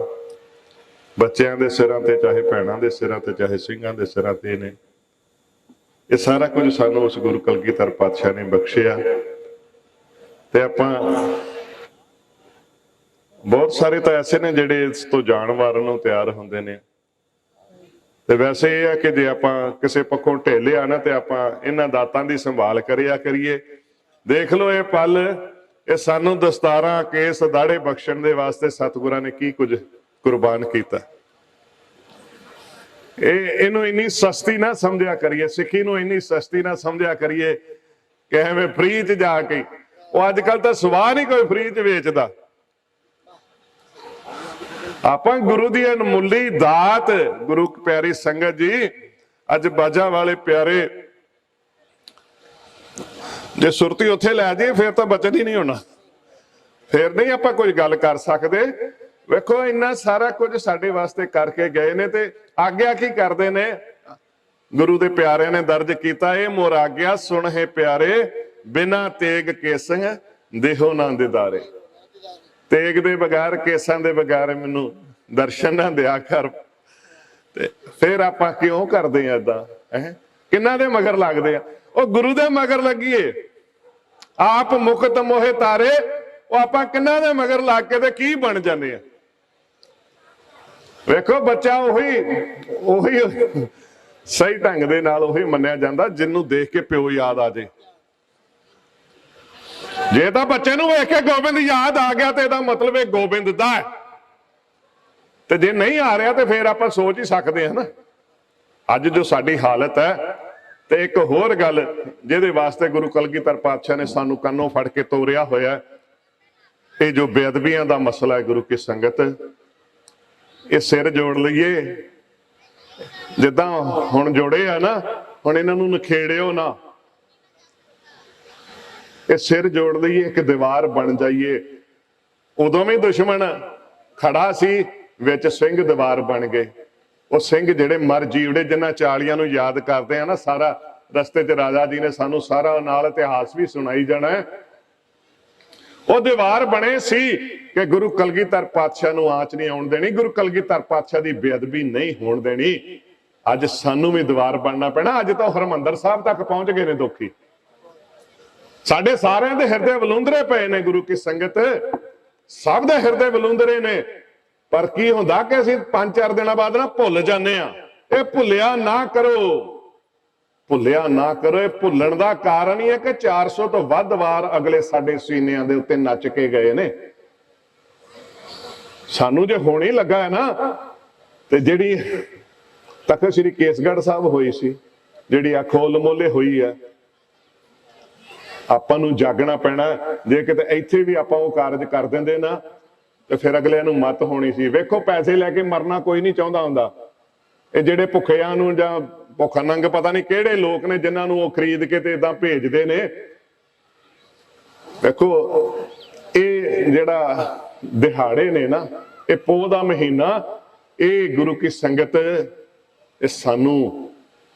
ਬੱਚਿਆਂ ਦੇ ਸਿਰਾਂ ਤੇ, ਚਾਹੇ ਭੈਣਾਂ ਦੇ ਸਿਰਾਂ ਤੇ, ਚਾਹੇ ਸਿੰਘਾਂ ਦੇ ਸਿਰਾਂ ਤੇ ਨੇ। ਇਹ ਸਾਰਾ ਕੁਝ ਸਾਨੂੰ ਉਸ ਗੁਰੂ ਕਲਗੀਧਰ ਪਾਤਸ਼ਾਹ ਨੇ ਬਖਸ਼ਿਆ। ਤੇ ਆਪਾਂ ਬਹੁਤ ਸਾਰੇ ਤਾਂ ਐਸੇ ਨੇ ਜਿਹੜੇ ਇਸ ਤੋਂ ਜਾਣ ਵਾਰਨ ਨੂੰ ਤਿਆਰ ਹੁੰਦੇ ਨੇ ਤੇ ਵੈਸੇ ਇਹ ਹੈ ਕਿ ਜੇ ਆਪਾਂ ਕਿਸੇ ਪੱਖੋਂ ਢਿੱਲੇ ਆ ਨਾ ਤੇ ਆਪਾਂ ਇਹਨਾਂ ਦਾਤਾਂ ਦੀ ਸੰਭਾਲ ਕਰਿਆ ਕਰੀਏ। ਦੇਖ ਲਓ ਇਹ ਪਲ, ਇਹ ਸਾਨੂੰ ਦਸਤਾਰਾਂ ਕੇਸ ਦਾੜੇ ਬਖਸ਼ਣ ਦੇ ਵਾਸਤੇ ਸਤਿਗੁਰਾਂ ਨੇ ਕੀ ਕੁਝ ਕੁਰਬਾਨ ਕੀਤਾ। ਇਹਨੂੰ ਇੰਨੀ ਸਸਤੀ ਨਾ ਸਮਝਿਆ ਕਰੀਏ, ਸਿੱਖੀ ਨੂੰ ਇੰਨੀ ਸਸਤੀ ਨਾ ਸਮਝਿਆ ਕਰੀਏ ਕਿ ਐਵੇਂ ਫ੍ਰੀ ਚ ਜਾ ਕੇ। ਉਹ ਅੱਜ ਕੱਲ ਤਾਂ ਸਵਾਹ ਨਹੀਂ ਕੋਈ ਫ੍ਰੀ ਚ ਵੇਚਦਾ। ਆਪਾਂ ਗੁਰੂ ਦੀ ਅਨਮੁੱਲੀ ਦਾਤ, ਗੁਰੂ ਪਿਆਰੀ ਸੰਗਤ ਜੀ, ਅੱਜ ਬਾਜਾਂ ਵਾਲੇ ਪਿਆਰੇ ਜੇ ਸੁਰਤੀ ਉੱਥੇ ਲੈ ਜਾਈਏ ਫਿਰ ਤਾਂ ਬਚਨ ਹੀ ਨਹੀਂ ਹੋਣਾ, ਫਿਰ ਨਹੀਂ ਆਪਾਂ ਕੋਈ ਗੱਲ ਕਰ ਸਕਦੇ। ਵੇਖੋ ਇੰਨਾ ਸਾਰਾ ਕੁਝ ਸਾਡੇ ਵਾਸਤੇ ਕਰਕੇ ਗਏ ਨੇ ਤੇ ਆਗਿਆ ਕੀ ਕਰਦੇ ਨੇ? ਗੁਰੂ ਦੇ ਪਿਆਰਿਆਂ ਨੇ ਦਰਜ ਕੀਤਾ, ਇਹ ਮੋਰ ਆਗਿਆ ਸੁਣ ਹੈ ਪਿਆਰੇ, ਬਿਨਾ ਤੇਗ ਕੇਸੰਗ ਦੇਹੋ ਨਾ ਦਿਦਾਰੇ। ਤੇਗ ਦੇ ਬਗੈਰ, ਕੇਸਾਂ ਦੇ ਬਗੈਰ ਮੈਨੂੰ ਦਰਸ਼ਨ ਨਾ ਦਿਆ ਕਰ। ਤੇ ਫਿਰ ਆਪਾਂ ਕਿਉਂ ਕਰਦੇ ਆ ਏਦਾਂ? ਕਿੰਨਾ ਦੇ ਮਗਰ ਲੱਗਦੇ ਆ? ਉਹ ਗੁਰੂ ਦੇ ਮਗਰ ਲੱਗੀਏ। ਆਪ ਮੁਕਤ ਮੋਹਿ ਤਾਰੇ, ਉਹ ਆਪਾਂ ਕਿੰਨਾ ਦੇ ਮਗਰ ਲੱਗ ਕੇ ਤੇ ਕੀ ਬਣ ਜਾਂਦੇ ਆ? ਵੇਖੋ ਬੱਚਾ ਉਹੀ ਸਹੀ ਢੰਗ ਦੇ ਨਾਲ ਉਹੀ ਮੰਨਿਆ ਜਾਂਦਾ ਜਿਹਨੂੰ ਦੇਖ ਕੇ ਪਿਓ ਯਾਦ ਆ ਜੇ। ਜੇ ਤਾਂ ਬੱਚੇ ਨੂੰ ਵੇਖ ਕੇ ਗੋਬਿੰਦ ਯਾਦ ਆ ਗਿਆ ਤੇ ਇਹਦਾ ਮਤਲਬ ਇਹ ਗੋਬਿੰਦ ਦਾ ਹੈ, ਤੇ ਜੇ ਨਹੀਂ ਆ ਰਿਹਾ ਤੇ ਫਿਰ ਆਪਾਂ ਸੋਚ ਹੀ ਸਕਦੇ ਹਾਂ ਨਾ ਅੱਜ ਜੋ ਸਾਡੀ ਹਾਲਤ ਹੈ। ਤੇ ਇੱਕ ਹੋਰ ਗੱਲ ਜਿਹਦੇ ਵਾਸਤੇ ਗੁਰੂ ਕਲਗੀਧਰ ਪਾਤਸ਼ਾਹ ਨੇ ਸਾਨੂੰ ਕੰਨੋਂ ਫੜ ਕੇ ਤੋਰਿਆ ਹੋਇਆ, ਇਹ ਜੋ ਬੇਅਦਬੀਆਂ ਦਾ ਮਸਲਾ ਹੈ ਗੁਰੂ ਕੀ ਸੰਗਤ, ਇਹ ਸਿਰ ਜੋੜ ਲਈਏ ਜਿੱਦਾਂ ਹੁਣ ਜੋੜੇ ਆ ਨਾ, ਹੁਣ ਇਹਨਾਂ ਨੂੰ ਨਖੇੜਿਓ ਨਾ। ਇਹ ਸਿਰ ਜੋੜ ਲਈਏ, ਇੱਕ ਦੀਵਾਰ ਬਣ ਜਾਈਏ। ਉਦੋਂ ਵੀ ਦੁਸ਼ਮਣ ਖੜਾ ਸੀ, ਵਿੱਚ ਸਿੰਘ ਦੀਵਾਰ ਬਣ ਗਏ। ਉਹ ਸਿੰਘ ਜਿਹੜੇ ਮਰ ਜੀਵੜੇ, ਜਿਨ੍ਹਾਂ 40 ਨੂੰ ਯਾਦ ਕਰਦੇ ਆ ਨਾ, ਸਾਰਾ ਰਸਤੇ 'ਚ ਰਾਜਾ ਜੀ ਨੇ ਸਾਨੂੰ ਸਾਰਾ ਨਾਲ ਇਤਿਹਾਸ ਵੀ ਸੁਣਾਈ ਜਾਣਾ। ਉਹ ਦੀਵਾਰ ਬਣੇ ਸੀ ਕਿ ਗੁਰੂ ਕਲਗੀਧਰ ਪਾਤਸ਼ਾਹ ਨੂੰ ਆਂਚ ਨਹੀਂ ਆਉਣ ਦੇਣੀ, ਗੁਰੂ ਕਲਗੀਧਰ ਪਾਤਸ਼ਾਹ ਦੀ ਬੇਅਦਬੀ ਨਹੀਂ ਹੋਣ ਦੇਣੀ। ਅੱਜ ਸਾਨੂੰ ਵੀ ਦੀਵਾਰ ਬਣਨਾ ਪੈਣਾ। ਅੱਜ ਤਾਂ ਹਰਮੰਦਰ ਸਾਹਿਬ ਤੱਕ ਪਹੁੰਚ ਗਏ ਨੇ ਦੁਖੀ, ਸਾਡੇ ਸਾਰਿਆਂ ਦੇ ਹਿਰਦੇ ਬਲੂੰਦਰੇ ਪਏ ਨੇ। ਗੁਰੂ ਕੀ ਸੰਗਤ, ਸਭ ਦੇ ਹਿਰਦੇ ਬਲੂੰਦਰੇ ਨੇ। ਪਰ ਕੀ ਹੁੰਦਾ ਕਿ ਅਸੀਂ 5-4 ਦਿਨਾਂ ਬਾਅਦ ਨਾ ਭੁੱਲ ਜਾਂਦੇ ਆ। ਇਹ ਭੁੱਲਿਆ ਨਾ ਕਰੋ, ਭੁੱਲਿਆ ਨਾ ਕਰੋ। ਇਹ ਭੁੱਲਣ ਦਾ ਕਾਰਨ ਹੀ ਹੈ ਕਿ 400 ਤੋਂ ਵੱਧ ਵਾਰ ਅਗਲੇ ਸਾਡੇ ਸੀਨਿਆਂ ਦੇ ਉੱਤੇ ਨੱਚ ਕੇ ਗਏ ਨੇ। ਸਾਨੂੰ ਜੇ ਹੋਣ ਹੀ ਲੱਗਾ ਹੈ ਨਾ, ਤੇ ਜਿਹੜੀ ਤਖਤ ਸ੍ਰੀ ਕੇਸਗੜ੍ਹ ਸਾਹਿਬ ਹੋਈ ਸੀ, ਜਿਹੜੀ ਆ ਖੋਲ ਮੋਲੇ ਹੋਈ ਹੈ, ਆਪਾਂ ਨੂੰ ਜਾਗਣਾ ਪੈਣਾ। ਜੇ ਕਿਤੇ ਇੱਥੇ ਵੀ ਆਪਾਂ ਉਹ ਕਾਰਜ ਕਰ ਦਿੰਦੇ ਨਾ ਤੇ ਫਿਰ ਅਗਲਿਆਂ ਨੂੰ ਮੱਤ ਹੋਣੀ ਸੀ। ਵੇਖੋ ਪੈਸੇ ਲੈ ਕੇ ਮਰਨਾ ਕੋਈ ਨਹੀਂ ਚਾਹੁੰਦਾ ਹੁੰਦਾ। ਇਹ ਜਿਹੜੇ ਭੁੱਖਿਆਂ ਨੂੰ ਜਾਂ ਭੁੱਖ ਨੰਗ ਪਤਾ ਨਹੀਂ ਕਿਹੜੇ ਲੋਕ ਨੇ ਜਿਨ੍ਹਾਂ ਨੂੰ ਉਹ ਖਰੀਦ ਕੇ ਤੇ ਇਦਾਂ ਭੇਜਦੇ ਨੇ। ਵੇਖੋ ਇਹ ਜਿਹੜਾ ਦਿਹਾੜੇ ਨੇ ਨਾ, ਇਹ ਪੋਹ ਦਾ ਮਹੀਨਾ, ਇਹ ਗੁਰੂ ਕੀ ਸੰਗਤ ਇਹ ਸਾਨੂੰ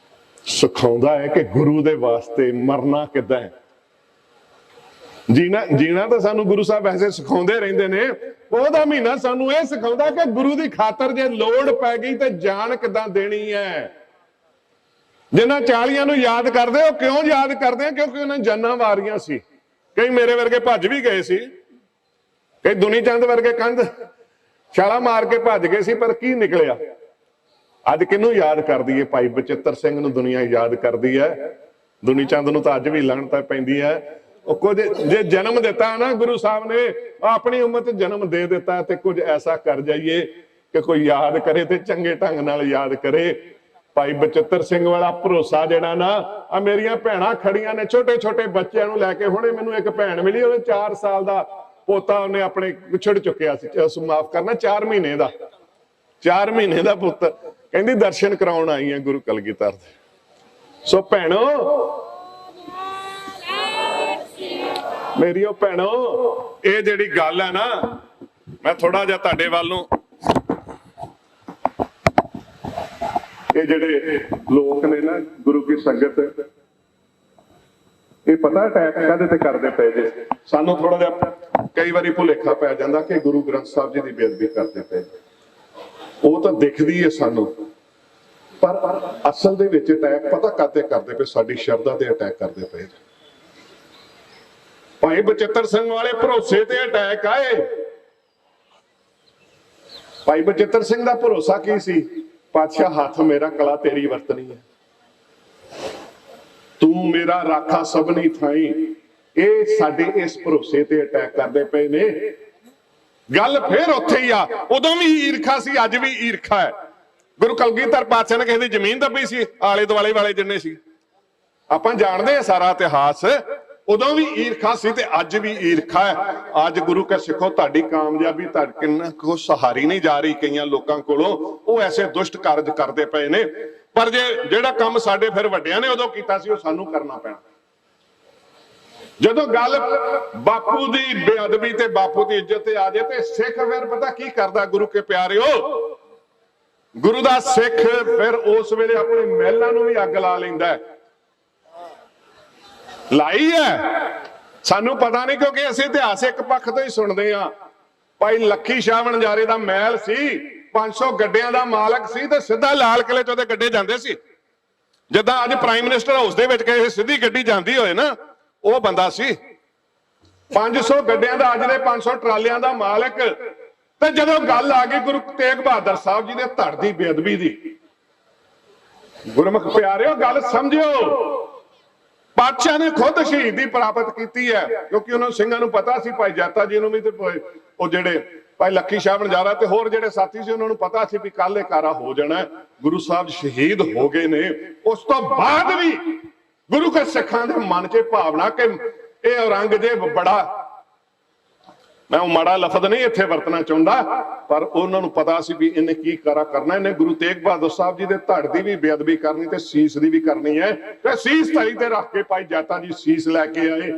ਸਿਖਾਉਂਦਾ ਹੈ ਕਿ ਗੁਰੂ ਦੇ ਵਾਸਤੇ ਮਰਨਾ ਕਿੱਦਾਂ ਹੈ। ਜੀਣਾ ਤਾਂ ਸਾਨੂੰ ਗੁਰੂ ਸਾਹਿਬ ਐਸੇ ਸਿਖਾਉਂਦੇ ਰਹਿੰਦੇ ਨੇ। ਉਹਦਾ ਮਹੀਨਾ ਸਾਨੂੰ ਇਹ ਸਿਖਾਉਂਦਾ ਕਿ ਗੁਰੂ ਦੀ ਖਾਤਰ ਜੇ ਲੋੜ ਪੈ ਗਈ ਤੇ ਜਾਨ ਕਿੱਦਾਂ ਦੇਣੀ ਹੈ। ਜਿਨ੍ਹਾਂ 40 ਨੂੰ ਯਾਦ ਕਰਦੇ, ਉਹ ਕਿਉਂ ਯਾਦ ਕਰਦੇ ਆ? ਕਿਉਂਕਿ ਉਹਨਾਂ ਜਾਨਾਂ ਵਾਰੀਆਂ ਸੀ। ਕਈ ਮੇਰੇ ਵਰਗੇ ਭੱਜ ਵੀ ਗਏ ਸੀ, ਕਈ ਦੁਨੀ ਚੰਦ ਵਰਗੇ ਕੰਧ ਛਾਲਾ ਮਾਰ ਕੇ ਭੱਜ ਗਏ ਸੀ, ਪਰ ਕੀ ਨਿਕਲਿਆ? ਅੱਜ ਕਿਹਨੂੰ ਯਾਦ ਕਰਦੀ ਹੈ? ਭਾਈ ਬਚਿੱਤਰ ਸਿੰਘ ਨੂੰ ਦੁਨੀਆ ਯਾਦ ਕਰਦੀ ਹੈ। ਦੁਨੀ ਚੰਦ ਨੂੰ ਤਾਂ ਅੱਜ ਵੀ ਲਾਹਨਤ ਪੈਂਦੀ ਹੈ। ਉਹ ਕੁਝ ਜੇ ਜਨਮ ਦਿੱਤਾ ਨਾ ਗੁਰੂ ਸਾਹਿਬ ਨੇ, ਆਪਣੀ ਉਮਤ ਜਨਮ ਦੇ ਦਿੱਤਾ, ਤੇ ਕੁਝ ਐਸਾ ਕਰ ਜਾਈਏ ਕਿ ਕੋਈ ਯਾਦ ਕਰੇ ਤੇ ਚੰਗੇ ਢੰਗ ਨਾਲ ਯਾਦ ਕਰੇ। ਭਾਈ ਬਚਿੱਤਰ ਸਿੰਘ ਵਾਲਾ ਭਰੋਸਾ ਜਿਹੜਾ ਨਾ, ਆ ਮੇਰੀਆਂ ਭੈਣਾਂ ਖੜੀਆਂ ਨੇ ਛੋਟੇ ਛੋਟੇ ਬੱਚਿਆਂ ਨੂੰ ਲੈ ਕੇ। ਹੁਣੇ ਮੈਨੂੰ ਇੱਕ ਭੈਣ ਮਿਲੀ, ਉਹਨੇ 4 ਸਾਲ ਦਾ ਪੋਤਾ ਉਹਨੇ ਆਪਣੇ ਛੱਡ ਚੁੱਕਿਆ ਸੀ, ਮਾਫ ਕਰਨਾ 4 ਮਹੀਨੇ ਦਾ, 4 ਮਹੀਨੇ ਦਾ ਪੁੱਤ। ਕਹਿੰਦੀ ਦਰਸ਼ਨ ਕਰਾਉਣ ਆਈ ਆ ਗੁਰੂ ਕਲਗੀਧਰ ਦੇ। ਸੋ ਭੈਣੋ ਮੇਰੀਓ ਭੈਣੋ, ਇਹ ਜਿਹੜੀ ਗੱਲ ਹੈ ਨਾ, ਮੈਂ ਥੋੜਾ ਜਿਹਾ ਤੁਹਾਡੇ ਵੱਲ ਨੂੰ, ਇਹ ਜਿਹੜੇ ਲੋਕ ਨੇ ਨਾ ਗੁਰੂ ਕੀ ਸੰਗਤ, ਇਹ ਪਤਾ ਅਟੈਕ ਕਾਹਦੇ ਤੇ ਕਰਦੇ ਪਏ ਜੇ? ਸਾਨੂੰ ਥੋੜਾ ਜਿਹਾ ਕਈ ਵਾਰੀ ਭੁਲੇਖਾ ਪੈ ਜਾਂਦਾ ਕਿ ਗੁਰੂ ਗ੍ਰੰਥ ਸਾਹਿਬ ਜੀ ਦੀ ਬੇਅਦਬੀ ਕਰਦੇ ਪਏ। ਉਹ ਤਾਂ ਦਿਖਦੀ ਹੈ ਸਾਨੂੰ, ਪਰ ਅਸਲ ਦੇ ਵਿੱਚ ਅਟੈਕ ਪਤਾ ਕਾਹਤੇ ਕਰਦੇ ਪਏ? ਸਾਡੀ ਸ਼ਰਧਾ ਤੇ ਅਟੈਕ ਕਰਦੇ ਪਏ। ਭਾਈ ਬਚਿੱਤਰ ਸਿੰਘ ਵਾਲੇ ਭਰੋਸੇ ਤੇ ਅਟੈਕ ਆਏ। ਭਾਈ ਬਚਿੱਤਰ ਸਿੰਘ ਦਾ ਭਰੋਸਾ ਕੀ ਸੀ? ਪਾਤਸ਼ਾਹ ਹੱਥ ਮੇਰਾ ਕਲਾ ਤੇਰੀ ਵਰਤਣੀ ਹੈ, ਤੂੰ ਮੇਰਾ ਰਾਖਾ ਸਭਨੀ ਥਾਈ। ਇਹ ਸਾਡੇ ਇਸ ਭਰੋਸੇ ਤੇ ਅਟੈਕ ਕਰਦੇ ਪਏ ਨੇ। ਗੱਲ ਫੇਰ ਉੱਥੇ ਹੀ ਆ, ਉਦੋਂ ਵੀ ਈਰਖਾ ਸੀ, ਅੱਜ ਵੀ ਈਰਖਾ ਹੈ। ਗੁਰੂ ਕਲਗੀਧਰ ਪਾਤਸ਼ਾਹ ਨੇ ਕਿਸੇ ਦੀ ਜ਼ਮੀਨ ਦੱਬੀ ਸੀ, ਆਲੇ ਦੁਆਲੇ ਵਾਲੇ ਜਿੰਨੇ ਸੀ, ਆਪਾਂ ਜਾਣਦੇ ਆ ਸਾਰਾ ਇਤਿਹਾਸ। ਉਦੋਂ ਵੀ ਈਰਖਾ ਸੀ ਤੇ ਅੱਜ ਵੀ ਈਰਖਾ ਹੈ। ਅੱਜ ਗੁਰੂ ਕੇ ਸਿੱਖੋ, ਤੁਹਾਡੀ ਕਾਮਯਾਬੀ ਤੁਹਾਡੇ ਕਿੰਨਾ ਕੋ ਸਹਾਰੀ ਨਹੀਂ ਜਾ ਰਹੀ ਕਈਆਂ ਲੋਕਾਂ ਕੋਲੋਂ, ਉਹ ਐਸੇ ਦੁਸ਼ਟ ਕਾਰਜ ਕਰਦੇ ਪਏ ਨੇ। ਪਰ ਜਿਹੜਾ ਕੰਮ ਸਾਡੇ ਫਿਰ ਵੱਡਿਆਂ ਨੇ ਉਦੋਂ ਕੀਤਾ ਸੀ, ਉਹ ਸਾਨੂੰ ਕਰਨਾ ਪੈਣਾ। ਜਦੋਂ ਗੱਲ ਬਾਪੂ ਦੀ ਬੇਅਦਬੀ ਤੇ ਬਾਪੂ ਦੀ ਇੱਜ਼ਤ ਤੇ ਆ ਜਾਏ ਤੇ ਸਿੱਖ ਫਿਰ ਪਤਾ ਕੀ ਕਰਦਾ ਗੁਰੂ ਕੇ ਪਿਆਰਿਓ, ਗੁਰੂ ਦਾ ਸਿੱਖ ਫਿਰ ਉਸ ਵੇਲੇ ਆਪਣੇ ਮਹਿਲਾਂ ਨੂੰ ਵੀ ਅੱਗ ਲਾ ਲੈਂਦਾ ਹੈ। ਲਾਈ ਹੈ, ਸਾਨੂੰ ਪਤਾ ਨਹੀਂ, ਕਿਉਂਕਿ ਅਸੀਂ ਇਤਿਹਾਸਿਕ ਪੱਖ ਤੋਂ ਹੀ ਸੁਣਦੇ ਆ। ਭਾਈ ਲੱਖੀ ਸ਼ਾਹ ਵਣਜਾਰੇ ਦਾ ਮਹਿਲ ਸੀ, 500 ਗੱਡਿਆਂ ਦਾ ਮਾਲਕ ਸੀ ਤੇ ਸਿੱਧਾ ਲਾਲ ਕਿਲੇ ਚ ਉਹਦੇ ਗੱਡੇ ਜਾਂਦੇ ਸੀ। ਜਿੱਦਾਂ ਅੱਜ ਪ੍ਰਾਈਮ ਮਿਨਿਸਟਰ ਹਾਊਸ ਦੇ ਵਿੱਚ ਕਿਸੇ ਸਿੱਧੀ ਗੱਡੀ ਜਾਂਦੀ ਹੋਏ ਨਾ, ਉਹ ਬੰਦਾ ਸੀ। 500 ਗੱਡਿਆਂ ਦਾ, ਅੱਜ ਦੇ 500 ਟਰਾਲਿਆਂ ਦਾ ਮਾਲਕ। ਤੇ ਜਦੋਂ ਗੱਲ ਆ ਗਈ ਗੁਰੂ ਤੇਗ ਬਹਾਦਰ ਸਾਹਿਬ ਜੀ ਦੇ ਧੜ ਦੀ ਬੇਅਦਬੀ ਦੀ, ਗੁਰਮੁਖ ਪਿਆਰਿਓ ਗੱਲ ਸਮਝਿਓ, ਪਾਤਸ਼ਾਹ ਨੇ ਖੁਦ ਸ਼ਹੀਦੀ ਪ੍ਰਾਪਤ ਕੀਤੀ ਹੈ, ਕਿਉਂਕਿ ਉਹਨਾਂ ਸਿੰਘਾਂ ਨੂੰ ਪਤਾ ਸੀ, ਭਾਈ ਜਾਤਾ ਜੀ ਨੂੰ ਵੀ ਤੇ ਉਹ ਜਿਹੜੇ ਭਾਈ ਲੱਖੀ ਸ਼ਾਹ ਵਣਜਾਰਾ ਤੇ ਹੋਰ ਜਿਹੜੇ ਸਾਥੀ ਸੀ, ਉਹਨਾਂ ਨੂੰ ਪਤਾ ਸੀ ਵੀ ਕੱਲ ਇਹ ਕਾਰਾ ਹੋ ਜਾਣਾ। ਗੁਰੂ ਸਾਹਿਬ ਸ਼ਹੀਦ ਹੋ ਗਏ ਨੇ। ਉਸ ਤੋਂ ਬਾਅਦ ਵੀ ਗੁਰੂ ਕੇ ਸਿੱਖਾਂ ਦੇ ਮਨ 'ਚ ਭਾਵਨਾ ਕਿ ਇਹ ਔਰੰਗਜ਼ੇਬ ਬੜਾ, ਮੈਂ ਉਹ ਮਾੜਾ ਲਫ਼ਜ਼ ਨਹੀਂ ਇੱਥੇ ਵਰਤਣਾ ਚਾਹੁੰਦਾ, ਪਰ ਉਹਨਾਂ ਨੂੰ ਪਤਾ ਸੀ ਵੀ ਇਹਨੇ ਕੀ ਕਾਰਾ ਕਰਨਾ। ਇਹਨੇ ਗੁਰੂ ਤੇਗ ਬਹਾਦਰ ਸਾਹਿਬ ਜੀ ਦੇ ਧੜ ਦੀ ਵੀ ਬੇਅਦਬੀ ਕਰਨੀ ਤੇ ਸੀਸ ਦੀ ਵੀ ਕਰਨੀ ਹੈ। ਤੇ ਸੀਸ ਧਾਈ ਤੇ ਰੱਖ ਕੇ ਭਾਈ ਜਾਤਾ ਜੀ ਸੀਸ ਲੈ ਕੇ ਆਏ।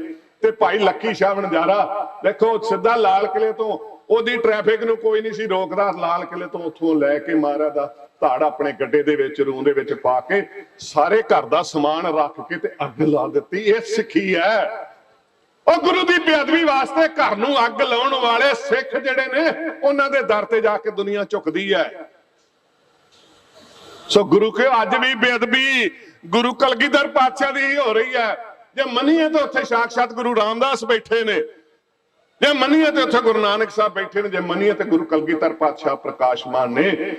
ਤੇ ਭਾਈ ਲੱਖੀ ਸ਼ਾਹ ਵਣਜਾਰਾ ਦੇਖੋ, ਸਿੱਧਾ ਲਾਲ ਕਿਲੇ ਤੋਂ, ਉਹਦੀ ਟ੍ਰੈਫਿਕ ਨੂੰ ਕੋਈ ਨਹੀਂ ਸੀ ਰੋਕਦਾ, ਲਾਲ ਕਿਲੇ ਤੋਂ ਉੱਥੋਂ ਲੈ ਕੇ ਮਹਾਰਾਜ ਦਾ ਧੜ ਆਪਣੇ ਗੱਡੇ ਦੇ ਵਿੱਚ, ਰੂੰ ਦੇ ਵਿੱਚ ਪਾ ਕੇ ਸਾਰੇ ਘਰ ਦਾ ਸਮਾਨ ਰੱਖ ਕੇ ਤੇ ਅੱਗ ਲਾ ਦਿੱਤੀ। ਇਹ ਸਿੱਖੀ ਹੈ। ਉਹ ਗੁਰੂ ਦੀ ਬੇਅਦਬੀ ਵਾਸਤੇ ਘਰ ਨੂੰ ਅੱਗ ਲਾਉਣ ਵਾਲੇ ਸਿੱਖ ਜਿਹੜੇ ਨੇ, ਉਹਨਾਂ ਦੇ ਦਰ ਤੇ ਜਾ ਕੇ ਦੁਨੀਆ ਝੁਕਦੀ ਹੈ। ਸੋ ਗੁਰੂ ਕੇ ਅੱਜ ਵੀ ਬੇਅਦਬੀ ਗੁਰੂ ਕਲਗੀਧਰ ਪਾਤਸ਼ਾਹ ਦੀ ਹੋ ਰਹੀ ਹੈ। ਜੇ ਮੰਨੀਏ ਤਾਂ ਉੱਥੇ ਸਾਖਸ਼ਾਤ ਗੁਰੂ ਰਾਮਦਾਸ ਬੈਠੇ ਨੇ, ਜੇ ਮੰਨੀਏ ਤੇ ਉੱਥੇ ਗੁਰੂ ਨਾਨਕ ਸਾਹਿਬ ਬੈਠੇ ਨੇ, ਜੇ ਮੰਨੀਏ ਤੇ ਗੁਰੂ ਕਲਗੀਧਰ ਪਾਤਸ਼ਾਹ ਪ੍ਰਕਾਸ਼ਮਾਨ ਨੇ।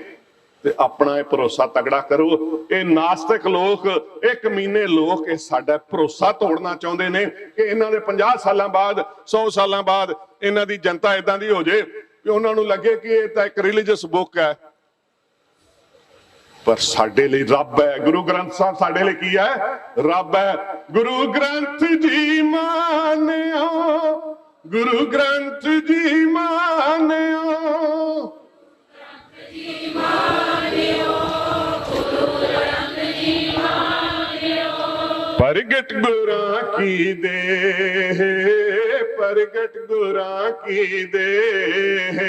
ਤੇ ਆਪਣਾ ਇਹ ਭਰੋਸਾ ਤਗੜਾ ਕਰੋ। ਇਹ ਨਾਸਤਿਕ ਲੋਕ, ਇਹ ਕਮੀਨੇ ਲੋਕ, ਇਹ ਸਾਡਾ ਭਰੋਸਾ ਤੋੜਨਾ ਚਾਹੁੰਦੇ ਨੇ ਕਿ ਇਹਨਾਂ ਦੇ 50 ਸਾਲਾਂ ਬਾਅਦ, 100 ਸਾਲਾਂ ਬਾਅਦ ਇਹਨਾਂ ਦੀ ਜਨਤਾ ਇਦਾਂ ਦੀ ਹੋ ਜੇ ਕਿ ਉਹਨਾਂ ਨੂੰ ਲੱਗੇ ਕਿ ਇਹ ਤਾਂ ਇੱਕ ਰਿਲੀਜੀਅਸ ਬੁੱਕ ਹੈ। ਪਰ ਸਾਡੇ ਲਈ ਰੱਬ ਹੈ। ਗੁਰੂ ਗ੍ਰੰਥ ਸਾਹਿਬ ਸਾਡੇ ਲਈ ਕੀ ਹੈ? ਰੱਬ ਹੈ। ਗੁਰੂ ਗ੍ਰੰਥ ਜੀ ਮਾਨਿਓ, ਗੁਰੂ ਗ੍ਰੰਥ ਜੀ ਮਾਨਿਓ, ਪ੍ਰਗਟ ਗੁਰਾਂ ਕੀ ਦੇਹ, ਪ੍ਰਗਟ ਗੁਰਾਂ ਕੀ ਦੇਹ,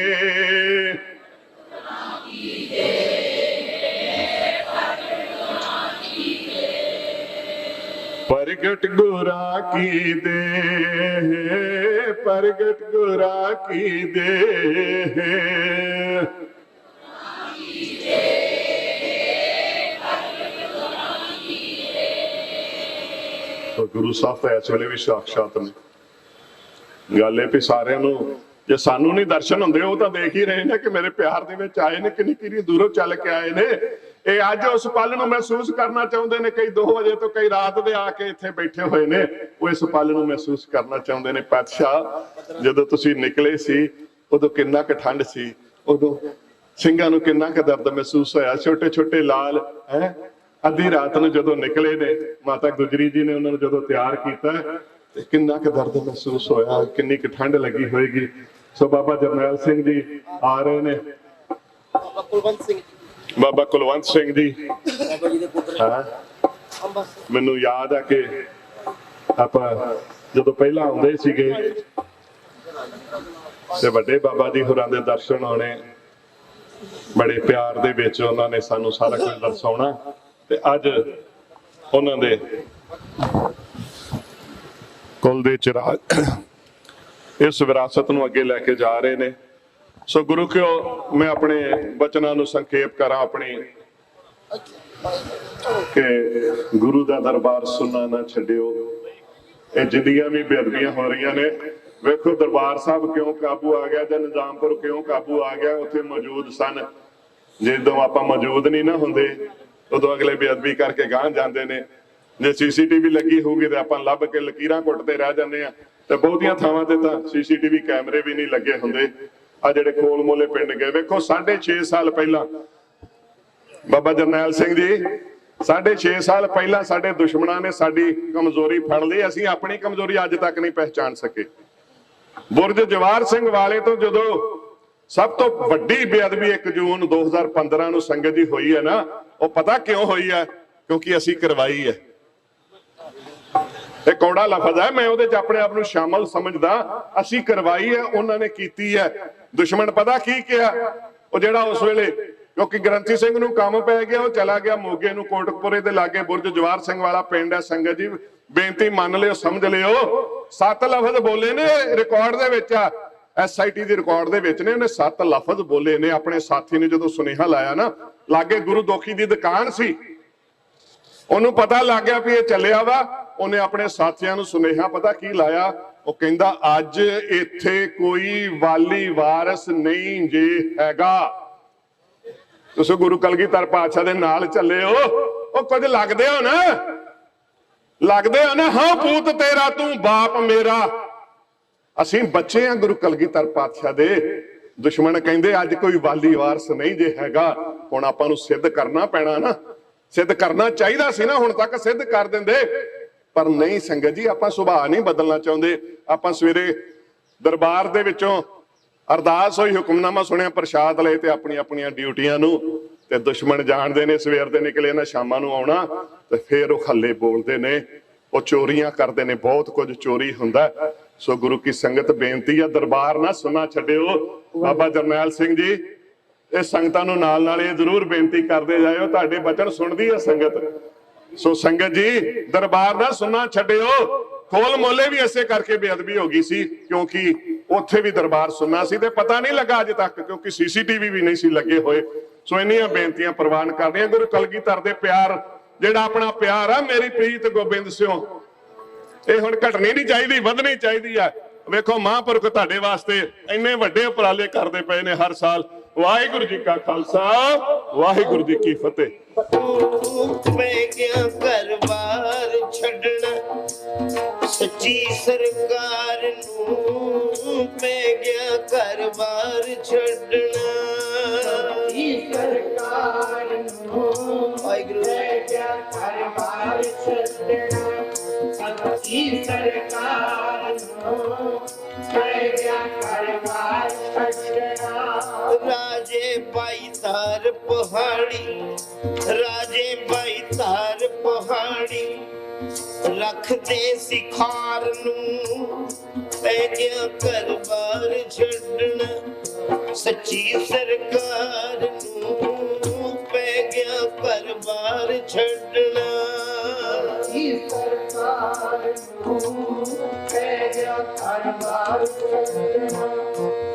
ਪ੍ਰਗਟ ਗੁਰਾਂ ਕੀ ਦੇਹ, ਪ੍ਰਗਟ ਗੁਰਾਂ ਕੀ ਦੇਹ। ਗੁਰੂ ਸਾਹਿਬ ਤਾਂ ਇਸ ਵੇਲੇ ਵੀ ਸਾਖਸ਼ਾਤ ਨੇ। ਗੱਲ ਇਹ ਵੀ ਸਾਰਿਆਂ ਨੂੰ, ਜੇ ਸਾਨੂੰ ਨਹੀਂ ਦਰਸ਼ਨ ਹੁੰਦੇ, ਉਹ ਤਾਂ ਦੇਖ ਹੀ ਰਹੇ ਨੇ ਕਿ ਮੇਰੇ ਪਿਆਰ ਦੇ ਵਿੱਚ ਆਏ ਨੇ, ਕਿੰਨੀ ਕਿੰਨੀ ਦੂਰੋਂ ਚੱਲ ਕੇ ਆਏ ਨੇ। ਇਹ ਅੱਜ ਉਸ ਪਲ ਨੂੰ ਮਹਿਸੂਸ ਕਰਨਾ ਚਾਹੁੰਦੇ ਨੇ। ਕਈ 2 ਵਜੇ ਤੋਂ, ਕਈ ਰਾਤ ਦੇ ਆ ਕੇ ਇੱਥੇ ਬੈਠੇ ਹੋਏ ਨੇ, ਉਹ ਇਸ ਪਲ ਨੂੰ ਮਹਿਸੂਸ ਕਰਨਾ ਚਾਹੁੰਦੇ ਨੇ। ਪਾਤਸ਼ਾਹ ਜਦੋਂ ਤੁਸੀਂ ਨਿਕਲੇ ਸੀ, ਉਦੋਂ ਕਿੰਨਾ ਕੁ ਠੰਡ ਸੀ, ਉਦੋਂ ਸਿੰਘਾਂ ਨੂੰ ਕਿੰਨਾ ਕੁ ਦਰਦ ਮਹਿਸੂਸ ਹੋਇਆ। ਛੋਟੇ ਛੋਟੇ ਲਾਲ ਹੈ, ਅੱਧੀ ਰਾਤ ਨੂੰ ਜਦੋਂ ਨਿਕਲੇ ਨੇ, ਮਾਤਾ ਗੁਜਰੀ ਜੀ ਨੇ ਉਹਨਾਂ ਨੂੰ ਜਦੋਂ ਤਿਆਰ ਕੀਤਾ, ਤੇ ਕਿੰਨਾ ਕੁ ਦਰਦ ਮਹਿਸੂਸ ਹੋਇਆ, ਕਿੰਨੀ ਕੁ ਠੰਡ ਲੱਗੀ ਹੋਏਗੀ। ਸੋ ਬਾਬਾ ਜਰਨੈਲ ਸਿੰਘ ਜੀ ਆ ਰਹੇ ਨੇ, ਬਾਬਾ ਕੁਲਵੰਤ ਸਿੰਘ ਜੀ। ਮੈਨੂੰ ਯਾਦ ਆ ਕਿ ਆਪਾਂ ਜਦੋਂ ਪਹਿਲਾਂ ਆਉਂਦੇ ਸੀਗੇ ਤੇ ਵੱਡੇ ਬਾਬਾ ਜੀ ਹੋਰਾਂ ਦੇ ਦਰਸ਼ਨ ਆਉਣੇ, ਬੜੇ ਪਿਆਰ ਦੇ ਵਿੱਚ ਉਹਨਾਂ ਨੇ ਸਾਨੂੰ ਸਾਰਾ ਕੁਝ ਦਰਸਾਉਣਾ। ਤੇ ਅੱਜ ਉਹਨਾਂ ਦੇ ਕੁਲ ਦੇ ਚਿਰਾਗ ਇਸ ਵਿਰਾਸਤ ਨੂੰ ਅੱਗੇ ਲੈ ਕੇ ਜਾ ਰਹੇ ਨੇ। ਸੋ ਗੁਰੂ ਕਿਉਂ ਮੈਂ ਆਪਣੇ ਬਚਨਾਂ ਨੂੰ ਸੰਖੇਪ ਕਰਾਂ ਆਪਣੀ, ਕਿ ਗੁਰੂ ਦਾ ਦਰਬਾਰ ਸੁਣਨਾ ਨਾ ਛੱਡਿਓ। ਇਹ ਜਿੰਨੀਆਂ ਵੀ ਬੇਅਦਬੀਆਂ ਹੋ ਰਹੀਆਂ ਨੇ, ਵੇਖੋ ਦਰਬਾਰ ਸਾਹਿਬ ਕਿਉਂ ਕਾਬੂ ਆ ਗਿਆ ਜਾਂ ਨਿਜ਼ਾਮਪੁਰ ਕਿਉਂ ਕਾਬੂ ਆ ਗਿਆ। ਉੱਥੇ ਮੌਜੂਦ ਸਨ ਜਦੋਂ ਆਪਾਂ ਮੌਜੂਦ ਨਹੀਂ ਨਾ ਹੁੰਦੇ ਉਦੋਂ ਅਗਲੇ ਬੇਅਦਬੀ ਕਰਕੇ ਗਾਂਹ ਜਾਂਦੇ ਨੇ। ਜੇ ਸੀਸੀਟੀਵੀ ਲੱਗੀ ਹੋਊਗੀ ਤੇ ਆਪਾਂ ਲੱਭ ਕੇ ਲਕੀਰਾਂ ਕੁੱਟਦੇ ਰਹਿ ਜਾਂਦੇ ਆ। ਤੇ ਬਹੁਤੀਆਂ ਥਾਵਾਂ ਤੇ ਤਾਂ ਸੀਸੀਟੀਵੀ ਕੈਮਰੇ ਵੀ ਨਹੀਂ ਲੱਗੇ ਹੁੰਦੇ। ਆ ਜਿਹੜੇ ਕੋਲ ਮੋਲੇ ਪਿੰਡ ਗਏ, ਵੇਖੋ 6.5 ਸਾਲ ਪਹਿਲਾਂ ਬਾਬਾ ਜਰਨੈਲ ਸਿੰਘ ਜੀ 6.5 ਸਾਲ ਪਹਿਲਾਂ ਸਾਡੇ ਦੁਸ਼ਮਣਾਂ ਨੇ ਸਾਡੀ ਕਮਜ਼ੋਰੀ ਫੜ ਲਈ, ਅਸੀਂ ਆਪਣੀ ਕਮਜ਼ੋਰੀ ਅੱਜ ਤੱਕ ਨਹੀਂ ਪਹਿਚਾਨ ਸਕੇ। ਬੁਰਜ ਜਵਾਰ ਸਿੰਘ ਵਾਲੇ ਤੋਂ ਜਦੋਂ ਸਭ ਤੋਂ ਵੱਡੀ ਬੇਅਦਬੀ 1 ਜੂਨ 2015 ਨੂੰ ਸੰਗਤ ਜੀ ਹੋਈ ਹੈ ਨਾ, ਉਹ ਪਤਾ ਕਿਉਂ ਹੋਈ ਹੈ? ਕਿਉਂਕਿ ਅਸੀਂ ਕਰਵਾਈ ਹੈ। ਇਹ ਕੌੜਾ ਲਫ਼ਜ਼ ਹੈ, ਮੈਂ ਉਹਦੇ ਚ ਆਪਣੇ ਆਪ ਨੂੰ ਸ਼ਾਮਲ ਸਮਝਦਾ। ਅਸੀਂ ਕਰਵਾਈ ਹੈ, ਉਹਨਾਂ ਨੇ ਕੀਤੀ ਹੈ। ਦੁਸ਼ਮਣ ਪਤਾ ਕੀ ਕਿਹਾ? ਉਹ ਜਿਹੜਾ ਉਸ ਵੇਲੇ, ਕਿਉਂਕਿ ਗ੍ਰੰਥੀ ਸਿੰਘ ਨੂੰ ਕੰਮ ਪੈ ਗਿਆ, ਉਹ ਚਲਾ ਗਿਆ ਮੋਗੇ ਨੂੰ, ਕੋਟਕਪੁਰੇ ਦੇ ਲਾਗੇ ਬੁਰਜ ਜਵਾਰ ਸਿੰਘ ਵਾਲਾ ਪਿੰਡ ਹੈ। ਸੰਗਤ ਜੀ ਬੇਨਤੀ ਮੰਨ ਲਿਓ, ਸਮਝ ਲਿਓ, 7 ਲਫ਼ਜ਼ ਬੋਲੇ ਨੇ ਰਿਕਾਰਡ ਦੇ ਵਿੱਚ, SIT ਦੀ ਰਿਕਾਰਡ ਦੇ ਵਿੱਚ ਨੇ, ਉਹਨੇ 7 ਲਫ਼ਜ਼ ਬੋਲੇ ਨੇ। ਆਪਣੇ ਸਾਥੀ ਨੇ ਜਦੋਂ ਸੁਨੇਹਾ ਲਾਇਆ ਨਾ, ਲਾਗੇ ਗੁਰੂ ਦੋਖੀ ਦੀ ਦੁਕਾਨ ਸੀ, ਉਹਨੂੰ ਪਤਾ ਲੱਗ ਗਿਆ ਵੀ ਇਹ ਚੱਲਿਆ ਵਾ। ਉਹਨੇ ਆਪਣੇ ਸਾਥੀਆਂ ਨੂੰ ਸੁਨੇਹਾ ਪਤਾ ਕੀ ਲਾਇਆ? ਉਹ ਕਹਿੰਦਾ ਅੱਜ ਇੱਥੇ ਕੋਈ ਵਾਲੀ ਵਾਰਸ ਨਹੀਂ ਜੇ ਹੈਗਾ। ਤੁਸੀਂ ਗੁਰੂ ਕਲਗੀਧਰ ਪਾਤਸ਼ਾਹ ਦੇ ਨਾਲ ਚੱਲੇ ਹੋ, ਉਹ ਕੁਝ ਲੱਗਦੇ ਹੋ ਨਾ, ਲੱਗਦੇ ਹੋ ਨਾ। ਹਾਂ ਪੂਤ ਤੇਰਾ ਤੂੰ ਬਾਪ ਮੇਰਾ। ਅਸੀਂ ਬੱਚੇ ਆ ਗੁਰੂ ਕਲਗੀਧਰ ਪਾਤਸ਼ਾਹ ਦੇ। ਦੁਸ਼ਮਣ ਕਹਿੰਦੇ ਅੱਜ ਕੋਈ ਵਾਲੀ ਵਾਰਸ ਨਹੀਂ ਜੇ ਹੈਗਾ। ਹੁਣ ਆਪਾਂ ਨੂੰ ਸਿੱਧ ਕਰਨਾ ਪੈਣਾ ਨਾ, ਸਿੱਧ ਕਰਨਾ ਚਾਹੀਦਾ ਸੀ ਨਾ, ਹੁਣ ਤੱਕ ਸਿੱਧ ਕਰ ਦਿੰਦੇ, ਪਰ ਨਹੀਂ। ਸੰਗਤ ਜੀ ਆਪਾਂ ਸੁਭਾਅ ਨਹੀਂ ਬਦਲਣਾ ਚਾਹੁੰਦੇ। ਆਪਾਂ ਸਵੇਰੇ ਦਰਬਾਰ ਦੇ ਵਿੱਚੋਂ ਅਰਦਾਸ ਹੋਈ, ਹੁਕਮਨਾਮਾ ਸੁਣਿਆ, ਪ੍ਰਸ਼ਾਦ ਲਏ ਤੇ ਆਪਣੀਆਂ ਆਪਣੀਆਂ ਡਿਊਟੀਆਂ ਨੂੰ। ਤੇ ਦੁਸ਼ਮਣ ਜਾਣਦੇ ਨੇ ਸਵੇਰ ਦੇ ਨਿਕਲੇ ਨਾ ਸ਼ਾਮਾਂ ਨੂੰ ਆਉਣਾ, ਤੇ ਫੇਰ ਉਹ ਹੱਲੇ ਬੋਲਦੇ ਨੇ, ਉਹ ਚੋਰੀਆਂ ਕਰਦੇ ਨੇ, ਬਹੁਤ ਕੁਝ ਚੋਰੀ ਹੁੰਦਾ। ਸੋ ਗੁਰੂ ਕੀ ਸੰਗਤ ਬੇਨਤੀ ਆ, ਦਰਬਾਰ ਨਾ ਸੁਣਾ ਛੱਡਿਓ। ਬਾਬਾ ਜਰਨੈਲ ਸਿੰਘ ਜੀ ਇਹ ਸੰਗਤਾਂ ਨੂੰ ਨਾਲ ਨਾਲ ਇਹ ਜ਼ਰੂਰ ਬੇਨਤੀ ਕਰਦੇ ਜਾਇਓ, ਤੁਹਾਡੇ ਬਚਨ ਸੁਣਦੀ ਹੈ ਸੰਗਤ। ਸੋ ਸੰਗਤ ਜੀ ਦਰਬਾਰ ਨਾ ਸੁਣਾ ਛੱਡਿਓ। ਖੋਲ ਮੋਲੇ ਵੀ ਇਸੇ ਕਰਕੇ ਬੇਅਦਬੀ ਹੋ ਗਈ ਸੀ, ਕਿਉਂਕਿ ਉੱਥੇ ਵੀ ਦਰਬਾਰ ਸੁਣਨਾ ਸੀ ਤੇ ਪਤਾ ਨਹੀਂ ਲੱਗਾ ਅਜੇ ਤੱਕ, ਕਿਉਂਕਿ CCTV ਵੀ ਨਹੀਂ ਸੀ ਲੱਗੇ ਹੋਏ। ਸੋ ਇੰਨੀਆਂ ਬੇਨਤੀਆਂ ਪ੍ਰਵਾਨ ਕਰਦੇ ਆ। ਗੁਰੂ ਕਲਗੀਧਰ ਦੇ ਪਿਆਰ, ਜਿਹੜਾ ਆਪਣਾ ਪਿਆਰ ਆ, ਮੇਰੀ ਪ੍ਰੀਤ ਗੋਬਿੰਦ ਸਿਓ, ਇਹ ਹੁਣ ਘਟਣੀ ਨਹੀਂ ਚਾਹੀਦੀ, ਵਧਣੀ ਚਾਹੀਦੀ ਆ। ਵੇਖੋ ਮਹਾਂਪੁਰਖ ਤੁਹਾਡੇ ਵਾਸਤੇ ਇੰਨੇ ਵੱਡੇ ਉਪਰਾਲੇ ਕਰਦੇ ਪਏ ਨੇ ਹਰ ਸਾਲ। ਵਾਹਿਗੁਰੂ ਜੀ ਕਾ ਖਾਲਸਾ, ਵਾਹਿਗੁਰੂ ਜੀ ਕੀ ਫਤਿਹ। ਮੈਂ ਗਿਆ ਘਰ-ਬਾਰ ਛੱਡਣਾ ਸੱਚੀ ਸਰਕਾਰ ਨੂੰ, ਮੈਂ ਗਿਆ ਘਰ-ਬਾਰ ਛੱਡਣਾ ਸੱਚੀ ਸਰਕਾਰ ਨੂੰ, ਵਾਹਿਗੁਰੂ ਮੈਂ ਗਿਆ ਘਰ-ਬਾਰ ਛੱਡਣਾ ਸੱਚੀ ਸਰਕਾਰ ਨੂੰ, ਮੈਂ ਗਿਆ ਘਰ-ਬਾਰ ਛੱਡਣਾ। ਰਾਜੇ ਭਾਈ ਤਾਰ ਪਹਾੜੀ, ਰਾਜੇ ਭਾਈ ਤਾਰ ਪਹਾੜੀ ਰੱਖਦੇ ਸਿਖਾਰ ਨੂੰ, ਪੈ ਗਿਆ ਘਰ-ਬਾਰ ਛੱਡਣਾ ਸੱਚੀ ਸਰਕਾਰ ਨੂੰ, ਪੈ ਗਿਆ ਘਰ-ਬਾਰ ਛੱਡਣਾ ਸੱਚੀ ਸਰਕਾਰ ਨੂੰ, ਪੈ ਗਿਆ ਘਰ-ਬਾਰ ਛੱਡਣਾ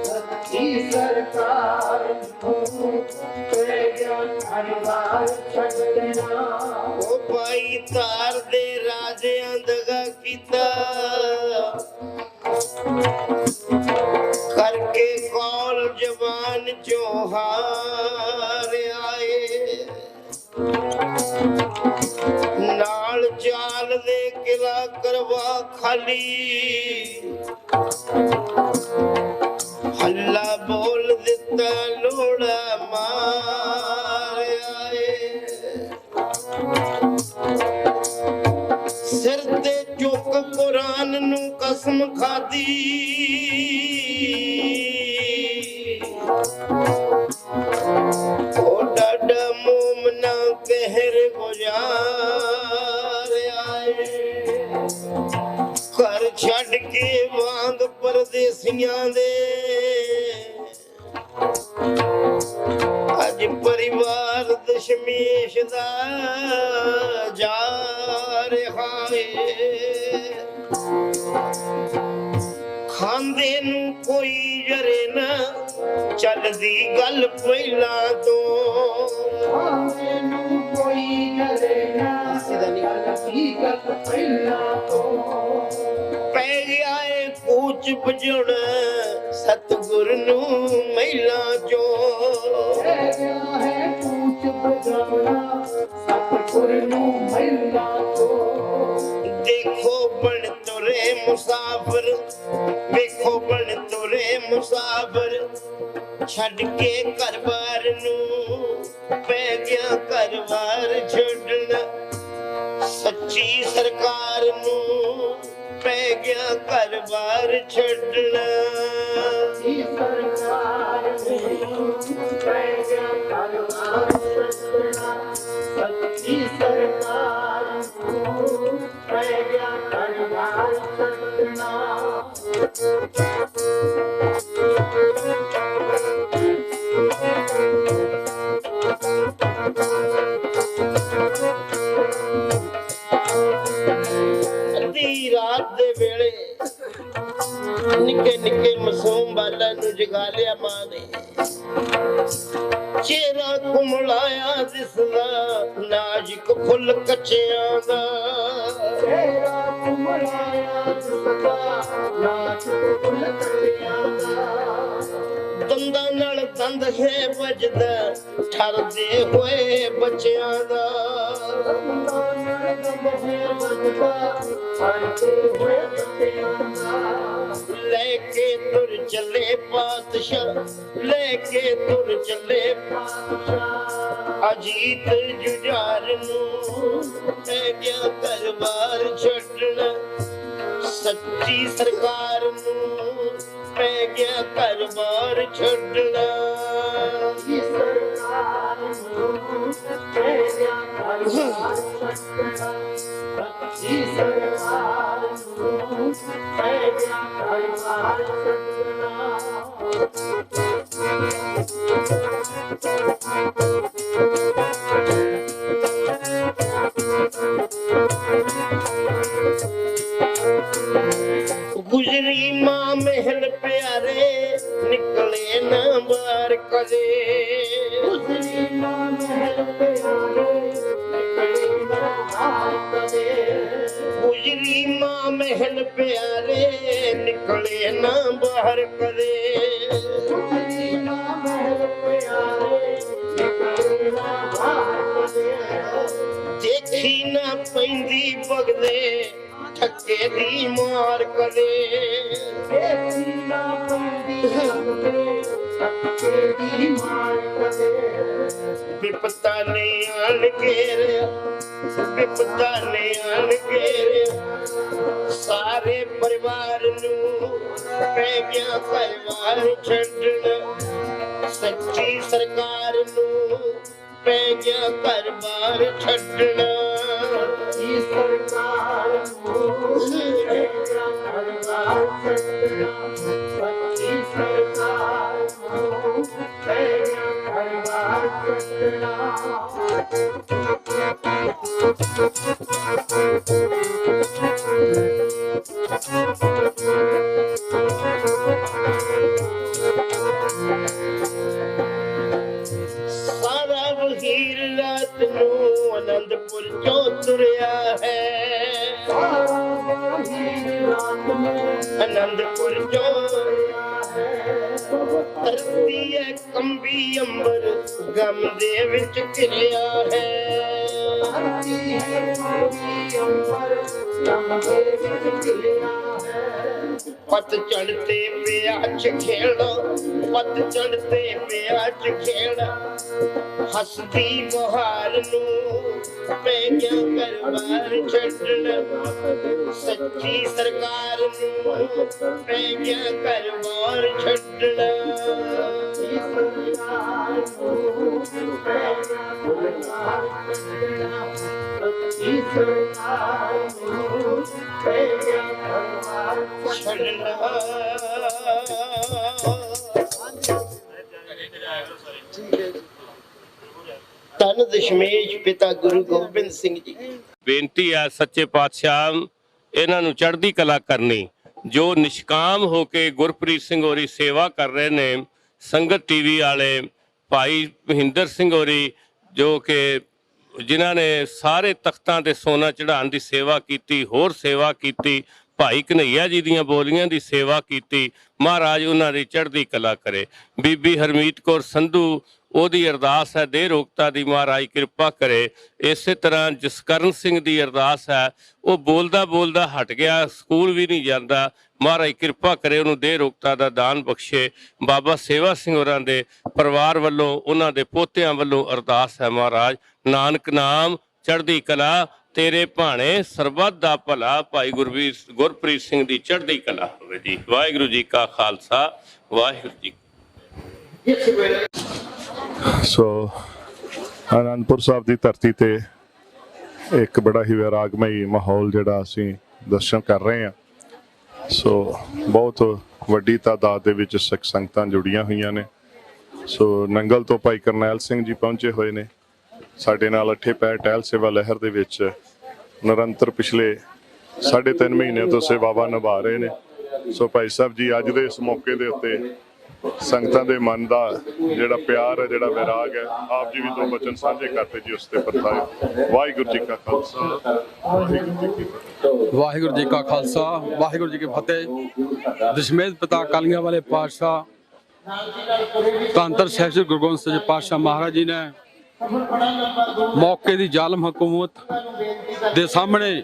ਸੱਚੀ ਸਰਕਾਰ ਨੂੰ, ਪੈ ਗਿਆ ਘਰ-ਬਾਰ ਛੱਡਣਾ। ਉਹ ਭਾਈ ਤਾਰ ਦੇ ਰਾਜਿਆਂ ਦਗਾ ਕੀਤਾ, ਕਰਕੇ ਕੌਲ ਜਵਾਨ ਚੋਂ ਹਾਰ ਆਏ, ਨਾਲ ਚਾਲ ਦੇ ਕਿਲਾ ਕਰਵਾ ਖਾਲੀ, ਹੱਲਾ ਬੋਲ ਦਿੱਤਾ ਲੋੜਾ ਮਾਰ ਆਏ, ਸਿਰ ਤੇ ਚੁੱਕ ਕੁਰਾਨ ਨੂੰ ਕਸਮ ਖਾਦੀ, ਉਹ ਡਾਡਾ ਮੋਮਨਾ ਕਹਿਰ ਗੁਜ਼ਾਰ ਆਏ, ਘਰ ਛੱਡ ਕੇ ਵਾਂਗ ਪਰਦੇਸੀਆਂ ਦੇ, ਅੱਜ ਪਰਿਵਾਰ ਦਸ਼ਮੇਸ਼ ਦਾ ਜਾ ਰਿਹਾ ਏ, ਖਾਂਦੇ ਨੂੰ ਕੋਈ ਜਰੇ ਨਾ, ਚੱਲਦੀ ਗੱਲ ਪਹਿਲਾਂ ਤੋਂ, ਖਾਂਦੇ ਨੂੰ ਕੋਈ ਜਰੇ ਨਾ, ਚੱਲਦੀ ਗੱਲ ਪਹਿਲਾਂ ਤੋਂ, ਪੈ ਗਿਆ ਏ ਕੂਚ ਵਜਾਉਣਾ ਸਤਿਗੁਰ ਨੂੰ ਮਹਿਲਾਂ ਚੋਂ, ਪੈ ਗਿਆ ਹੈ देखो बन तुरे मुसाफिर, देखो बन तुरे मुसाफिर, छड़ के घर बार नू पै गया घर बार छड़ना, सच्ची सरकार नू पै गया घर बार छड़ना, सच्ची सरकार नू पै गया घर बार छड़ना, सच्ची सरकार नू पै गया घर बार छड़ना। ਅੱਧੀ ਰਾਤ ਦੇ ਵੇਲੇ ਨਿੱਕੇ ਨਿੱਕੇ ਮਾਸੂਮ ਬਾਲਾਂ ਨੂੰ ਜਗਾ ਲਿਆ ਮਾਂ ਨੇ, ਚਿਹਰਾ ਕੁਮਲਾਇਆ ਦਿਸਦਾ ਨਾਜ਼ੁਕ ਫੁੱਲ ਕੱਚਿਆਂ ਦਾ, ਚਿਹਰਾ ਕੁਮਲਾਇਆ ਦਿਸਦਾ ਨਾਜ਼ੁਕ ਫੁੱਲ ਕੱਚਿਆਂ ਦਾ, ਦੰਦਾਂ ਨਾਲ ਦੰਦ ਹੈ ਵੱਜਦਾ ਠਰਦੇ ਹੋਏ ਬੱਚਿਆਂ ਦਾ, ਦੰਦਾਂ ਨਾਲ ਦੰਦ ਹੈ ਵੱਜਦਾ ਠਰਦੇ ਹੋਏ ਬੱਚਿਆਂ ਦਾ, ਲੈ ਕੇ ਤੁਰ ਚੱਲੇ ਪਾਤਸ਼ਾਹ, ਲੈ ਕੇ ਤੁਰ ਚੱਲੇ ਪਾਤਸ਼ਾਹ, ਅਜੀਤ ਜੁਝਾਰ ਨੂੰ ਪੈ ਗਿਆ ਘਰ ਬਾਰ ਛੱਡਣਾ, ਸੱਚੀ ਸਰਕਾਰ ਨੂੰ ਪੈ ਗਿਆ ਘਰ ਬਾਰ ਛੱਡਣਾ, ਸੱਚੀ ਸਰਕਾਰ ਨੂੰ ਪੈ ਗਿਆ ਘਰ ਬਾਰ ਛੱਡਣਾ, ਸੱਚੀ ਸਰਕਾਰ ਨੂੰ ਪੈ ਗਿਆ ਘਰ ਬਾਰ ਛੱਡਣਾ। गुजरी माँ महल प्यारे निकले न बार कदे, गुजरी माँ महल प्यारे निकले न बार कदे, गुजरी माँ महल प्यारे निकले न बाहर कदे, गुजरी माँ महल प्यारे निकले न बाहर कदे, देखी न पैंदी बगदे ठक्के दी मार कदे, देखी ना पैंदी बगदे ठक्के दी मार कदे, विपता ने आन घेरिया, विपता ने आन घेरिया, सारे परिवार नू पै गया घर बार छड्डना, सच्ची सरकार नू पै गया घर बार छड्डना, सच्ची सरकार नू पै गया घर बार छड्डना, सच्ची सरकार नू पै गया घर बार छड्डना। सारा वहीर रात नू आनंदपुर चो तुरया है, सारा वहीर रात नू आनंदपुर चो तुरया है, धरती है कंबी अंबर गम दे विच घिरिया है, धरती है कंबी अंबर गम दे विच घिरिया है, पत चढ़ते प्याच खेड़ा, पत चढ़ते प्याच खेड़ा, हसदी बहार नू पै गया घर बार छड्डना, सच्ची सरकार नू पै गया घर बार छड्डना, सच्ची सरकार नू पै गया घर बार छड्डना, सच्ची सरकार नू पै गया घर बार छड्डना। ਧੰਨ ਦਸ਼ਮੇਸ਼ ਪਿਤਾ ਗੁਰੂ ਗੋਬਿੰਦ ਸਿੰਘ ਜੀ। ਬੇਨਤੀ ਹੈ ਸੱਚੇ ਪਾਤਸ਼ਾਹ ਇਹਨਾਂ ਨੂੰ ਚੜ੍ਹਦੀ ਕਲਾ ਕਰਨੀ, ਜੋ ਨਿਸ਼ਕਾਮ ਹੋ ਕੇ ਗੁਰਪ੍ਰੀਤ ਸਿੰਘ ਹੋਰੀ ਸੇਵਾ ਕਰ ਰਹੇ ਨੇ, ਸੰਗਤ ਟੀਵੀ ਵਾਲੇ ਭਾਈ ਮਹਿੰਦਰ ਸਿੰਘ ਹੋਰੀ ਜੋ ਕਿ ਜਿਨ੍ਹਾਂ ਨੇ ਸਾਰੇ ਤਖਤਾਂ ਤੇ ਸੋਨਾ ਚੜ੍ਹਾਉਣ ਦੀ ਸੇਵਾ ਕੀਤੀ, ਹੋਰ ਸੇਵਾ ਕੀਤੀ, ਭਾਈ ਕਨਈਆ ਜੀ ਦੀਆਂ ਬੋਲੀਆਂ ਦੀ ਸੇਵਾ ਕੀਤੀ। ਮਹਾਰਾਜ ਉਹਨਾਂ ਦੀ ਚੜ੍ਹਦੀ ਕਲਾ ਕਰੇ। ਬੀਬੀ ਹਰਮੀਤ ਕੌਰ ਸੰਧੂ, ਉਹਦੀ ਅਰਦਾਸ ਹੈ ਦੇਹ ਰੋਗਤਾ ਦੀ, ਮਹਾਰਾਜ ਕਿਰਪਾ ਕਰੇ। ਇਸੇ ਤਰ੍ਹਾਂ ਜਸਕਰਨ ਸਿੰਘ ਦੀ ਅਰਦਾਸ ਹੈ, ਉਹ ਬੋਲਦਾ ਬੋਲਦਾ ਹਟ ਗਿਆ, ਸਕੂਲ ਵੀ ਨਹੀਂ ਜਾਂਦਾ, ਮਹਾਰਾਜ ਕਿਰਪਾ ਕਰੇ ਉਹਨੂੰ ਦੇਹ ਰੋਗਤਾ ਦਾ ਦਾਨ ਬਖਸ਼ੇ। ਬਾਬਾ ਸੇਵਾ ਸਿੰਘ ਹੋਰਾਂ ਦੇ ਪਰਿਵਾਰ ਵੱਲੋਂ, ਉਹਨਾਂ ਦੇ ਪੋਤਿਆਂ ਵੱਲੋਂ ਅਰਦਾਸ ਹੈ, ਮਹਾਰਾਜ ਨਾਨਕ ਨਾਮ ਚੜ੍ਹਦੀ ਕਲਾ ਤੇਰੇ ਭਾਣੇ ਸਰਬੱਤ ਦਾ ਭਲਾ। ਭਾਈ ਗੁਰਪ੍ਰੀਤ ਸਿੰਘ ਦੀ ਚੜ੍ਹਦੀ ਕਲਾ ਹੋਵੇ ਜੀ। ਵਾਹਿਗੁਰੂ ਜੀ ਕਾ ਖਾਲਸਾ, ਵਾਹਿਗੁਰੂ ਜੀ। ਸੋ ਅਨੰਦਪੁਰ ਸਾਹਿਬ ਦੀ ਧਰਤੀ ਤੇ ਇੱਕ ਬੜਾ ਹੀ ਵੈਰਾਗਮਈ ਮਾਹੌਲ ਜਿਹੜਾ ਅਸੀਂ ਦਰਸ਼ਨ ਕਰ ਰਹੇ ਹਾਂ। ਸੋ ਬਹੁਤ ਵੱਡੀ ਤਾਦਾਦ ਦੇ ਵਿੱਚ ਸਿੱਖ ਸੰਗਤਾਂ ਜੁੜੀਆਂ ਹੋਈਆਂ ਨੇ। ਸੋ ਨੰਗਲ ਤੋਂ ਭਾਈ ਕਰਨੈਲ ਸਿੰਘ ਜੀ ਪਹੁੰਚੇ ਹੋਏ ਨੇ ਸਾਡੇ ਨਾਲ। ਅੱਠੇ ਪੈਰ ਟਹਿਲ ਸੇਵਾ ਲਹਿਰ ਦੇ ਵਿੱਚ ਨਿਰੰਤਰ ਪਿਛਲੇ 3.5 ਮਹੀਨਿਆਂ ਤੋਂ ਸੇਵਾਵਾਂ ਨਿਭਾ ਰਹੇ ਨੇ। ਸੋ ਭਾਈ ਸਾਹਿਬ ਜੀ ਅੱਜ ਦੇ ਇਸ ਮੌਕੇ ਦੇ ਉੱਤੇ ਸੰਗਤਾਂ ਦੇ ਮਨ ਦਾ ਜਿਹੜਾ ਪਿਆਰ ਹੈ, ਜਿਹੜਾ ਵਿਰਾਗ ਹੈ, ਆਪ ਜੀ ਵੀ ਦੋ ਬਚਨ ਸਾਂਝੇ ਕਰਦੇ ਜੀ ਉਸ ਤੇ ਪਰਤਾਏ। ਵਾਹਿਗੁਰੂ ਜੀ ਕਾ ਖਾਲਸਾ, ਵਾਹਿਗੁਰੂ ਜੀ ਕਾ ਖਾਲਸਾ, ਵਾਹਿਗੁਰੂ ਜੀ ਕੀ ਫਤਿਹ। ਦਸ਼ਮੇਸ਼ ਪਿਤਾ ਅਕਾਲੀਆਂ ਵਾਲੇ ਪਾਤਸ਼ਾਹ ਧੰਨ ਧੰਨ ਸਾਹਿਬ ਗੁਰੂ ਗੋਬਿੰਦ ਸਿੰਘ ਪਾਤਸ਼ਾਹ ਮਹਾਰਾਜ ਜੀ ਨੇ ਮੌਕੇ ਦੀ ਜ਼ਾਲਮ ਹਕੂਮਤ ਦੇ ਸਾਹਮਣੇ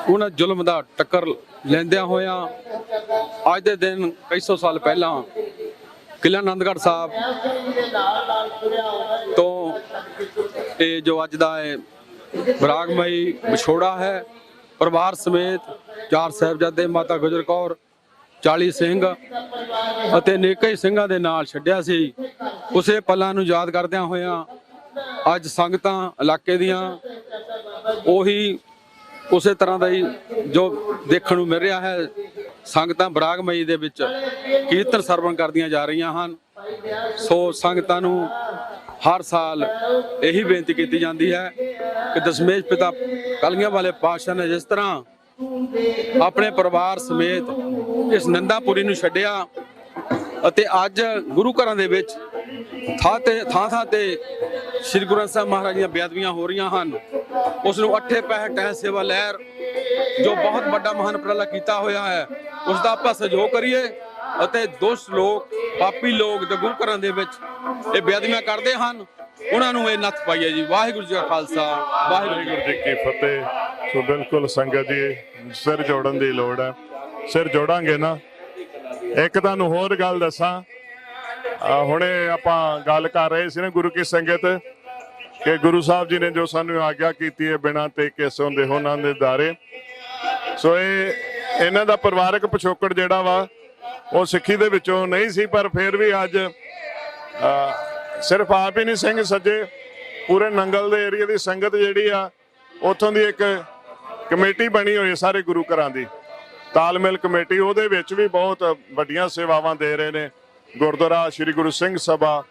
ਉਹਨਾਂ ਜ਼ੁਲਮ ਦਾ ਟੱਕਰ ਲੈਂਦਿਆਂ ਹੋਇਆਂ ਅੱਜ ਦੇ ਦਿਨ ਕਈ ਸੌ ਸਾਲ ਪਹਿਲਾਂ ਕਿਲ੍ਹਾ ਆਨੰਦਗੜ੍ਹ ਸਾਹਿਬ ਤੋਂ ਇਹ ਜੋ ਅੱਜ ਦਾ ਇਹ ਵਿਰਾਗਮਈ ਵਿਛੋੜਾ ਹੈ, ਪਰਿਵਾਰ ਸਮੇਤ 4 ਸਾਹਿਬਜ਼ਾਦੇ, ਮਾਤਾ ਗੁਜਰ ਕੌਰ, 40 ਸਿੰਘ ਅਤੇ ਅਨੇਕਾਂ ਸਿੰਘਾਂ ਦੇ ਨਾਲ ਛੱਡਿਆ ਸੀ। ਉਸੇ ਪਲਾਂ ਨੂੰ ਯਾਦ ਕਰਦਿਆਂ ਹੋਇਆਂ ਅੱਜ ਸੰਗਤਾਂ ਇਲਾਕੇ ਦੀਆਂ ਉਹੀ ਉਸੇ ਤਰ੍ਹਾਂ ਦਾ ਹੀ ਜੋ ਦੇਖਣ ਨੂੰ ਮਿਲ ਰਿਹਾ ਹੈ। ਸੰਗਤਾਂ ਵਿਰਾਗਮਈ ਦੇ ਵਿੱਚ ਕੀਰਤਨ ਸਰਵਣ ਕਰਦੀਆਂ ਜਾ ਰਹੀਆਂ ਹਨ। ਸੋ ਸੰਗਤਾਂ ਨੂੰ ਹਰ ਸਾਲ ਇਹੀ ਬੇਨਤੀ ਕੀਤੀ ਜਾਂਦੀ ਹੈ ਕਿ ਦਸ਼ਮੇਸ਼ ਪਿਤਾ ਕਲਗੀਆਂ ਵਾਲੇ ਪਾਤਸ਼ਾਹ ਨੇ ਜਿਸ ਤਰ੍ਹਾਂ ਆਪਣੇ ਪਰਿਵਾਰ ਸਮੇਤ ਇਸ ਨੰਦਾਪੁਰੀ ਨੂੰ ਛੱਡਿਆ ਅਤੇ ਅੱਜ ਗੁਰੂ ਘਰਾਂ ਦੇ ਵਿੱਚ ਥਾਂ ਤੇ ਸ੍ਰੀ ਗੁਰੂ ਗ੍ਰੰਥ ਸਾਹਿਬ ਮਹਾਰਾਜ ਦੀਆਂ ਬੇਅਦਬੀਆਂ ਹੋ ਰਹੀਆਂ ਹਨ, ਉਸ ਨੂੰ ਅੱਠੇ ਪਹਿਰ ਟਹਿ ਸੇਵਾ ਲਹਿਰ ਜੋ ਬਹੁਤ ਵੱਡਾ ਮਹਾਨ ਉਪਰਾਲਾ ਕੀਤਾ ਹੋਇਆ ਹੈ, ਉਸ ਦਾ ਆਪਾਂ ਸਹਿਯੋਗ ਕਰੀਏ ਅਤੇ ਦੁਸ਼ਟ ਲੋਕ, ਪਾਪੀ ਲੋਕ ਜੋ ਗੁਰੂ ਘਰਾਂ ਦੇ ਵਿੱਚ ਇਹ ਬੇਅਦਬੀਆਂ ਕਰਦੇ ਹਨ, ਉਹਨਾਂ ਨੂੰ ਇਹ ਨੱਥ ਪਾਈਏ ਜੀ। ਵਾਹਿਗੁਰੂ ਜੀ ਕਾ ਖਾਲਸਾ, ਵਾਹਿਗੁਰੂ ਜੀ ਕੀ ਫਤਿਹ। ਸੋ ਬਿਲਕੁਲ ਸੰਗਤ ਜੀ ਸਿਰ ਜੋੜਨ ਦੀ ਲੋੜ ਹੈ। ਸਿਰ ਜੋੜਾਂਗੇ ਨਾ। ਇੱਕ ਤੁਹਾਨੂੰ ਹੋਰ ਗੱਲ ਦੱਸਾਂ, ਹੁਣੇ ਆਪਾਂ ਗੱਲ ਕਰ ਰਹੇ ਸੀ ਨਾ ਗੁਰੂ ਕੀ ਸੰਗਤ ਕਿ ਗੁਰੂ ਸਾਹਿਬ ਜੀ ਨੇ ਜੋ ਸਾਨੂੰ ਆਗਿਆ ਕੀਤੀ ਹੈ ਬਿਨਾਂ ਤੇ ਕਿਸੇ ਹੁੰਦੇ ਉਹਨਾਂ ਦੇ ਦਾਰੇ। ਸੋ ਇਹ ਇਹਨਾਂ ਦਾ ਪਰਿਵਾਰਕ ਪਿਛੋਕੜ ਜਿਹੜਾ ਵਾ ਉਹ ਸਿੱਖੀ ਦੇ ਵਿੱਚੋਂ ਨਹੀਂ ਸੀ, ਪਰ ਫਿਰ ਵੀ ਅੱਜ ਸਿਰਫ ਆਪ ਹੀ ਨਹੀਂ ਸਿੰਘ ਸੱਜੇ, ਪੂਰੇ ਨੰਗਲ ਦੇ ਏਰੀਆ ਦੀ ਸੰਗਤ ਜਿਹੜੀ ਆ ਉੱਥੋਂ ਦੀ ਇੱਕ ਕਮੇਟੀ ਬਣੀ ਹੋਈ ਸਾਰੇ ਗੁਰੂ ਘਰਾਂ ਦੀ, ਤਾਲਮੇਲ ਕਮੇਟੀ, ਉਹਦੇ ਵਿੱਚ ਵੀ ਬਹੁਤ ਵੱਡੀਆਂ ਸੇਵਾਵਾਂ ਦੇ ਰਹੇ ਨੇ। ਗੁਰਦੁਆਰਾ ਸ੍ਰੀ ਗੁਰੂ ਸਿੰਘ ਸਭਾ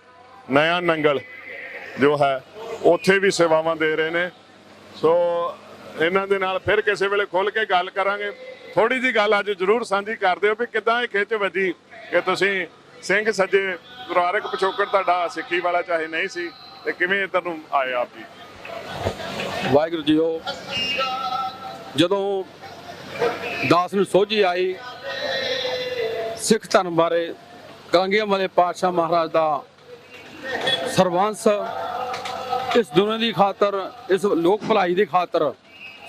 ਨਇਆ ਨੰਗਲ ਜੋ ਹੈ ਉੱਥੇ ਵੀ ਸੇਵਾਵਾਂ ਦੇ ਰਹੇ ਨੇ। ਸੋ ਇਹਨਾਂ ਦੇ ਨਾਲ ਫਿਰ ਕਿਸੇ ਵੇਲੇ ਖੁੱਲ ਕੇ ਗੱਲ ਕਰਾਂਗੇ। ਥੋੜੀ ਜੀ ਗੱਲ ਅੱਜ ਜ਼ਰੂਰ ਸਾਂਝੀ ਕਰ ਦਿਓ ਵੀ ਕਿੱਦਾਂ ਇਹ ਖਿੱਚ ਵੱਜੀ ਕਿ ਤੁਸੀਂ ਸਿੰਘ ਸੱਜੇ ਪਰਿਵਾਰਕ ਪਿਛੋਕੜ ਤੁਹਾਡਾ ਸਿੱਖੀ ਵਾਲਾ ਚਾਹੇ ਨਹੀਂ ਸੀ, ਤੇ ਕਿਵੇਂ ਇੱਧਰ ਨੂੰ ਆਏ ਆਪ ਜੀ? ਵਾਹਿਗੁਰੂ ਜੀ, ਉਹ ਜਦੋਂ ਦਾਸ ਨੂੰ ਸੋਝੀ ਆਈ ਸਿੱਖ ਧਰਮ ਬਾਰੇ, ਕਾਂਗੀਆਂ ਵਾਲੇ ਪਾਤਸ਼ਾਹ ਮਹਾਰਾਜ ਦਾ ਸਰਬੰਸ ਇਸ ਦੁਨੀਆ ਦੀ ਖਾਤਰ, ਇਸ ਲੋਕ ਭਲਾਈ ਦੀ ਖਾਤਰ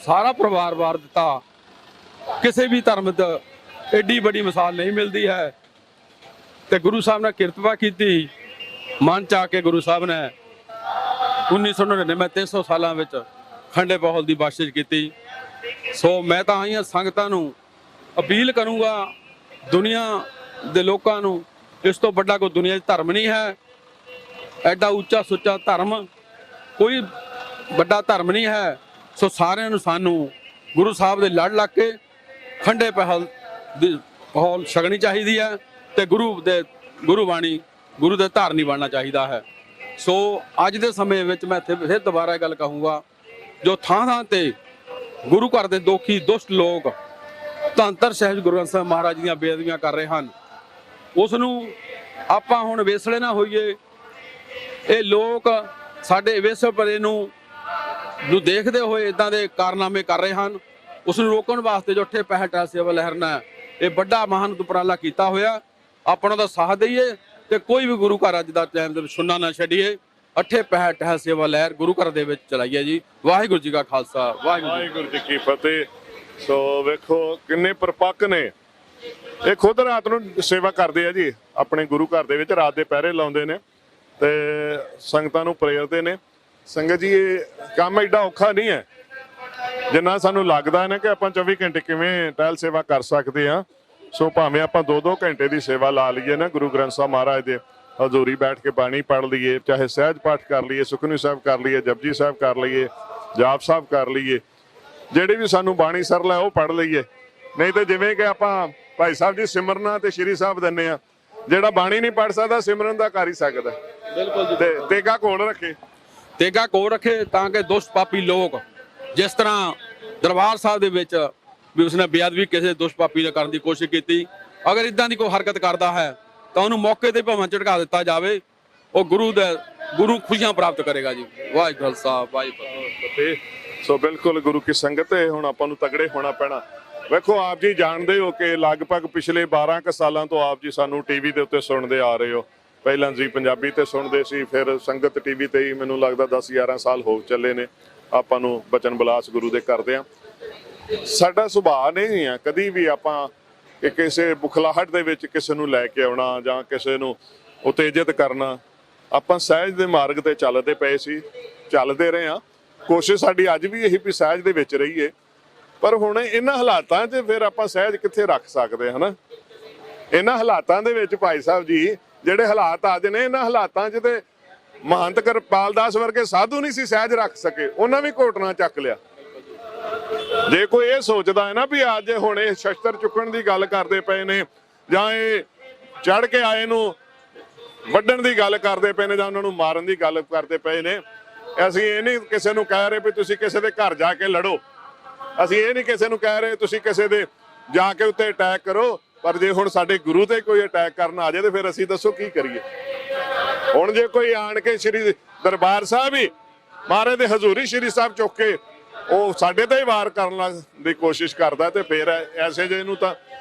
ਸਾਰਾ ਪਰਿਵਾਰ ਵਾਰ ਦਿੱਤਾ। ਕਿਸੇ ਵੀ ਧਰਮ ਦਾ ਐਡੀ ਵੱਡੀ ਮਿਸਾਲ ਨਹੀਂ ਮਿਲਦੀ ਹੈ। ਤੇ ਗੁਰੂ ਸਾਹਿਬ ਨੇ ਕਿਰਪਾ ਕੀਤੀ, ਮਨ ਚ ਆ ਕੇ ਗੁਰੂ ਸਾਹਿਬ ਨੇ 1999 300 ਸਾਲਾਂ ਵਿੱਚ ਖੰਡੇ ਬਹਲ ਦੀ ਬਖਸ਼ਿਸ਼ ਕੀਤੀ। ਸੋ ਮੈਂ ਤਾਂ ਆਈਆਂ ਸੰਗਤਾਂ ਨੂੰ ਅਪੀਲ ਕਰੂੰਗਾ, ਦੁਨੀਆ ਦੇ ਲੋਕਾਂ ਨੂੰ, ਇਸ ਤੋਂ ਵੱਡਾ ਕੋਈ ਦੁਨੀਆ 'ਚ ਧਰਮ ਨਹੀਂ ਹੈ। ਐਡਾ ਉੱਚਾ ਸੁੱਚਾ ਧਰਮ ਕੋਈ ਵੱਡਾ ਧਰਮ ਨਹੀਂ ਹੈ। ਸੋ ਸਾਰਿਆਂ ਨੂੰ ਸਾਨੂੰ ਗੁਰੂ ਸਾਹਿਬ ਦੇ ਲੜ ਲੱਗ ਕੇ ਖੰਡੇ ਪਹਿਲ ਦੀ ਪਹਲ ਛਕਣੀ ਚਾਹੀਦੀ ਹੈ ਤੇ ਗੁਰੂ ਬਾਣੀ, ਗੁਰੂ ਦੇ ਧਾਰਨੀ ਬਣਨਾ ਚਾਹੀਦਾ ਹੈ। ਸੋ ਅੱਜ ਦੇ ਸਮੇਂ ਵਿੱਚ ਮੈਂ ਫਿਰ ਦੁਬਾਰਾ ਇਹ ਗੱਲ ਕਹੂੰਗਾ, ਜੋ ਥਾਂ ਤੇ ਗੁਰੂ ਘਰ ਦੇ ਦੋਖੀ ਦੁਸ਼ਟ ਲੋਕ ਧੰਨ ਧੰਨ ਸਾਹਿਬ ਗੁਰੂ ਗ੍ਰੰਥ ਸਾਹਿਬ ਮਹਾਰਾਜ ਦੀਆਂ ਬੇਅਦਬੀਆਂ ਕਰ ਰਹੇ ਹਨ, ਉਸ ਨੂੰ ਆਪਾਂ ਹੁਣ ਵੇਸਲੇ ਨਾ ਹੋਈਏ। ਇਹ ਲੋਕ ਸਾਡੇ ਵਿਸ਼ਵ ਪਰੇ ਨੂੰ ਦੇਖਦੇ ਹੋਏ ਇਦਾਂ ਦੇ ਕਾਰਨਾਮੇ ਕਰ ਰਹੇ ਹਨ। ਉਸ ਨੂੰ ਰੋਕਣ ਵਾਸਤੇ ਜੋ ਅੱਠੇ ਪਹਿਰ ਟਹਿਲ ਸੇਵਾ ਲਹਿਰ ਨੇ ਇਹ ਵੱਡਾ ਮਹਾਨ ਉਪਰਾਲਾ ਕੀਤਾ ਹੋਇਆ। ਆਪਣਾ ਦਾ ਸਾਥ ਦਈਏ ਤੇ ਕੋਈ ਵੀ ਗੁਰੂ ਘਰ ਅੱਜ ਦਾ ਟਾਈਮ ਦੇ ਵਿੱਚ ਸੁਣਨਾ ਨਾ ਛੱਡੀਏ। ਅੱਠੇ ਪਹਿਰ ਟਹਿਲ ਸੇਵਾ ਲਹਿਰ ਗੁਰੂ ਘਰ ਦੇ ਵਿੱਚ ਚਲਾਈਏ ਜੀ। ਵਾਹਿਗੁਰੂ ਜੀ ਕਾ ਖਾਲਸਾ, ਵਾਹਿਗੁਰੂ ਜੀ ਕੀ ਫਤਿਹ। ਸੋ ਵੇਖੋ ਕਿੰਨੇ ਪਰਪੱਕ ਨੇ, ਇਹ ਖੁਦ ਰਾਤ ਨੂੰ ਸੇਵਾ ਕਰਦੇ ਆ ਜੀ, ਆਪਣੇ ਗੁਰੂ ਘਰ ਦੇ ਵਿੱਚ ਰਾਤ ਦੇ ਪਹਿਰੇ ਲਾਉਂਦੇ ਨੇ ਤੇ ਸੰਗਤਾਂ ਨੂੰ ਪ੍ਰੇਰਦੇ ਨੇ। ਸੰਗਤ ਜੀ ਇਹ ਕੰਮ ਐਡਾ ਔਖਾ ਨਹੀਂ ਹੈ ਜਿੰਨਾ ਸਾਨੂੰ ਲੱਗਦਾ ਨਾ ਕਿ ਆਪਾਂ 24 ਘੰਟੇ ਕਿਵੇਂ ਟਹਿਲ ਸੇਵਾ ਕਰ ਸਕਦੇ ਆ। ਸੋ ਭਾਵੇਂ ਆਪਾਂ 2-2 ਘੰਟੇ ਦੀ ਸੇਵਾ ਲਾ ਲਈਏ ਨਾ ਗੁਰੂ ਗ੍ਰੰਥ ਸਾਹਿਬ ਮਹਾਰਾਜ ਦੇ ਹਜ਼ੂਰੀ ਬੈਠ ਕੇ ਬਾਣੀ ਪੜ੍ਹ ਲਈਏ, ਚਾਹੇ ਸਹਿਜ ਪਾਠ ਕਰ ਲਈਏ, ਸੁਖਮਨੀ ਸਾਹਿਬ ਕਰ ਲਈਏ, ਜਪਜੀ ਸਾਹਿਬ ਕਰ ਲਈਏ, ਜਾਪ ਸਾਹਿਬ ਕਰ ਲਈਏ, ਜਿਹੜੀ ਵੀ ਸਾਨੂੰ ਬਾਣੀ ਸਰਲ ਹੈ ਉਹ ਪੜ੍ਹ ਲਈਏ। ਨਹੀਂ ਤੇ ਜਿਵੇਂ ਕਿ ਆਪਾਂ ਭਾਈ ਸਾਹਿਬ ਜੀ ਸਿਮਰਨਾ ਤੇ ਸ਼੍ਰੀ ਸਾਹਿਬ ਦਿੰਦੇ ਆ, ਜਿਹੜਾ ਬਾਣੀ ਨਹੀਂ ਪੜ੍ਹ ਸਕਦਾ ਸਿਮਰਨ ਦਾ ਕਰ ਹੀ ਸਕਦਾ। ਬਿਲਕੁਲ ਜੀ। ਤੇ ਤੇਗਾ ਕੋਲ ਰੱਖੇ, ਤੇਗਾ ਕੋਲ ਰੱਖੇ ਤਾਂ ਕਿ ਦੁਸ਼ਟ ਪਾਪੀ ਲੋਕ, ਜਿਸ ਤਰ੍ਹਾਂ ਦਰਬਾਰ ਸਾਹਿਬ ਦੇ ਵਿੱਚ ਵੀ ਉਸਨੇ ਬੇਅਦਬੀ ਕਿਸੇ ਦੁਸ਼ਟ ਪਾਪੀ ਨੇ ਕਰਨ ਦੀ ਕੋਸ਼ਿਸ਼ ਕੀਤੀ, ਅਗਰ ਇਦਾਂ ਦੀ ਕੋਈ ਹਰਕਤ ਕਰਦਾ ਹੈ ਤਾਂ ਉਹਨੂੰ ਮੌਕੇ ਤੇ ਭਾਵੇਂ ਝਟਕਾ ਦਿੱਤਾ ਜਾਵੇ। ਉਹ ਗੁਰੂ ਖੁਸ਼ੀਆਂ ਪ੍ਰਾਪਤ ਕਰੇਗਾ ਜੀ। ਵਾਹਿਗੁਰੂ ਸਾਹਿਬ, ਵਾਹਿਗੁਰੂ। ਸੋ ਬਿਲਕੁਲ ਗੁਰੂ ਕੀ ਸੰਗਤ ਹੈ, ਹੁਣ ਆਪਾਂ ਨੂੰ ਤਗੜੇ ਹੋਣਾ ਪੈਣਾ। ਵੇਖੋ ਆਪ ਜੀ ਜਾਣਦੇ ਹੋ ਕਿ ਲਗਭਗ ਪਿਛਲੇ 12 ਕੁ ਸਾਲਾਂ ਤੋਂ ਆਪ ਜੀ ਸਾਨੂੰ ਟੀਵੀ ਦੇ ਉੱਤੇ ਸੁਣਦੇ ਆ ਰਹੇ ਹੋ। ਪਹਿਲਾਂ ਜੀ ਪੰਜਾਬੀ ਤੇ ਸੁਣਦੇ ਸੀ, ਫਿਰ ਸੰਗਤ ਟੀਵੀ ਤੇ ਹੀ ਮੈਨੂੰ ਲੱਗਦਾ 10-11 ਸਾਲ ਹੋ ਚੱਲੇ ਨੇ ਆਪਾਂ ਨੂੰ ਬਚਨ ਬਲਾਸ ਗੁਰੂ ਦੇ ਕਰਦੇ ਆ। ਸਾਡਾ ਸੁਭਾਅ ਨਹੀਂ ਆ ਕਦੀ ਵੀ ਆਪਾਂ ਕਿ ਕਿਸੇ ਬੁਖਲਾਹਟ ਦੇ ਵਿੱਚ ਕਿਸੇ ਨੂੰ ਲੈ ਕੇ ਆਉਣਾ ਜਾਂ ਕਿਸੇ ਨੂੰ ਉਤੇਜਿਤ ਕਰਨਾ। ਆਪਾਂ ਸਹਿਜ ਦੇ ਮਾਰਗ ਤੇ ਚੱਲਦੇ ਪਏ ਸੀ, ਚੱਲਦੇ ਰਹੇ ਆ। ਕੋਸ਼ਿਸ਼ ਸਾਡੀ ਅੱਜ ਵੀ ਇਹੀ ਵੀ ਸਹਿਜ ਦੇ ਵਿੱਚ ਰਹੀਏ, ਪਰ ਹੁਣ ਇਹਨਾਂ ਹਾਲਾਤਾਂ 'ਚ ਫਿਰ ਆਪਾਂ ਸਹਿਜ ਕਿੱਥੇ ਰੱਖ ਸਕਦੇ ਹਨਾ। ਇਹਨਾਂ ਹਾਲਾਤਾਂ ਦੇ ਵਿੱਚ ਭਾਈ ਸਾਹਿਬ ਜੀ ਜਿਹੜੇ ਹਾਲਾਤ ਅੱਜ ਨੇ, ਇਹਨਾਂ ਹਾਲਾਤਾਂ 'ਚ ਤੇ ਮਹੰਤ ਕਿਰਪਾਲ ਦਾਸ ਵਰਗੇ ਸਾਧੂ ਨਹੀਂ ਸੀ ਸਹਿਜ ਰੱਖ ਸਕੇ, ਉਹਨਾਂ ਵੀ ਘੋਟਣਾ ਚੱਕ ਲਿਆ। ਜੇ ਕੋਈ ਇਹ ਸੋਚਦਾ ਹੈ ਨਾ ਵੀ ਅੱਜ ਹੁਣ ਇਹ ਸ਼ਸਤਰ ਚੁੱਕਣ ਦੀ ਗੱਲ ਕਰਦੇ ਪਏ ਨੇ ਜਾਂ ਇਹ ਚੜ ਕੇ ਆਏ ਨੂੰ ਵੱਢਣ ਦੀ ਗੱਲ ਕਰਦੇ ਪਏ ਨੇ ਜਾਂ ਉਹਨਾਂ ਨੂੰ ਮਾਰਨ ਦੀ ਗੱਲ ਕਰਦੇ ਪਏ ਨੇ, ਅਸੀਂ ਇਹ ਨਹੀਂ ਕਿਸੇ ਨੂੰ ਕਹਿ ਰਹੇ ਵੀ ਤੁਸੀਂ ਕਿਸੇ ਦੇ ਘਰ ਜਾ ਕੇ ਲੜੋ, ਅਸੀਂ ਇਹ ਨਹੀਂ ਕਿਸੇ ਨੂੰ ਕਹਿ ਰਹੇ ਤੁਸੀਂ ਕਿਸੇ ਦੇ ਜਾ ਕੇ ਉੱਤੇ ਅਟੈਕ ਕਰੋ, ਪਰ ਜੇ ਹੁਣ ਸਾਡੇ ਗੁਰੂ ਤੇ ਕੋਈ ਅਟੈਕ ਕਰਨ ਆ ਜਾਏ ਤੇ ਫਿਰ ਅਸੀਂ ਦੱਸੋ ਕੀ ਕਰੀਏ। ਹੁਣ ਜੇ ਕੋਈ ਆਣ ਕੇ ਸ਼੍ਰੀ ਦਰਬਾਰ ਸਾਹਿਬ ਹੀ ਮਹਾਰਾਜ ਦੇ ਹਜ਼ੂਰੀ ਸ਼੍ਰੀ ਸਾਹਿਬ ਚੁੱਕ ਕੇ ਉਹ ਸਾਡੇ ਤੇ ਹੀ ਵਾਰ ਕਰਨ ਦੀ ਕੋਸ਼ਿਸ਼ ਕਰਦਾ ਤੇ ਫਿਰ ਐਸੇ ਜੇ ਨੂੰ ਤਾਂ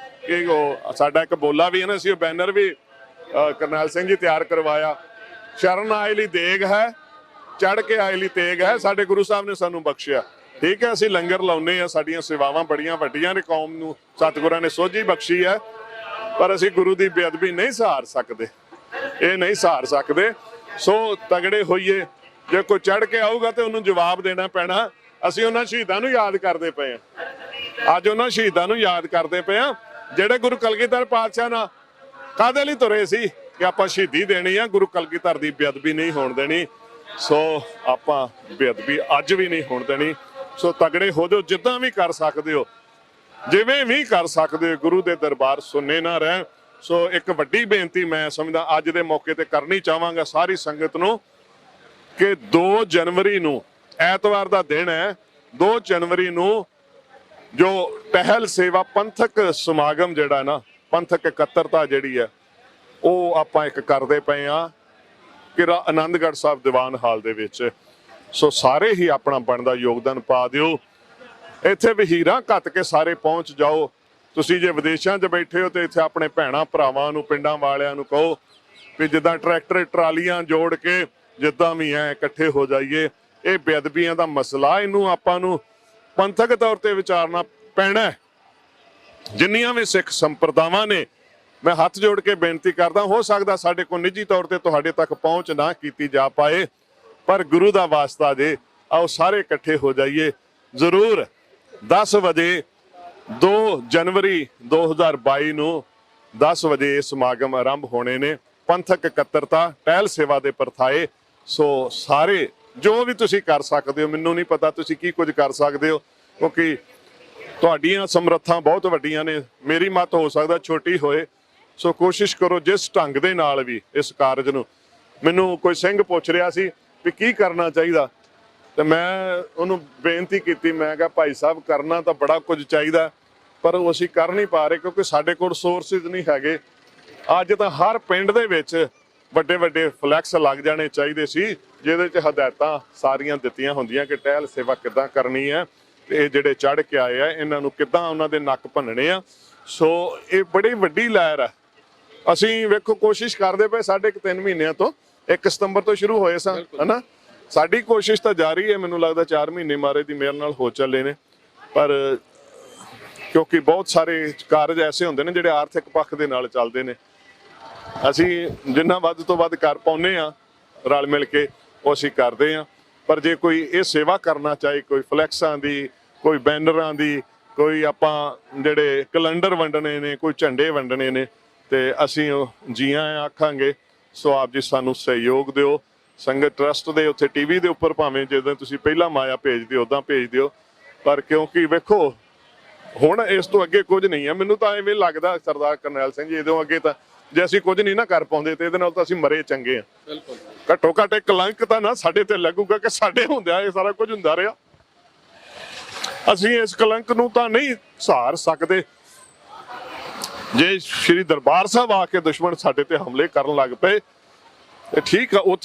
ਕਿ ਉਹ ਸਾਡਾ ਇੱਕ ਬੋਲਾ ਵੀ ਹੈ ਨਾ, ਅਸੀਂ ਉਹ ਬੈਨਰ ਵੀ ਕਰਨੈਲ ਸਿੰਘ ਜੀ ਤਿਆਰ ਕਰਵਾਇਆ, ਸ਼ਰਨ ਆਏ ਲਈ ਦੇਗ ਹੈ, ਚੜ ਕੇ ਆਏ ਲਈ ਤੇਗ ਹੈ, ਸਾਡੇ ਗੁਰੂ ਸਾਹਿਬ ਨੇ ਸਾਨੂੰ ਬਖਸ਼ਿਆ। ਠੀਕ ਹੈ, ਅਸੀਂ ਲੰਗਰ ਲਾਉਂਦੇ ਆ, ਸਾਡੀਆਂ ਸੇਵਾਵਾਂ ਬੜੀਆਂ ਵੱਡੀਆਂ ਨੇ, ਕੌਮ ਨੂੰ ਸਤਿਗੁਰਾਂ ਨੇ ਸੋਝੀ ਬਖਸ਼ੀ ਹੈ, ਪਰ ਅਸੀਂ ਗੁਰੂ ਦੀ ਬੇਅਦਬੀ ਨਹੀਂ ਸਹਾਰ ਸਕਦੇ, ਇਹ ਨਹੀਂ ਸਹਾਰ ਸਕਦੇ। ਸੋ ਤਗੜੇ ਹੋਈਏ, ਜੇ ਕੋਈ ਚੜ ਕੇ ਆਊਗਾ ਤੇ ਉਹਨੂੰ ਜਵਾਬ ਦੇਣਾ ਪੈਣਾ। ਅਸੀਂ ਉਹਨਾਂ ਸ਼ਹੀਦਾਂ ਨੂੰ ਯਾਦ ਕਰਦੇ ਪਏ ਆ, ਅੱਜ ਉਹਨਾਂ ਸ਼ਹੀਦਾਂ ਨੂੰ ਯਾਦ ਕਰਦੇ ਪਏ ਆ ਜਿਹੜੇ ਗੁਰੂ ਕਲਗੀਧਰ ਪਾਤਸ਼ਾਹ ਨਾਲ ਕਾਹਦੇ ਲਈ ਤੁਰੇ ਸੀ ਕਿ ਆਪਾਂ ਸ਼ਹੀਦੀ ਦੇਣੀ ਆ, ਗੁਰੂ ਕਲਗੀਧਰ ਦੀ ਬੇਅਦਬੀ ਨਹੀਂ ਹੋਣ ਦੇਣੀ। ਸੋ ਆਪਾਂ ਬੇਅਦਬੀ ਅੱਜ ਵੀ ਨਹੀਂ ਹੋਣ ਦੇਣੀ। ਸੋ ਤਗੜੇ ਹੋ ਜਾਓ, ਜਿੱਦਾਂ ਵੀ ਕਰ ਸਕਦੇ ਹੋ, ਜਿਵੇਂ ਵੀ ਕਰ ਸਕਦੇ ਹੋ, ਗੁਰੂ ਦੇ ਦਰਬਾਰ ਸੁਣਨੇ ਨਾ ਰਹਿ। ਸੋ ਇੱਕ ਵੱਡੀ ਬੇਨਤੀ ਮੈਂ ਸਮਝਦਾ ਅੱਜ ਦੇ ਮੌਕੇ ਤੇ ਕਰਨੀ ਚਾਹਾਂਗਾ ਸਾਰੀ ਸੰਗਤ ਨੂੰ ਕਿ 2 ਜਨਵਰੀ ਨੂੰ ਐਤਵਾਰ ਦਾ ਦਿਨ ਹੈ, 2 ਜਨਵਰੀ ਨੂੰ ਜੋ ਟਹਿਲ ਸੇਵਾ ਪੰਥਕ ਸਮਾਗਮ ਜਿਹੜਾ ਨਾ, ਪੰਥਕ ਇਕੱਤਰਤਾ ਜਿਹੜੀ ਹੈ ਉਹ ਆਪਾਂ ਇੱਕ ਕਰਦੇ ਪਏ ਆ ਕਿ ਆਨੰਦਗੜ੍ਹ ਸਾਹਿਬ ਦੀਵਾਨ ਹਾਲ ਦੇ ਵਿੱਚ। ਸੋ ਸਾਰੇ ਹੀ ਆਪਣਾ ਬਣਦਾ ਯੋਗਦਾਨ ਪਾ ਦਿਓ। ਇੱਥੇ ਵਹੀਰਾਂ ਘੱਤ ਕੇ ਸਾਰੇ ਪਹੁੰਚ ਜਾਓ। ਤੁਸੀਂ ਜੇ ਵਿਦੇਸ਼ਾਂ 'ਚ ਬੈਠੇ ਹੋ ਤੇ ਇੱਥੇ ਆਪਣੇ ਭੈਣਾਂ ਭਰਾਵਾਂ ਨੂੰ, ਪਿੰਡਾਂ ਵਾਲਿਆਂ ਨੂੰ ਕਹੋ ਵੀ ਜਿੱਦਾਂ ਟਰੈਕਟਰ ਟਰਾਲੀਆਂ ਜੋੜ ਕੇ ਜਿੱਦਾਂ ਵੀ ਐ ਇਕੱਠੇ ਹੋ ਜਾਈਏ। ਇਹ ਬੇਅਦਬੀਆਂ ਦਾ ਮਸਲਾ, ਇਹਨੂੰ ਆਪਾਂ ਨੂੰ ਪੰਥਕ ਤੌਰ ਤੇ ਵਿਚਾਰਨਾ ਪੈਣਾ। ਜਿੰਨੀਆਂ ਵੀ ਸਿੱਖ ਸੰਪਰਦਾਵਾਂ ਨੇ, ਮੈਂ ਹੱਥ ਜੋੜ ਕੇ ਬੇਨਤੀ ਕਰਦਾ, ਹੋ ਸਕਦਾ ਸਾਡੇ ਕੋਲ ਨਿੱਜੀ ਤੌਰ ਤੇ ਤੁਹਾਡੇ ਤੱਕ ਪਹੁੰਚ ਨਾ ਕੀਤੀ ਜਾ ਪਾਏ, ਪਰ ਗੁਰੂ ਦਾ ਵਾਸਤਾ ਜੇ ਆਓ ਸਾਰੇ ਇਕੱਠੇ ਹੋ ਜਾਈਏ ਜ਼ਰੂਰ। 10 ਵਜੇ 2 ਜਨਵਰੀ 2022 ਨੂੰ 10 ਵਜੇ ਇਹ ਸਮਾਗਮ ਆਰੰਭ ਹੋਣੇ ਨੇ। ਪੰਥਕ ਇਕੱਤਰਤਾ, ਟਹਿਲ ਸੇਵਾ ਦੇ ਪਰਥਾਏ। ਸੋ ਸਾਰੇ ਜੋ ਵੀ ਤੁਸੀਂ ਕਰ ਸਕਦੇ ਹੋ, ਮੈਨੂੰ ਨਹੀਂ ਪਤਾ ਤੁਸੀਂ ਕੀ ਕੁਝ ਕਰ ਸਕਦੇ ਹੋ ਕਿਉਂਕਿ ਤੁਹਾਡੀਆਂ ਸਮਰੱਥਾਂ ਬਹੁਤ ਵੱਡੀਆਂ ਨੇ, ਮੇਰੀ ਮੱਤ ਹੋ ਸਕਦਾ ਛੋਟੀ ਹੋਏ। ਸੋ ਕੋਸ਼ਿਸ਼ ਕਰੋ ਜਿਸ ਢੰਗ ਦੇ ਨਾਲ ਵੀ ਇਸ ਕਾਰਜ ਨੂੰ। ਮੈਨੂੰ ਕੋਈ ਸਿੰਘ ਪੁੱਛ ਰਿਹਾ ਸੀ ਵੀ ਕੀ ਕਰਨਾ ਚਾਹੀਦਾ, ਤੇ ਮੈਂ ਉਹਨੂੰ ਬੇਨਤੀ ਕੀਤੀ, ਮੈਂ ਕਿਹਾ ਭਾਈ ਸਾਹਿਬ ਕਰਨਾ ਤਾਂ ਬੜਾ ਕੁਝ ਚਾਹੀਦਾ, ਪਰ ਉਹ ਅਸੀਂ ਕਰ ਨਹੀਂ ਪਾ ਰਹੇ ਕਿਉਂਕਿ ਸਾਡੇ ਕੋਲ ਸੋਰਸਿਸ ਨਹੀਂ ਹੈਗੇ। ਅੱਜ ਤਾਂ ਹਰ ਪਿੰਡ ਦੇ ਵਿੱਚ ਵੱਡੇ ਵੱਡੇ ਫਲੈਕਸ ਲੱਗ ਜਾਣੇ ਚਾਹੀਦੇ ਸੀ ਜਿਹਦੇ 'ਚ ਹਦਾਇਤਾਂ ਸਾਰੀਆਂ ਦਿੱਤੀਆਂ ਹੁੰਦੀਆਂ ਕਿ ਟਹਿਲ ਸੇਵਾ ਕਿੱਦਾਂ ਕਰਨੀ ਹੈ। ਇਹ ਜਿਹੜੇ ਚੜ ਕੇ ਆਏ ਆ ਇਹਨਾਂ ਨੂੰ ਕਿੱਦਾਂ ਉਹਨਾਂ ਦੇ ਨੱਕ ਭੰਨਣੇ ਆ। ਸੋ ਇਹ ਬੜੀ ਵੱਡੀ ਲਹਿਰ ਆ। ਅਸੀਂ ਵੇਖੋ ਕੋਸ਼ਿਸ਼ ਕਰਦੇ ਪਏ ਸਾਢੇ 3 ਮਹੀਨਿਆਂ ਤੋਂ, 1 ਸਤੰਬਰ ਤੋਂ ਸ਼ੁਰੂ ਹੋਏ ਸਾਂ ਹਨਾ। ਸਾਡੀ ਕੋਸ਼ਿਸ਼ ਤਾਂ ਜਾਰੀ ਹੈ, ਮੈਨੂੰ ਲੱਗਦਾ 4 ਮਹੀਨੇ ਮਾਰੇ ਦੀ ਮੇਰੇ ਨਾਲ ਹੋ ਚੱਲੇ ਨੇ, ਪਰ ਕਿਉਂਕਿ ਬਹੁਤ ਸਾਰੇ ਕਾਰਜ ਐਸੇ ਹੁੰਦੇ ਨੇ ਜਿਹੜੇ ਆਰਥਿਕ ਪੱਖ ਦੇ ਨਾਲ ਚੱਲਦੇ ਨੇ। ਅਸੀਂ ਜਿੰਨਾ ਵੱਧ ਤੋਂ ਵੱਧ ਕਰ ਪਾਉਂਦੇ ਆ ਰਲ ਮਿਲ ਕੇ ਉਹ ਅਸੀਂ ਕਰਦੇ ਆ। ਪਰ ਜੇ ਕੋਈ ਇਹ ਸੇਵਾ ਕਰਨਾ ਚਾਹੇ, ਕੋਈ ਫਲੈਕਸਾਂ ਦੀ, ਕੋਈ ਬੈਨਰਾਂ ਦੀ, ਕੋਈ ਆਪਾਂ ਜਿਹੜੇ ਕੈਲੰਡਰ ਵੰਡਣੇ ਨੇ, ਕੋਈ ਝੰਡੇ ਵੰਡਣੇ ਨੇ, ਤੇ ਅਸੀਂ ਜੀਆਂ ਆਖਾਂਗੇ। ਸੋ ਆਪ ਜੀ ਸਾਨੂੰ ਸਹਿਯੋਗ ਦਿਓ। ਸੰਗਤ ਟਰਸਟ ਦੇ ਉੱਥੇ ਟੀਵੀ ਦੇ ਉੱਪਰ ਭਾਵੇਂ ਜਦੋਂ ਤੁਸੀਂ ਪਹਿਲਾਂ ਮਾਇਆ ਭੇਜਦੇ ਹੋ ਉਦਾਂ ਭੇਜ ਦਿਓ, ਪਰ ਕਿਉਂਕਿ ਵੇਖੋ ਹੁਣ ਇਸ ਤੋਂ ਅੱਗੇ ਕੁਝ ਨਹੀਂ ਹੈ। ਮੈਨੂੰ ਤਾਂ ਐਵੇਂ ਲੱਗਦਾ ਸਰਦਾਰ ਕਰਨੈਲ ਸਿੰਘ ਜੀ, ਇਹਦੋਂ ਅੱਗੇ ਤਾਂ ਜੇ ਅਸੀਂ ਕੁਝ ਨਹੀਂ ਨਾ ਕਰ ਪਾਉਂਦੇ ਤੇ ਇਹਦੇ ਨਾਲ ਤਾਂ ਅਸੀਂ ਮਰੇ ਚੰਗੇ ਆ। ਬਿਲਕੁਲ ਘੱਟੋ ਘੱਟ ਇੱਕ ਕਲੰਕ ਤਾਂ ਨਾ ਸਾਡੇ ਤੇ ਲੱਗੂਗਾ ਕਿ ਸਾਡੇ ਹੁੰਦਿਆਂ ਇਹ ਸਾਰਾ ਕੁਝ ਹੁੰਦਾ ਰਿਹਾ। ਅਸੀਂ ਇਸ ਕਲੰਕ ਨੂੰ ਤਾਂ ਨਹੀਂ ਸਹਾਰ ਸਕਦੇ। ਜੇ ਸ਼੍ਰੀ ਦਰਬਾਰ ਸਾਹਿਬ ਆ ਕੇ ਦੁਸ਼ਮਣ ਸਾਡੇ ਤੇ ਹਮਲੇ ਕਰਨ ਲੱਗ ਪਏ ਤੇ ਠੀਕ ਆ, ਉੱਥੇ